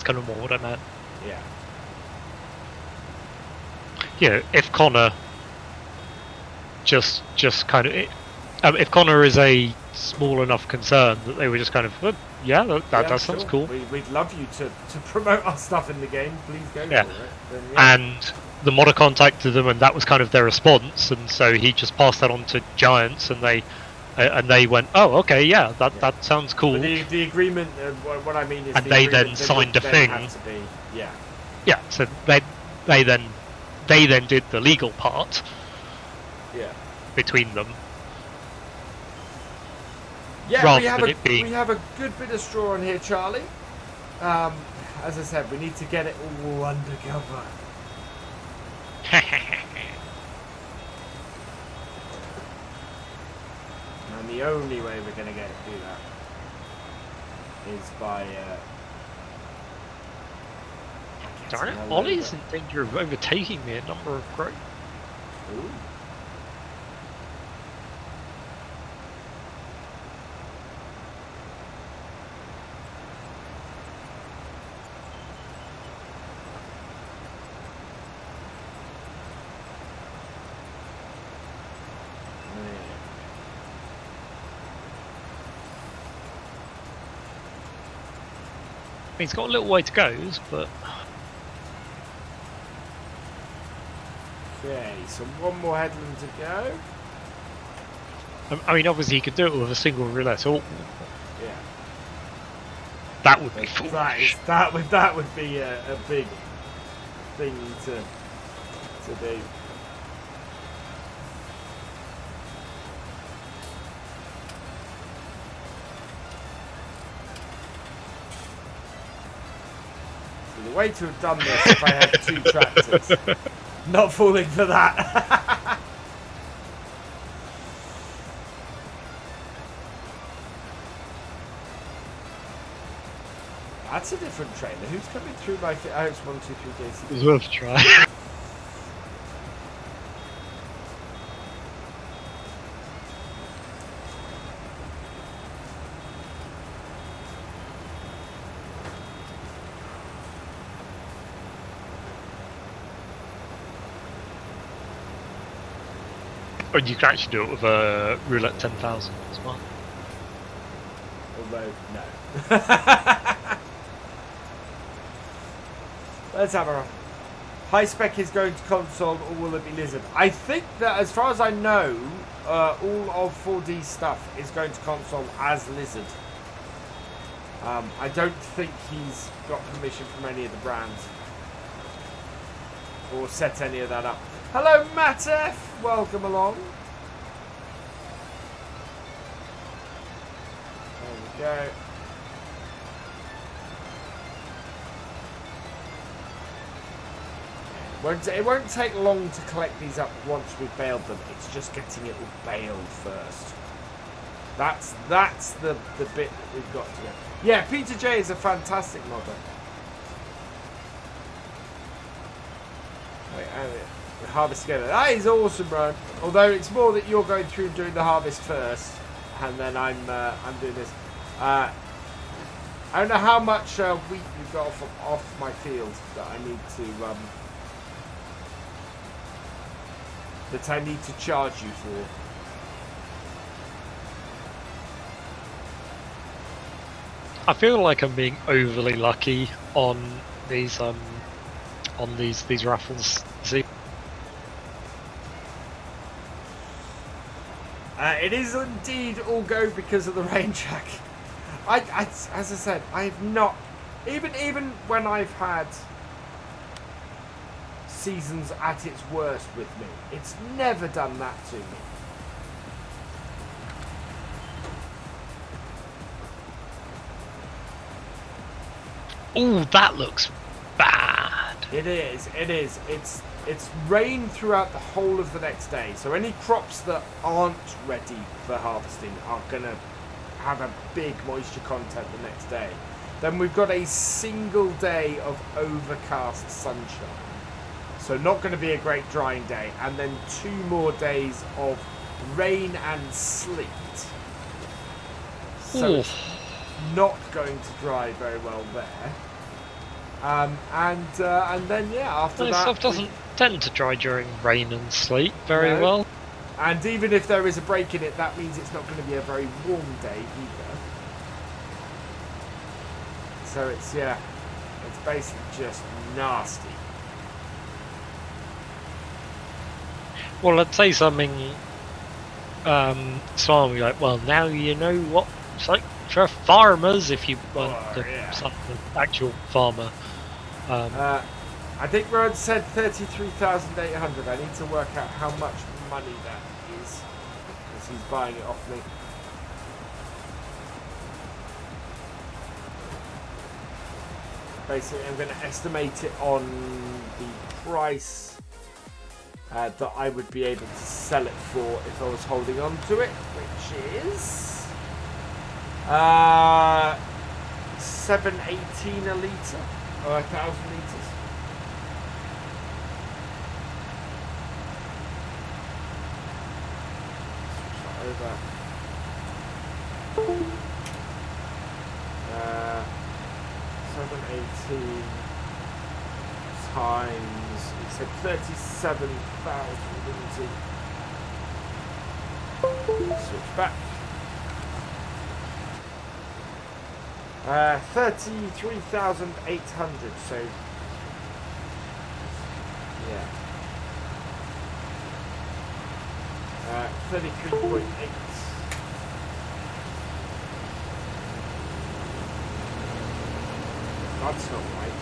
kind of more what I meant. Yeah. You know, if Connor just kind of if Connor is a small enough concern that they were just kind of that sounds cool. We'd love you to promote our stuff in the game. Please go for it. Then, And the modder contacted them, and that was kind of their response, and so he just passed that on to Giants, and they went, oh, okay, that sounds cool. But the agreement, what I mean is, and they then signed a thing. Yeah, so they then did the legal part. Yeah. Between them. Yeah, we have a good bit of straw on here, Charlie. As I said, we need to get it all under cover. And the only way we're going to do that is by... Darn it, Ollie's in danger of overtaking me a number of great. Ooh. He's got a little way to go, but... Okay, so one more headland to go. I mean, obviously he could do it with a single roulette. Oh, yeah. That would be foolish. That would be a big thing to do. The way to have done this if I had 2 tractors. Not falling for that. That's a different trailer. Who's coming through my... Oh, it's 1, 2, 3 days. It was worth a try. Or you can actually do it with a roulette 10,000 as well. Although, no. Let's have a high spec is going to console, or will it be Lizard? I think that, as far as I know, all of 4D stuff is going to console as Lizard. I don't think he's got permission from any of the brands or set any of that up. Hello, Matt F. Welcome along. There we go. It won't take long to collect these up once we've baled them. It's just getting it all baled first. That's the bit that we've got to get. Yeah, Peter J is a fantastic modder. Wait, harvest together. That is awesome, bro. Although it's more that you're going through and doing the harvest first, and then I'm doing this. I don't know how much wheat you've got off my field that I need to charge you for. I feel like I'm being overly lucky on these raffles. See, it is indeed all go because of the rain track. I as I said, I've not even when I've had seasons at its worst with me, it's never done that to me. oh, that looks bad. It is. It's rain throughout the whole of the next day. So any crops that aren't ready for harvesting are gonna have a big moisture content the next day. Then we've got a single day of overcast sunshine. So not going to be a great drying day. And then 2 more days of rain and sleet. So it's not going to dry very well there. And then, yeah, after This that... stuff doesn't tend to dry during rain and sleet very well. And even if there is a break in it, that means it's not going to be a very warm day either. So it's, yeah, it's basically just nasty. Well, I'd say something smarmy like, well, now you know what it's like for farmers if you weren't the actual farmer. I think Rod said 33,800. I need to work out how much money that is because he's buying it off me. Basically, I'm going to estimate it on the price that I would be able to sell it for if I was holding on to it, which is 7.18 a litre or 1,000 litres. Over 7.18 times, he said 37,000, didn't he? Switch back. 33,800, so yeah. 33.8. That's not right.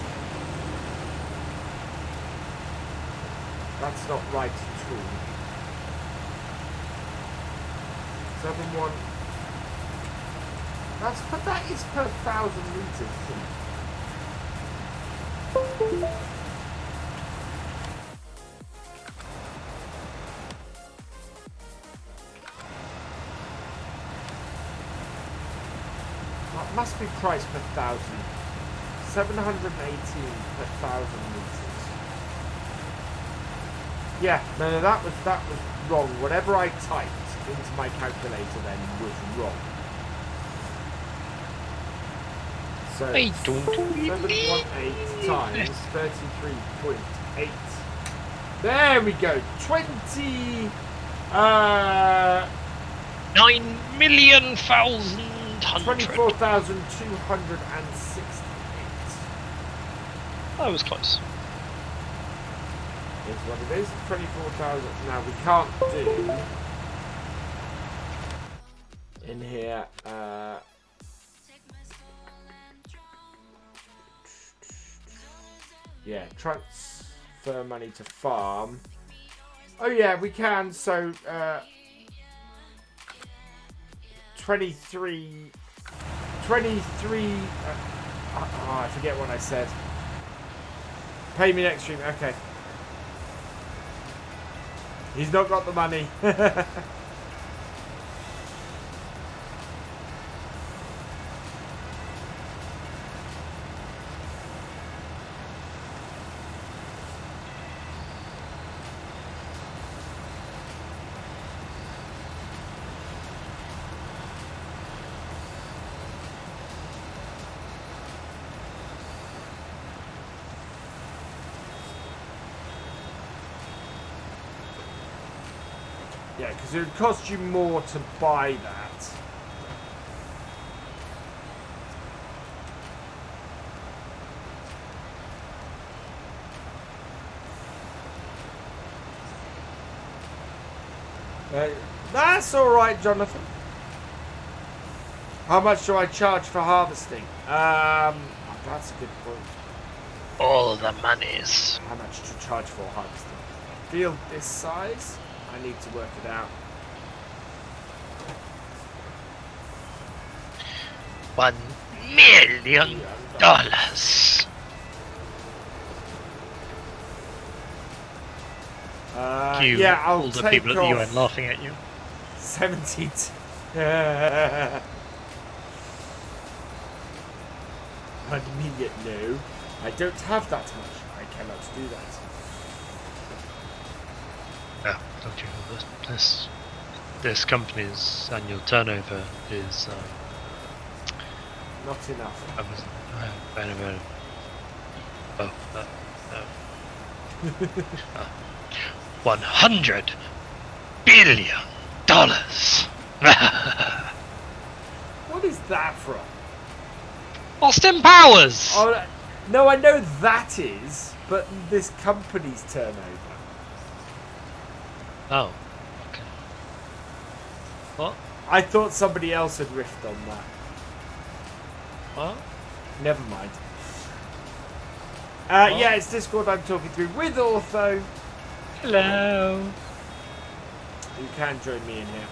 That's not right at all. 7.1. But that is per 1,000 litres. That must be priced per 1,000. 718 per 1,000 litres. Yeah, no, that was wrong. Whatever I typed into my calculator then was wrong. So 718 times 33.8. There we go. 20. 9,000,000. 24,268. That was close. Is what it is. 24,000. Now we can't do in here. Yeah, transfer money to farm. Oh yeah, we can. So 23. I forget what I said. Pay me next stream. Okay. He's not got the money. Yeah, because it would cost you more to buy that. That's alright, Jonathan. How much do I charge for harvesting? That's a good point. All the monies. How much to charge for harvesting? A field this size? I need to work it out. $1 million. Yeah, I'll all the take people at the off UN laughing at you. 70. $1 million. No, I don't have that much. I cannot do that. Yeah, don't you know this company's annual turnover is Not enough. $100 billion. What is that from? Austin Powers. Oh, no, I know that is, but this company's turnover. Oh, okay. What? I thought somebody else had riffed on that. What? Never mind. Yeah, it's Discord I'm talking through with Ortho. Hello. You can join me in here.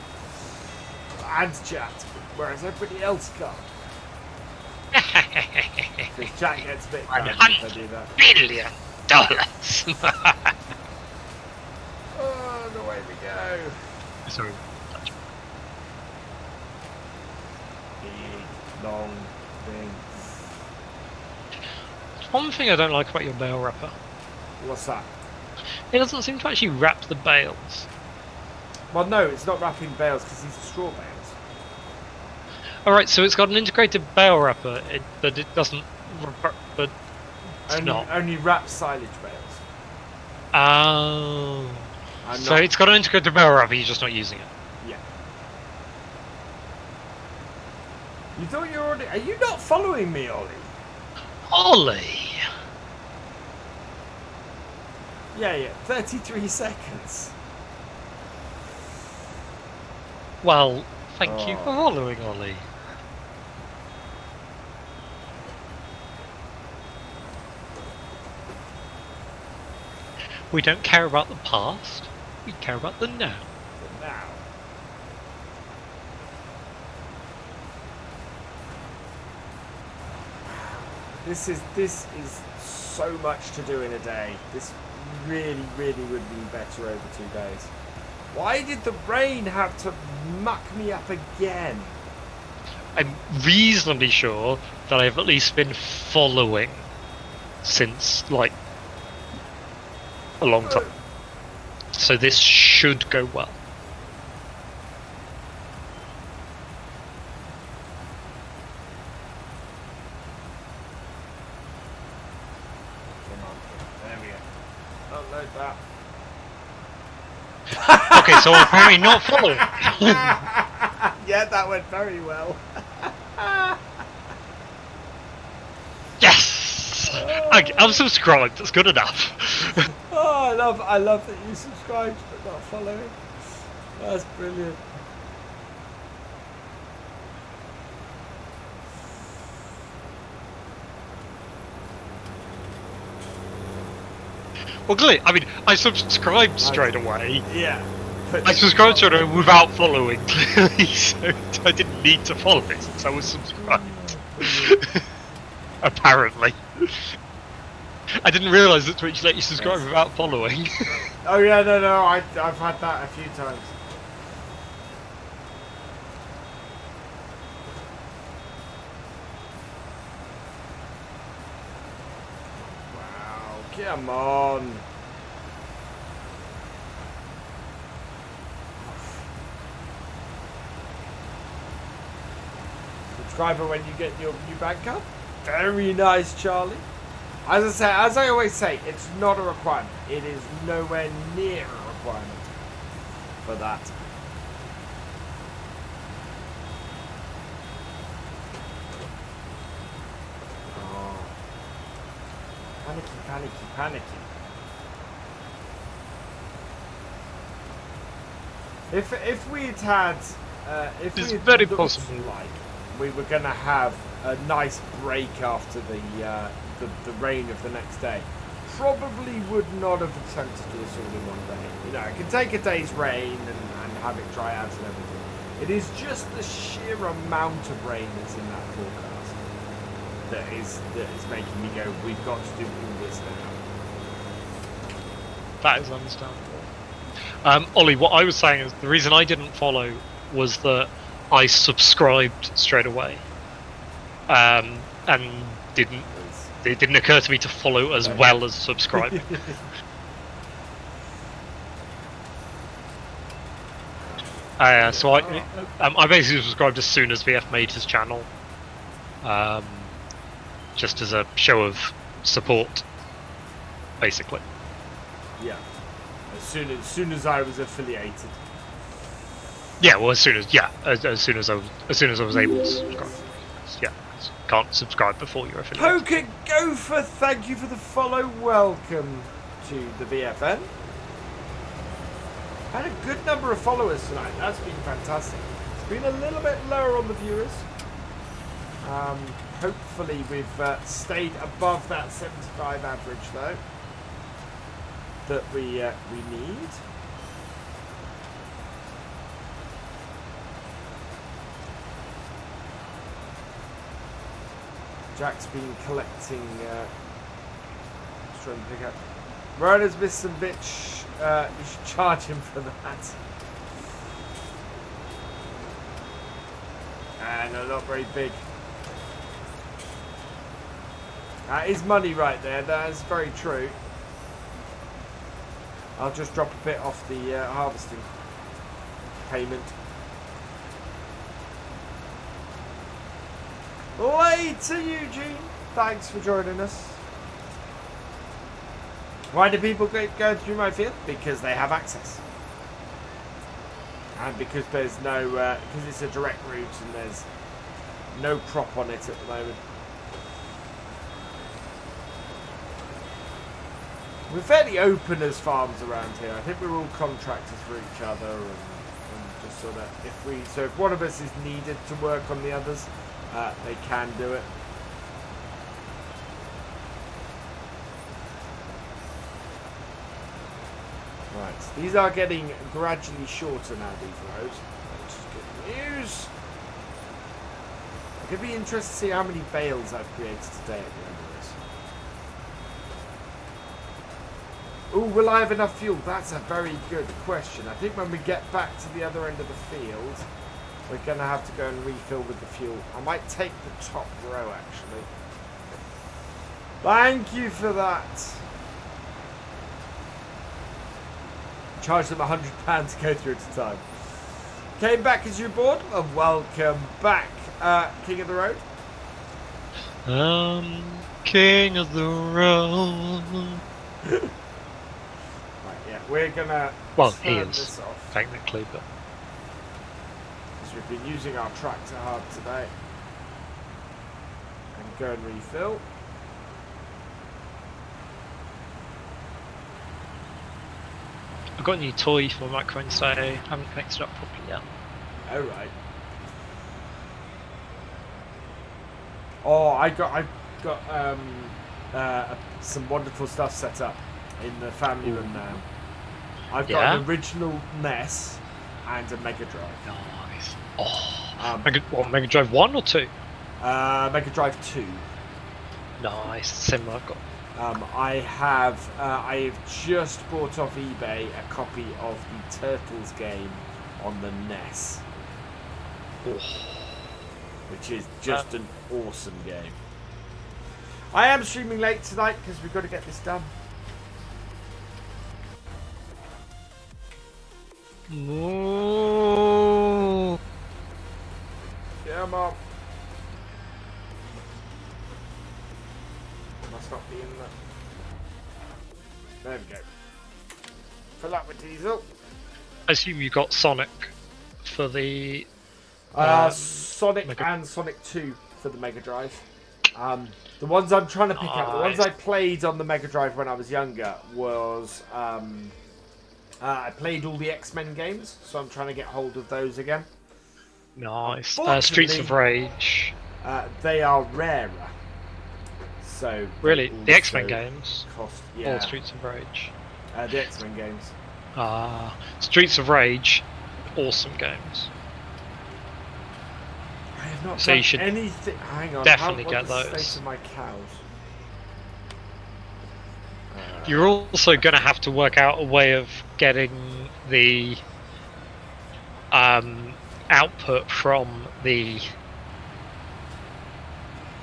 And chat, whereas everybody else can't. Because chat gets a bit bad if I do that. $100 billion. Oh, the way we go. Sorry. Big, long thing. One thing I don't like about your bale wrapper. What's that? It doesn't seem to actually wrap the bales. Well, no, it's not wrapping bales because these are straw bales. Alright, so it's got an integrated bale wrapper, but it doesn't. But it's not. Only wrap silage bales. Oh. So not... it's got an integrated bale wrapper, you're just not using it. Yeah. You thought you were already... Are you not following me, Ollie? Ollie! Yeah, 33 seconds. Well, thank you for following, Ollie. We don't care about the past, we care about the now. But now. This is so much to do in a day. This really would have been better over 2 days. Why did the rain have to muck me up again? I'm reasonably sure that I've at least been following since, like, a long time. So this should go well. Come on. There we go. Upload that. Okay, so I'm apparently not following. Yeah, that went very well. Yes! I'm subscribed, that's good enough. Oh, I love that you subscribed but not following. That's brilliant. Well, clearly, I mean, I subscribed straight away. Yeah. I subscribed straight away without following, clearly, so I didn't need to follow it since I was subscribed. Apparently. I didn't realise that Twitch let you subscribe without following. Oh yeah, no, I've had that a few times. Wow, come on. Subscriber when you get your new bank card. Very nice, Charlie. As I always say, it's not a requirement. It is nowhere near a requirement for that. Oh. Panicky. If we'd had, It's very possible. Like we were gonna have a nice break after the rain of the next day, probably would not have attempted this all in one day. You know, it can take a day's rain and have it dry out and everything. It is just the sheer amount of rain that's in that forecast that is making me go, we've got to do all this now. That is understandable. Ollie, what I was saying is the reason I didn't follow was that I subscribed straight away, and it didn't occur to me to follow as well as subscribing. So I basically subscribed as soon as VF made his channel, just as a show of support, basically. Yeah. As soon as I was affiliated. Yeah, well, as soon as I was able to subscribe. Yeah, can't subscribe before you're affiliated. Poker Gopher, thank you for the follow. Welcome to the VFN. Had a good number of followers tonight. That's been fantastic. It's been a little bit lower on the viewers. Hopefully we've stayed above that 75 average though that we need. Jack's been collecting. Just trying to pick up. Rona's missed some bitch. You should charge him for that. No, not very big. That is money right there. That is very true. I'll just drop a bit off the harvesting payment. Later, Eugene. Thanks for joining us. Why do people go through my field? Because they have access. And because there's no, because it's a direct route and there's no prop on it at the moment. We're fairly open as farms around here. I think we're all contractors for each other and just sort of, if one of us is needed to work on the others, they can do it. Right, these are getting gradually shorter now, these roads, which is good news. It could be interesting to see how many bales I've created today at the end of this. Oh, will I have enough fuel? That's a very good question. I think when we get back to the other end of the field, we're going to have to go and refill with the fuel. I might take the top row, actually. Thank you for that. Charge them £100 to go through at a time. Came back because you're bored? Well, welcome back, King of the Road. King of the Road. Right, yeah. we're gonna Well, he turn is this off technically, but because we've been using our tractor hard today. And go and refill. I've got a new toy for my microphone, so I haven't connected it up properly yet. Oh right. Oh, I got some wonderful stuff set up in the family room now. I've got an original NES and a Mega Drive. Nice. Oh, Mega Drive 1 or 2? Mega Drive 2. Nice, similar. I've got. I've just bought off eBay a copy of the Turtles game on the NES, which is just an awesome game. I am streaming late tonight because we've got to get this done. Ooh. Yeah, Mom. Must not be in there. There we go. Fill up with diesel. I assume you got Sonic for the. Sonic and Sonic 2 for the Mega Drive. The ones I'm trying to pick up, the ones I played on the Mega Drive when I was younger was I played all the X-Men games, so I'm trying to get hold of those again. Nice. Streets of Rage. They are rarer. So really, the X-Men games. Or Streets of Rage. The X-Men games. Streets of Rage, awesome games. I have not so done you should anything. Hang on. definitely get those. State of my cows. You're also going to have to work out a way of getting the output from the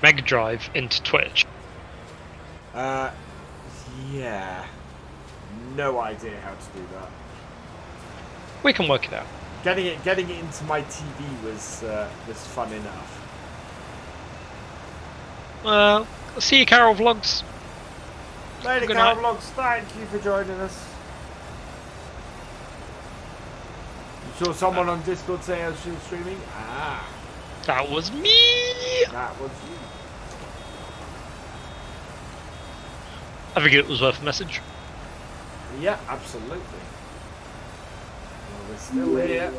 Mega Drive into Twitch. Yeah. No idea how to do that. We can work it out. Getting it into my TV was fun enough. See you, Carol Vlogs. Lady Carol Vlogs, thank you for joining us. You saw someone on Discord say I was streaming? Ah. That was me! That was you. I figured it was worth a message. Yeah, absolutely. Well, we're still here.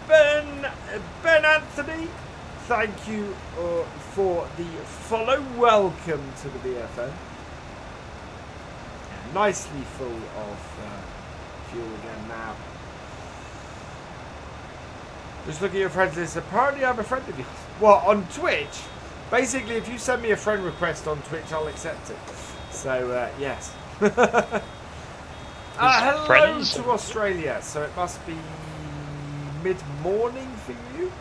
Ben Anthony, thank you for the follow. Welcome to the BFN. Nicely full of fuel again now. Just look at your friends list. Apparently I'm a friend of yours. Well, on Twitch, basically if you send me a friend request on Twitch, I'll accept it. So, yes. Hello to Australia. So it must be mid-morning for you?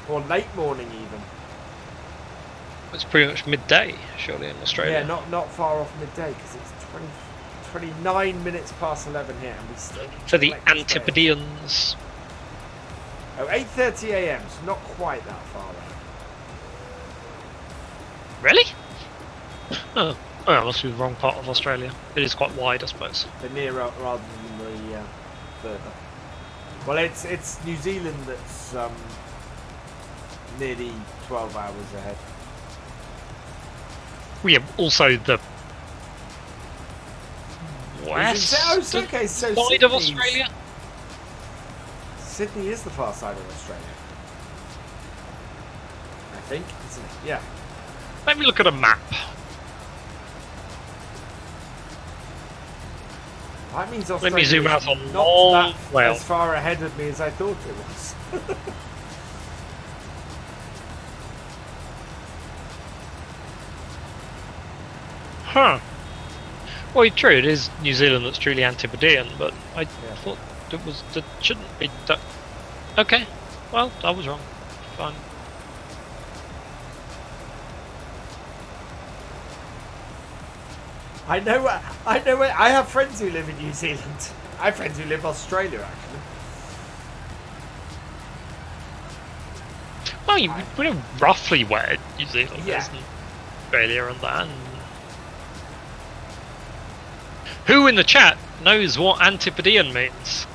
Or late morning even. It's pretty much midday, surely, in Australia. Yeah, not far off midday, because it's 29 minutes past 11 here, and we still... For the Antipodeans. Oh, 8:30 AM, so not quite that far away. Really? Oh, that must be the wrong part of Australia. It is quite wide, I suppose. The nearer rather than the further. Well, it's New Zealand that's nearly 12 hours ahead. We have also the west side of Australia. Sydney is the far side of Australia. I think, isn't it? Yeah. Let me look at a map. That means Let me zoom out on not well. as far ahead of me as I thought it was. Huh. Well, true, it is New Zealand that's truly Antipodean, but I thought it shouldn't be that. Okay, well, I was wrong. Fine. I know. I have friends who live in New Zealand. I have friends who live in Australia, actually. Well, we know roughly where New Zealand is, and Australia and that. And Who in the chat knows what Antipodean means?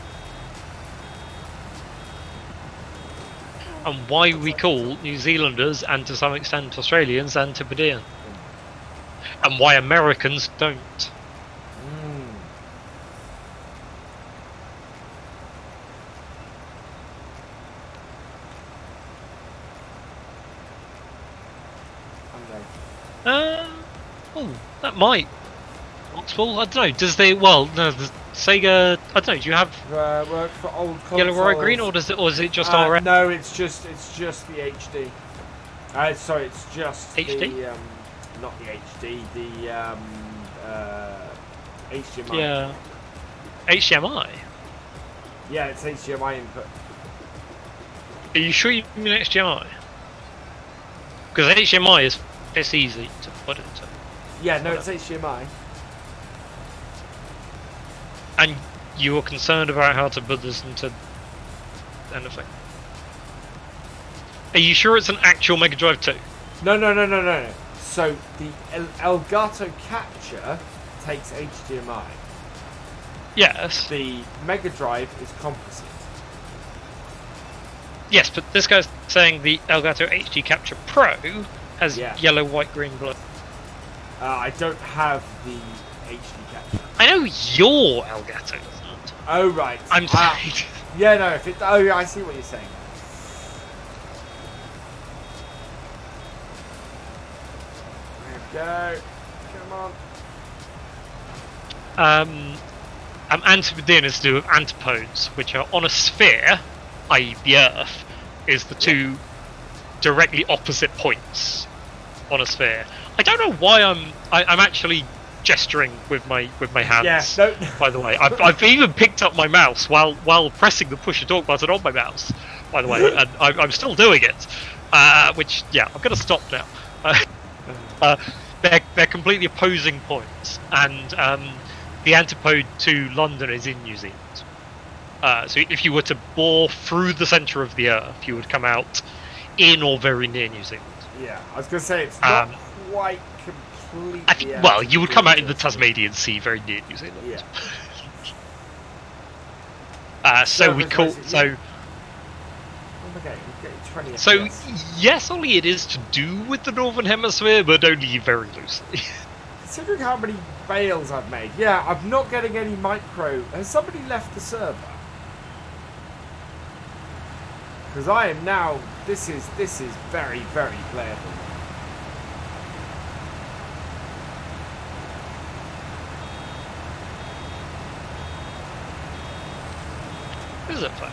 And why we call New Zealanders, and to some extent Australians, Antipodean? And why Americans don't? Oh, that might. Possible. I don't know. Does they? Well, no. The Sega. I don't know. Do you have work for old consoles. yellow, white, green, or does it? Or is it just RF? No, it's just the HD. Sorry, it's just HD. The, not the HD. The HDMI. Yeah. HDMI. Yeah, it's HDMI input. Are you sure you mean HDMI? Because HDMI is it's easy to put it to. Yeah, no, it's HDMI. And you were concerned about how to put this into anything. Are you sure it's an actual Mega Drive 2? No. So the Elgato Capture takes HDMI. Yes. The Mega Drive is composite. Yes, but this guy's saying the Elgato HD Capture Pro has yellow, white, green, blue. I don't have the HD Capture. I know your Elgato doesn't. Oh right. I'm saying. Yeah, no. If it. Oh, yeah, I see what you're saying. There we go. Come on. Antipodean is to do with antipodes, which are on a sphere, i.e. the Earth, is the two directly opposite points on a sphere. I don't know why I'm actually gesturing with my hands. Yeah, no. By the way, I've even picked up my mouse while pressing the push to talk button on my mouse. By the way, and I'm still doing it. Which I'm gonna stop now. They're completely opposing points, and the antipode to London is in New Zealand. So if you were to bore through the centre of the Earth, you would come out in or very near New Zealand. Yeah, I was going to say it's not quite completely. Well, you would come out in the Tasmanian Sea, very near New Zealand. Yeah. So we call so. Okay, so yes, Ollie, it is to do with the Northern Hemisphere, but only very loosely. Considering how many bales I've made, I'm not getting any micro. Has somebody left the server? Because I am now. This is very, very playable. Is it 5?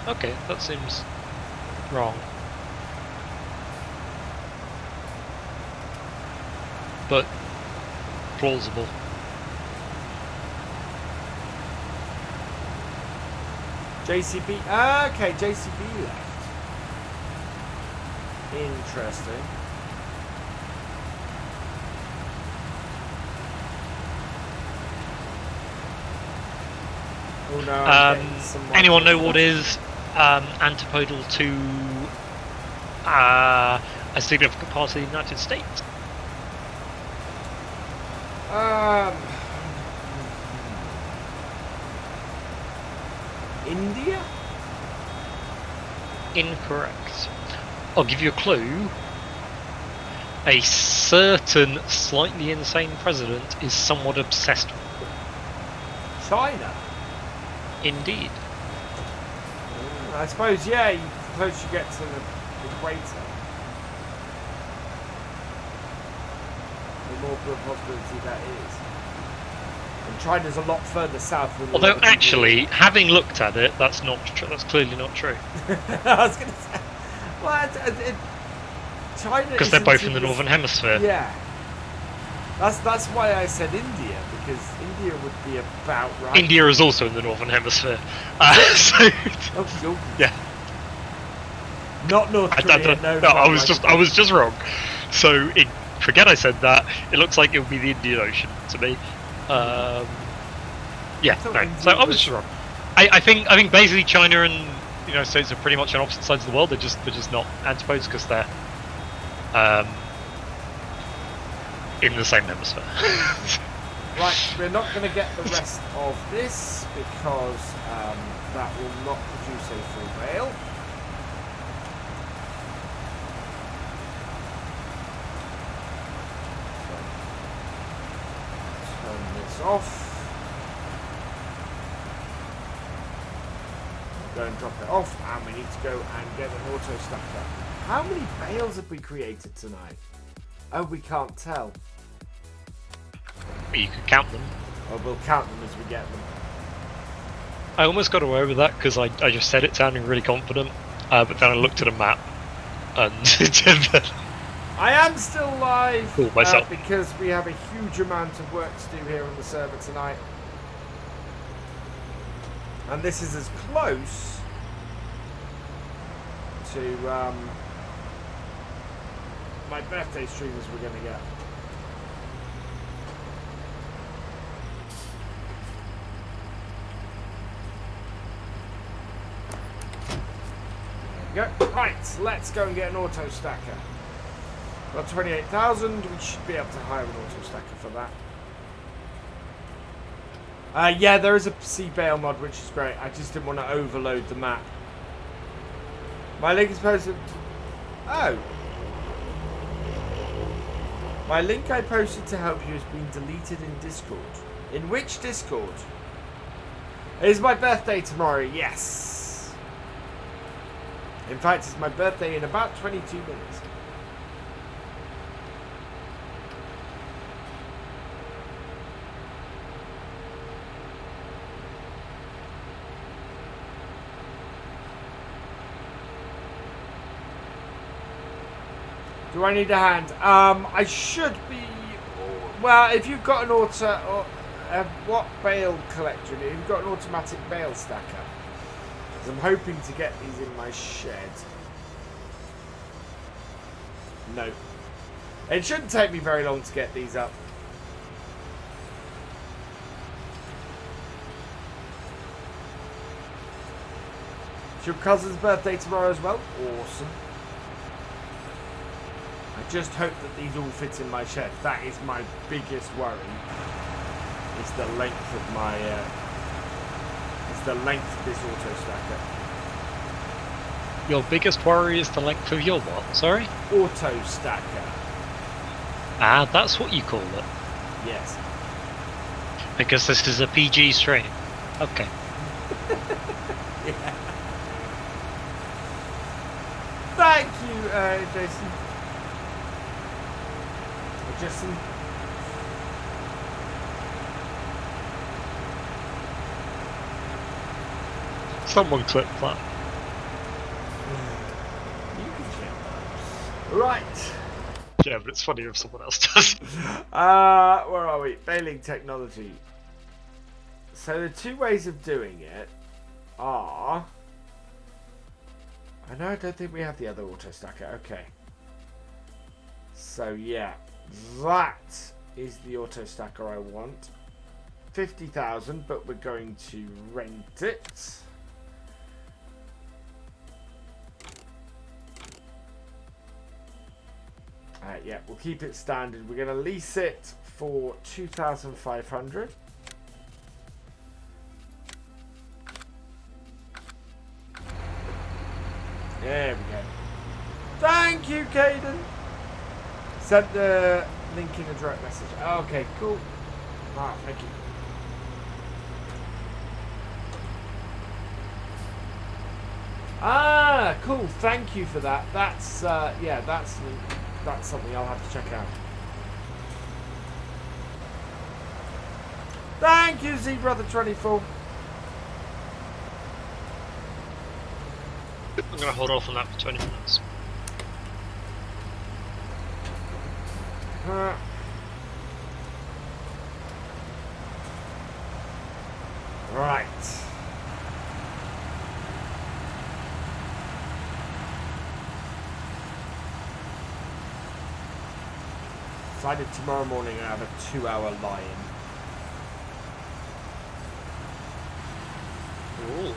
Okay, that seems wrong. But plausible. JCB. Okay, JCB left. Interesting. Oh no. Anyone know what is antipodal to a significant part of the United States? India? Incorrect. I'll give you a clue. A certain slightly insane president is somewhat obsessed with them. China? Indeed. I suppose, the closer you get to the equator, the more of a possibility that is. And China's a lot further south than. Although, actually, having looked at it, that's not true. That's clearly not true. I was going to say, well, China. Because they're both in the Northern Hemisphere. Yeah. That's why I said India, because India would be about right. India is also in the Northern Hemisphere. Yeah. Not North Korea. No, I was just wrong. So forget I said that. It looks like it would be the Indian Ocean to me. So I was just wrong. I think basically China and United States are pretty much on opposite sides of the world. They're just not antipodes because they're in the same hemisphere. Right, we're not going to get the rest of this because that will not produce a full bale. So, turn this off. Go and drop it off, and we need to go and get an auto stacker. How many bales have we created tonight? Oh, we can't tell. You could count them. Or we'll count them as we get them. I almost got away with that because I just said it sounding really confident, but then I looked at a map and I am still live Cool, myself. because we have a huge amount of work to do here on the server tonight. And this is as close to my birthday stream as we're going to get. There we go. Right, let's go and get an auto stacker. Got 28,000. We should be able to hire an auto stacker for that. Yeah, there is a sea bale mod, which is great. I just didn't want to overload the map. My link is posted. Oh. My link I posted to help you has been deleted in Discord. In which Discord? It is my birthday tomorrow, yes. In fact, it's my birthday in about 22 minutes. Do I need a hand? I should be. Well, if you've got an auto, or what bale collector? If you've got an automatic bale stacker, because I'm hoping to get these in my shed. No, it shouldn't take me very long to get these up. It's your cousin's birthday tomorrow as well. Awesome. I just hope that these all fit in my shed. That is my biggest worry. It's the length of my. It's the length of this auto stacker. Your biggest worry is the length of your what? Sorry? Auto stacker. Ah, that's what you call it. Yes. Because this is a PG stream. Okay. Yeah. Thank you, Jason. Jason. Someone clip that. You can clip that. Right. Yeah, but it's funny if someone else does. Where are we? Baling technology. So the two ways of doing it are. I know I don't think we have the other auto stacker. Okay. So yeah. That is the auto stacker I want. 50,000, but we're going to rent it. Yeah, we'll keep it standard. We're going to lease it for 2,500. There we go. Thank you, Caden. Sent the link in a direct message. Okay, cool. Alright, thank you. Ah, cool. Thank you for that. That's yeah, that's something I'll have to check out. Thank you, ZBrother24. I'm gonna hold off on that for 20 minutes. Right. Decided tomorrow morning I have a 2-hour lie-in. Ooh.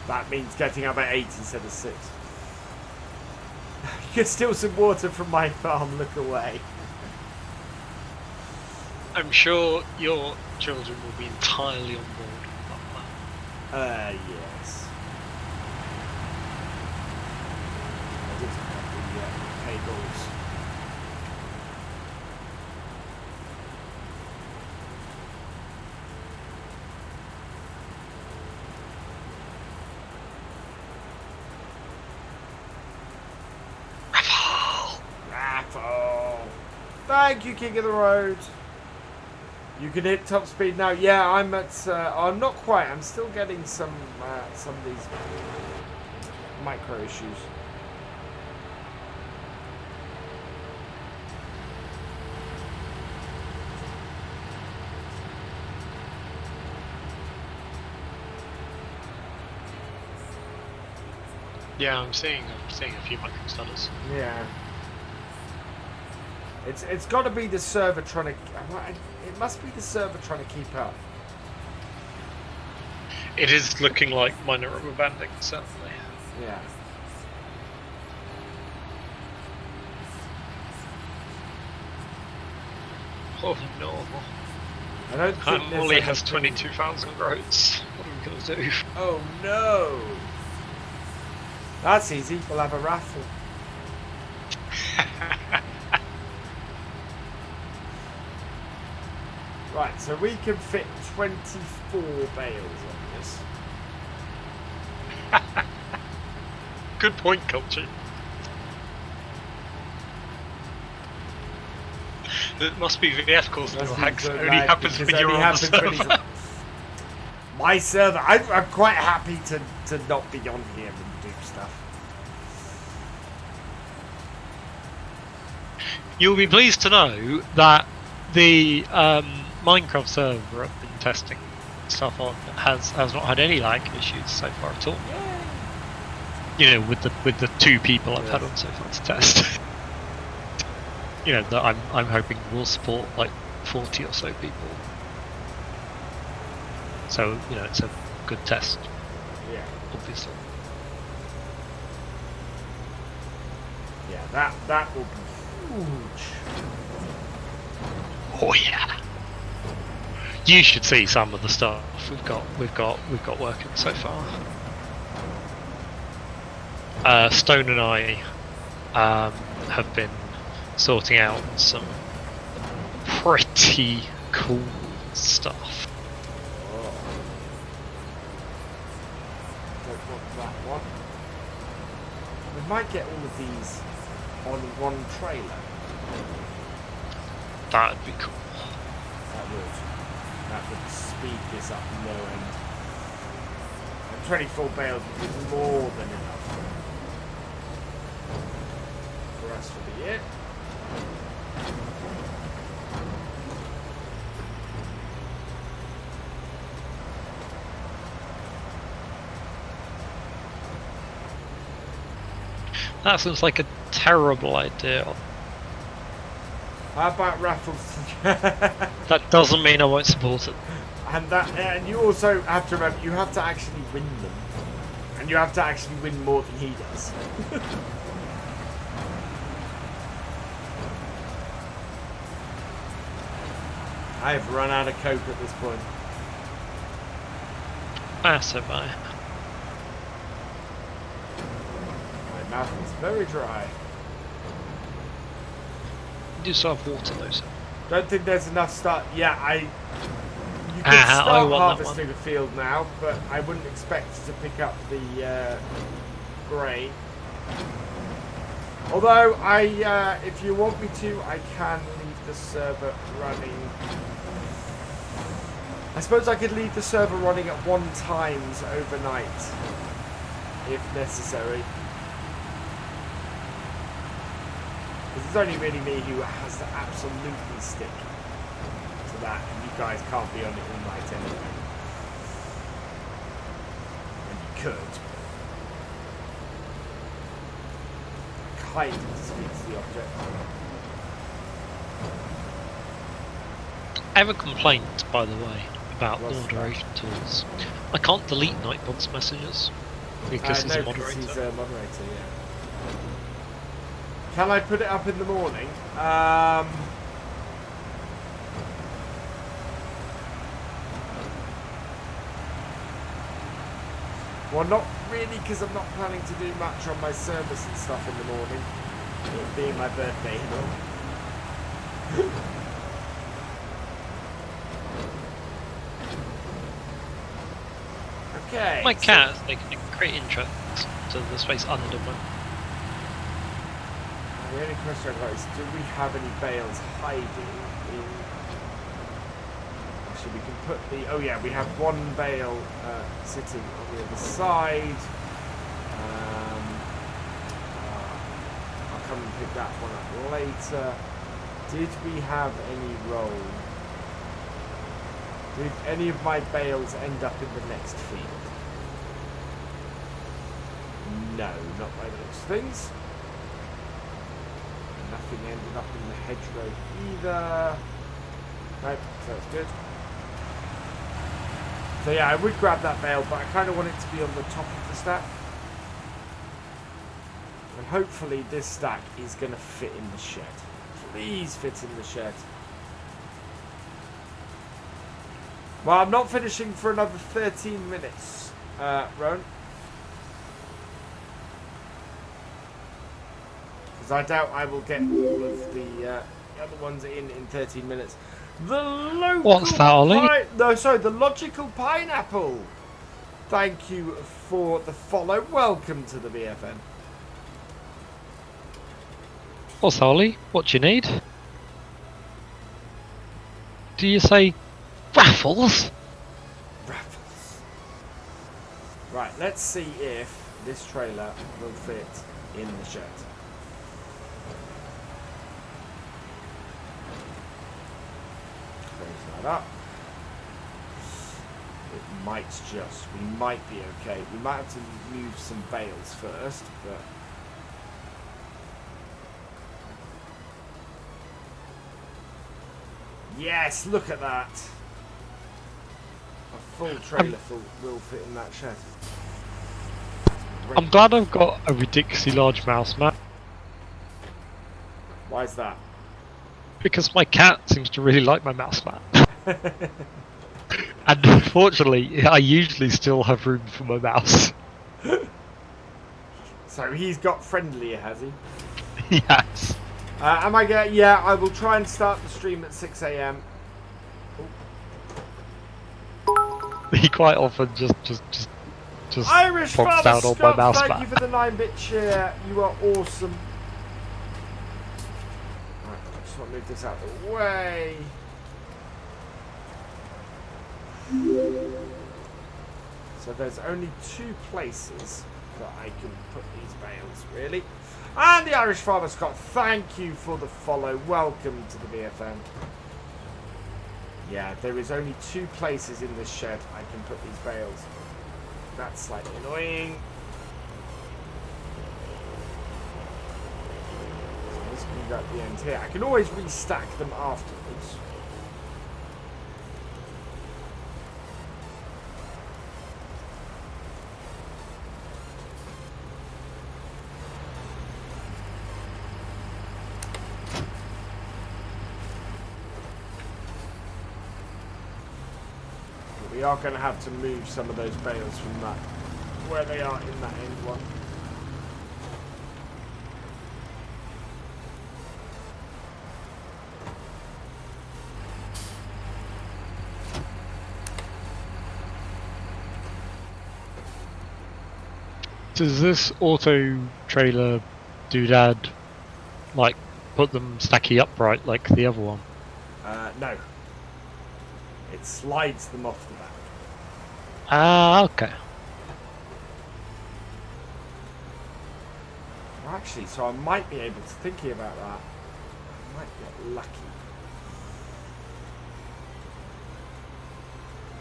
That means getting up at 8 instead of 6. You can steal some water from my farm, look away. I'm sure your children will be entirely on board with that. Yes. I did have the cables. Raffle! Thank you, King of the Road. You can hit top speed now. Yeah, I'm at. I'm not quite. I'm still getting some of these micro issues. Yeah, I'm seeing a few micro stutters. Yeah. It's got to be the server trying to. It must be the server trying to keep up. It is looking like minor rubber banding, certainly. Yeah. Oh no. I don't think there's Molly has anything- 22,000 groats. What are we gonna do? Oh no! That's easy. We'll have a raffle. Right, so we can fit 24 bales on this. Good point, Culture. It must be VF calls little hacks. It only happens when you're on the server. My server. I'm quite happy to not be on here and do stuff. You'll be pleased to know that the Minecraft server I've been testing stuff on has not had any lag issues so far at all. You know, with the 2 people I've had on so far to test. You know, that I'm hoping will support like 40 or so people. So, you know, it's a good test. Yeah. Obviously. Yeah, that will be huge. Oh yeah. You should see some of the stuff we've got working so far. Stone and I have been sorting out some pretty cool stuff. Oh. Don't want that one. We might get all of these on one trailer. That'd be cool. That would speed this up no end. And 24 bales would be more than enough for us for the year. That sounds like a terrible idea. How about raffles? That doesn't mean I won't support it. And you also have to remember, you have to actually win them. And you have to actually win more than he does. I have run out of coke at this point. So bye. My mouth is very dry. You do still have water though, so. Don't think there's enough start. Yeah, you can I start want that harvesting the field now, but I wouldn't expect you to pick up the grain. Although if you want me to, I can leave the server running. I suppose I could leave the server running at 1 times overnight, if necessary. Because it's only really me who has to absolutely stick to that, and you guys can't be on it all night anyway. And you could. Kind of defeats the object. I have a complaint, by the way, about the What's moderation tools. I can't delete Nightbot's messages because he's a moderator. He's a moderator, yeah. Can I put it up in the morning? Well, not really, because I'm not planning to do much on my service and stuff in the morning. It being my birthday, you know. Okay. My cat, they can create interest to the space under me. The only question I've got is, do we have any bales hiding in... Actually, we can put the... Oh yeah, we have one bale sitting on the other side. I'll come and pick that one up later. Did we have any roll? Did any of my bales end up in the next field? No, not by those things. Nothing ended up in the hedgerow either. Nope, so that's good. So yeah, I would grab that bale, but I kind of want it to be on the top of the stack. And hopefully this stack is going to fit in the shed. Please fit in the shed. Well, I'm not finishing for another 13 minutes, Rowan. Because I doubt I will get all of the other ones in 13 minutes. The local... What's that, Ollie? No, sorry, the logical pineapple. Thank you for the follow. Welcome to the BFN. What's that, Ollie? What do you need? Do you say raffles? Raffles. Right, let's see if this trailer will fit in the shed. Close that up. It might just. We might be okay. We might have to move some bales first, but... Yes, look at that. A full trailer will fit in that shed. I'm glad I've got a ridiculously large mouse mat. Why is that? Because my cat seems to really like my mouse mat. And unfortunately, I usually still have room for my mouse. So he's got friendlier, has he? Yes. Am I going? Yeah, I will try and start the stream at 6 AM. He quite often just Irish pops Father down on my Scott, mouse thank mat. you for the 9-bit share. You are awesome. Right, I just want to move this out of the way. So there's only 2 places that I can put these bales, really. And the Irish Father Scott, thank you for the follow. Welcome to the BFM. Yeah, there is only 2 places in this shed I can put these bales. That's slightly annoying. So this can go at the end here. I can always restack them afterwards. We are going to have to move some of those bales from that, where they are in that end one. Does this auto trailer doodad like put them stacky upright like the other one? No. It slides them off the back. Ah, okay. Well, actually, so I might be able to, thinking about that, I might get lucky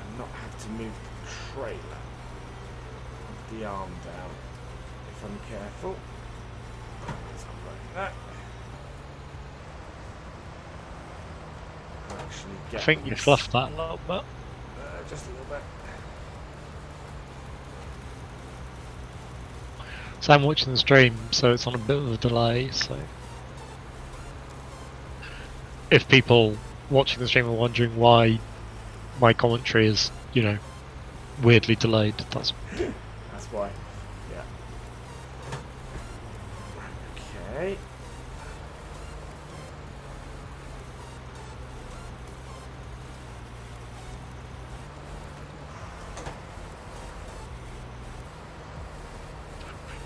and not have to move the trailer with the arm down if I'm careful. Let's not like that. Actually I get think you these, fluffed that a little bit. just a little bit. So I'm watching the stream, so it's on a bit of a delay, so... If people watching the stream are wondering why my commentary is, you know, weirdly delayed, that's why. Yeah. Okay.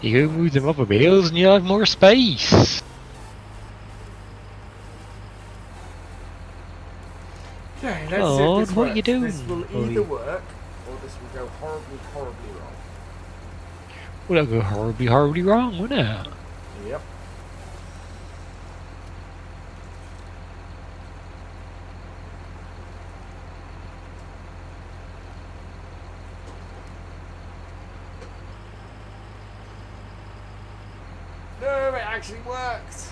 You move them other wheels and you have more space. Okay, let's see if this what works. you doing? This will either work, or this will go horribly, horribly wrong. Well, that'll go horribly, horribly wrong, wouldn't it? Yep. No, it actually worked.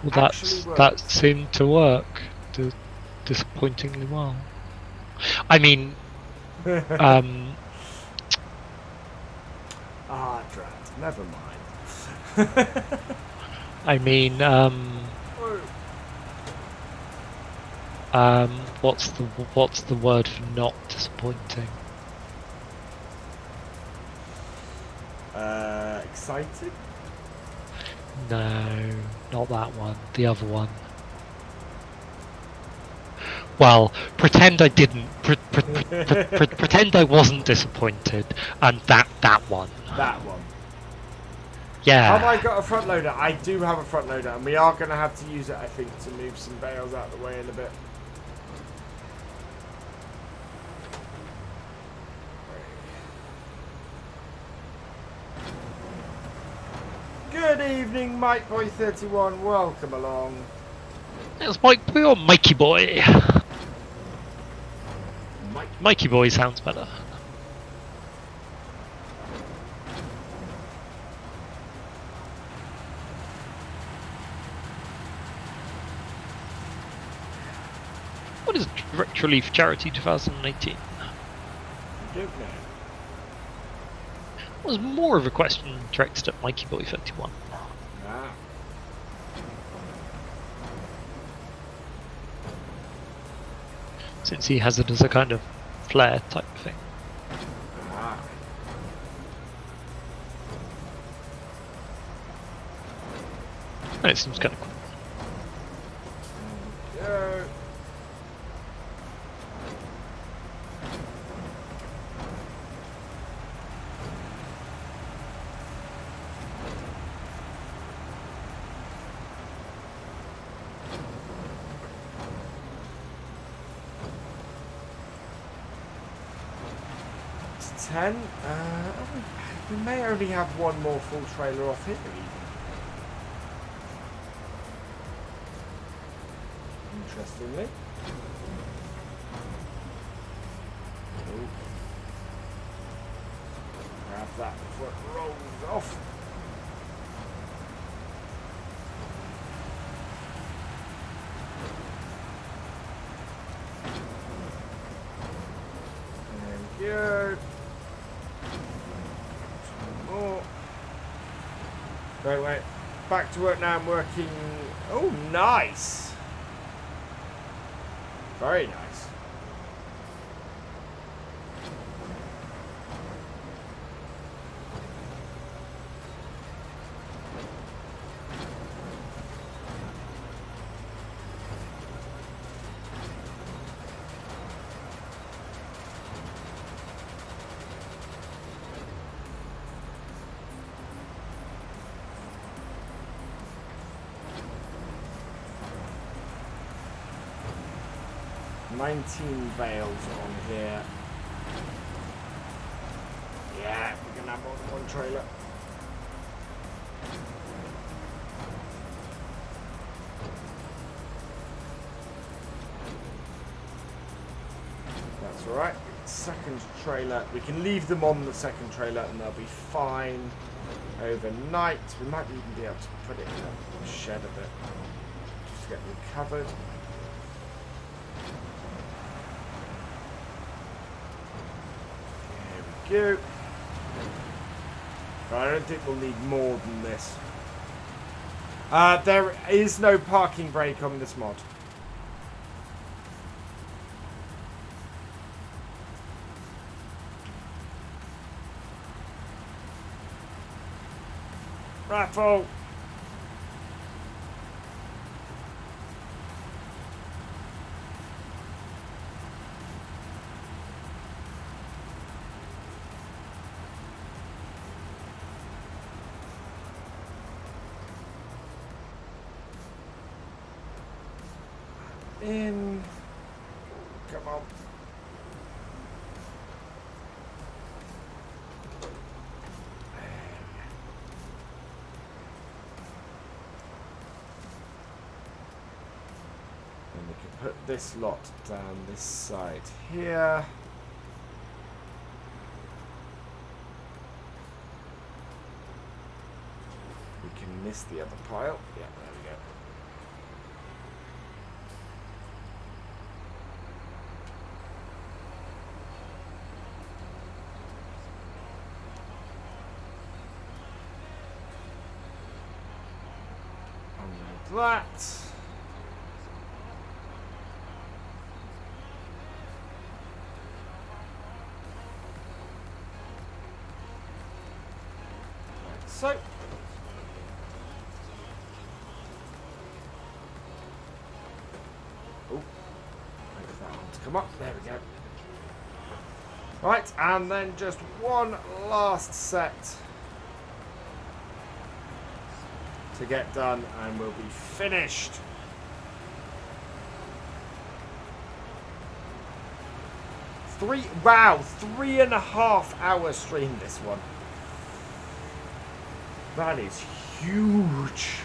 Well, that seemed to work disappointingly well. I mean, drat. Never mind. I mean, what's the word for not disappointing? Excited? No, not that one. The other one. Well, pretend I didn't. Pretend I wasn't disappointed, and that one. That one. Yeah. Have I got a front loader? I do have a front loader, and we are going to have to use it, I think, to move some bales out of the way in a bit. Good evening, Mike Boy 31. Welcome along. It's Mike Boy or Mikey Boy? Mikey Boy sounds better. What is Direct Relief Charity 2018? I don't know. It was more of a question directed at Mikey Boy 31. Ah. Since he has it as a kind of flair type thing. Ah. And it seems kind of cool. Go. It's 10. We may only have one more full trailer off here even. Interestingly. Ooh. Grab that before it rolls off. There we go. More. Wait. Back to work now. I'm working. Oh, nice. Very nice. Bales on here. Yeah, we're gonna have more than one trailer. That's alright. Second trailer. We can leave them on the second trailer and they'll be fine overnight. We might even be able to put it in a shed a bit. Just get them covered. Go. I don't think we'll need more than this. There is no parking brake on this mod. Raffle. In. Come on. And we can put this lot down this side here. We can miss the other pile. Yeah, there we go. That. Like so. Oh, wait for that one to come up. There we go. Right, and then just one last set to get done, and we'll be finished. Wow, 3.5 hour stream this one. That is huge.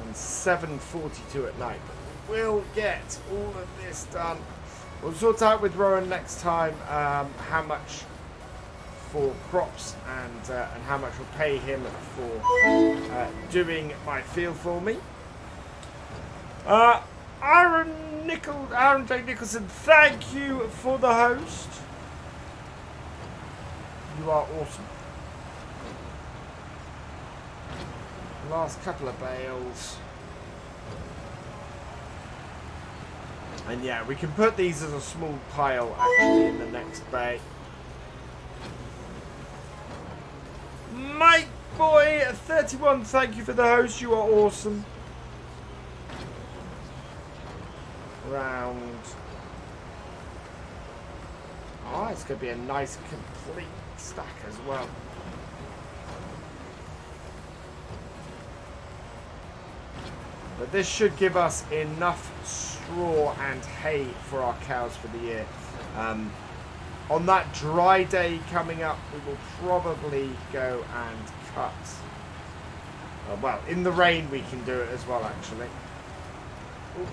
And 7:42 at night, but we'll get all of this done. We'll sort out with Rowan next time how much for crops and how much we'll pay him for doing my field for me. Aaron J. Nicholson, thank you for the host. You are awesome. Last couple of bales. And yeah, we can put these as a small pile actually in the next bay. Mike Boy 31, thank you for the host. You are awesome. Round. Oh, it's going to be a nice complete stack as well. But this should give us enough straw and hay for our cows for the year. On that dry day coming up, we will probably go and cut. Well, in the rain we can do it as well, actually. Ooh.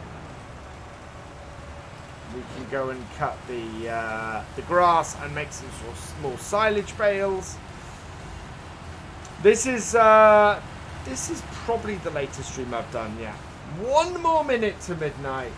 We can go and cut the grass and make some sort of small silage bales. This is probably the latest stream I've done, yeah. 1 more minute to midnight.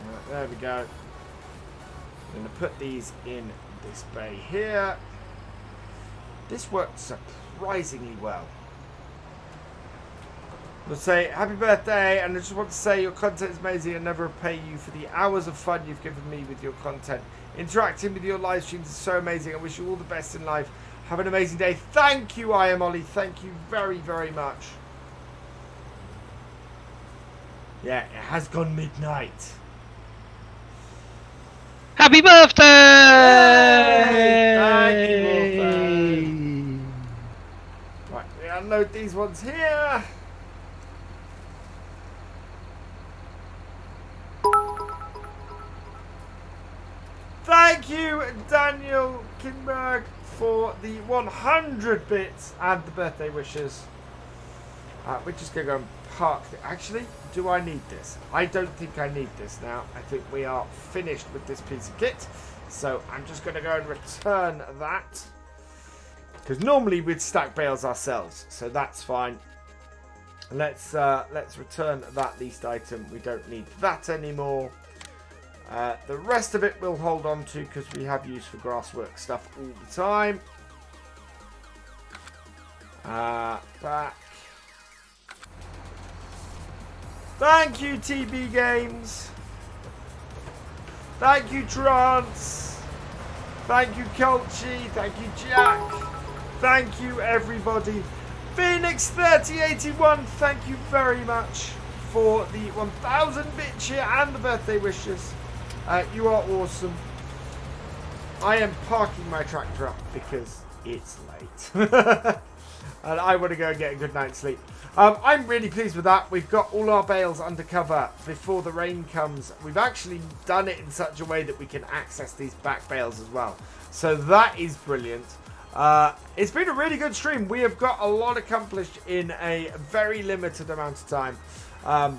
Right, there we go. I'm going to put these in this bay here. This worked surprisingly well. I'll say happy birthday, and I just want to say your content is amazing and never repay you for the hours of fun you've given me with your content. Interacting with your live streams is so amazing. I wish you all the best in life. Have an amazing day. Thank you, I am Ollie. Thank you very, very much. Yeah, it has gone midnight. Happy birthday! Yay! Thank you, birthday. Right, we unload these ones here. Thank you, Daniel Kinberg, for the 100 bits and the birthday wishes. We're just going to go and park. Actually, do I need this? I don't think I need this now. I think we are finished with this piece of kit. So I'm just going to go and return that. Because normally we'd stack bales ourselves. So that's fine. Let's return that leased item. We don't need that anymore. The rest of it we'll hold on to because we have use for grasswork stuff all the time. Back. Thank you, TB Games. Thank you, Trance. Thank you, Colchi. Thank you, Jack. Thank you, everybody. Phoenix 3081, thank you very much for the 1000 bit cheer and the birthday wishes. You are awesome. I am parking my tractor up because it's late. And I want to go and get a good night's sleep. I'm really pleased with that. We've got all our bales under cover before the rain comes. We've actually done it in such a way that we can access these back bales as well. So that is brilliant. It's been a really good stream. We have got a lot accomplished in a very limited amount of time. I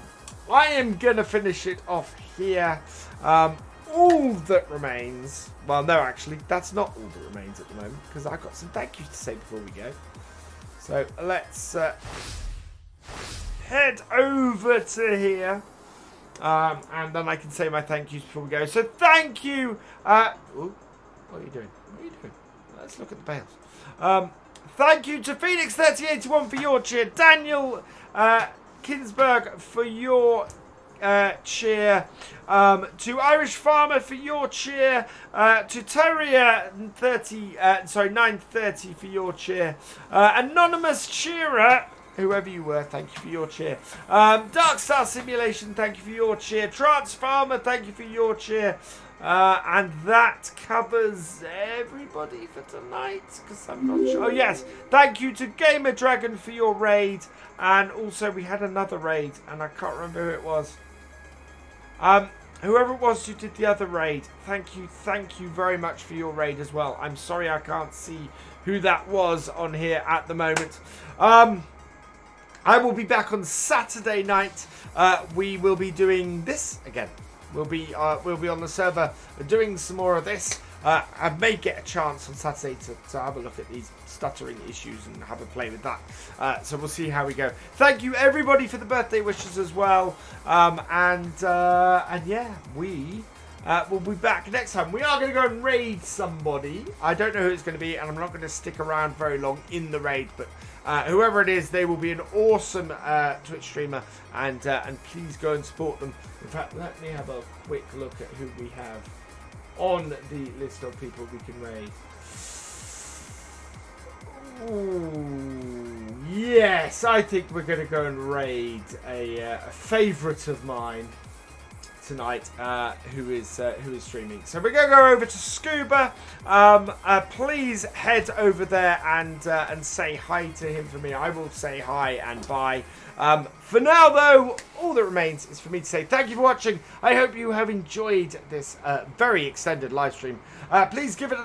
am going to finish it off here. All that remains... Well, no, actually, that's not all that remains at the moment because I've got some thank yous to say before we go. So let's head over to here. And then I can say my thank yous before we go. So thank you. Ooh, what are you doing? What are you doing? Let's look at the bales. Thank you to Phoenix 3081 for your cheer. Daniel Kinsberg for your cheer. To Irish Farmer for your cheer. To Terrier 930 for your cheer. Anonymous Cheerer, whoever you were, thank you for your cheer. Dark Star Simulation, thank you for your cheer. Trance Farmer, thank you for your cheer. And that covers everybody for tonight, because I'm not sure. Oh, yes. Thank you to Gamer Dragon for your raid. And also, we had another raid, and I can't remember who it was. Whoever it was who did the other raid, thank you very much for your raid as well. I'm sorry I can't see who that was on here at the moment. I will be back on Saturday night. We will be doing this again. We'll be on the server doing some more of this. I may get a chance on Saturday to have a look at these stuttering issues and have a play with that. So we'll see how we go. Thank you everybody for the birthday wishes as well. And yeah, we will be back next time. We are going to go and raid somebody. I don't know who it's going to be, and I'm not going to stick around very long in the raid, but whoever it is, they will be an awesome Twitch streamer, and please go and support them. In fact, let me have a quick look at who we have on the list of people we can raid. Ooh, yes, I think we're going to go and raid a favourite of mine tonight, who is streaming. So we're going to go over to Scuba. Please head over there and say hi to him for me. I will say hi and bye. For now, though, all that remains is for me to say thank you for watching. I hope you have enjoyed this very extended live stream. Please give it.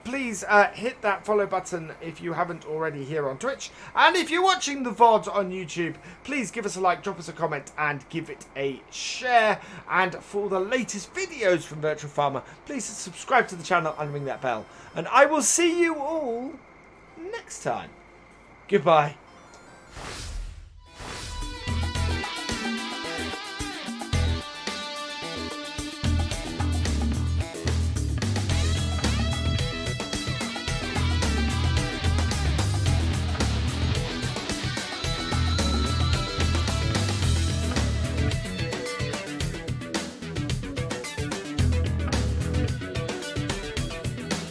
Please hit that follow button if you haven't already here on Twitch. And if you're watching the VOD on YouTube, please give us a like, drop us a comment, and give it a share. And for the latest videos from Virtual Farmer, please subscribe to the channel and ring that bell. And I will see you all next time. Goodbye.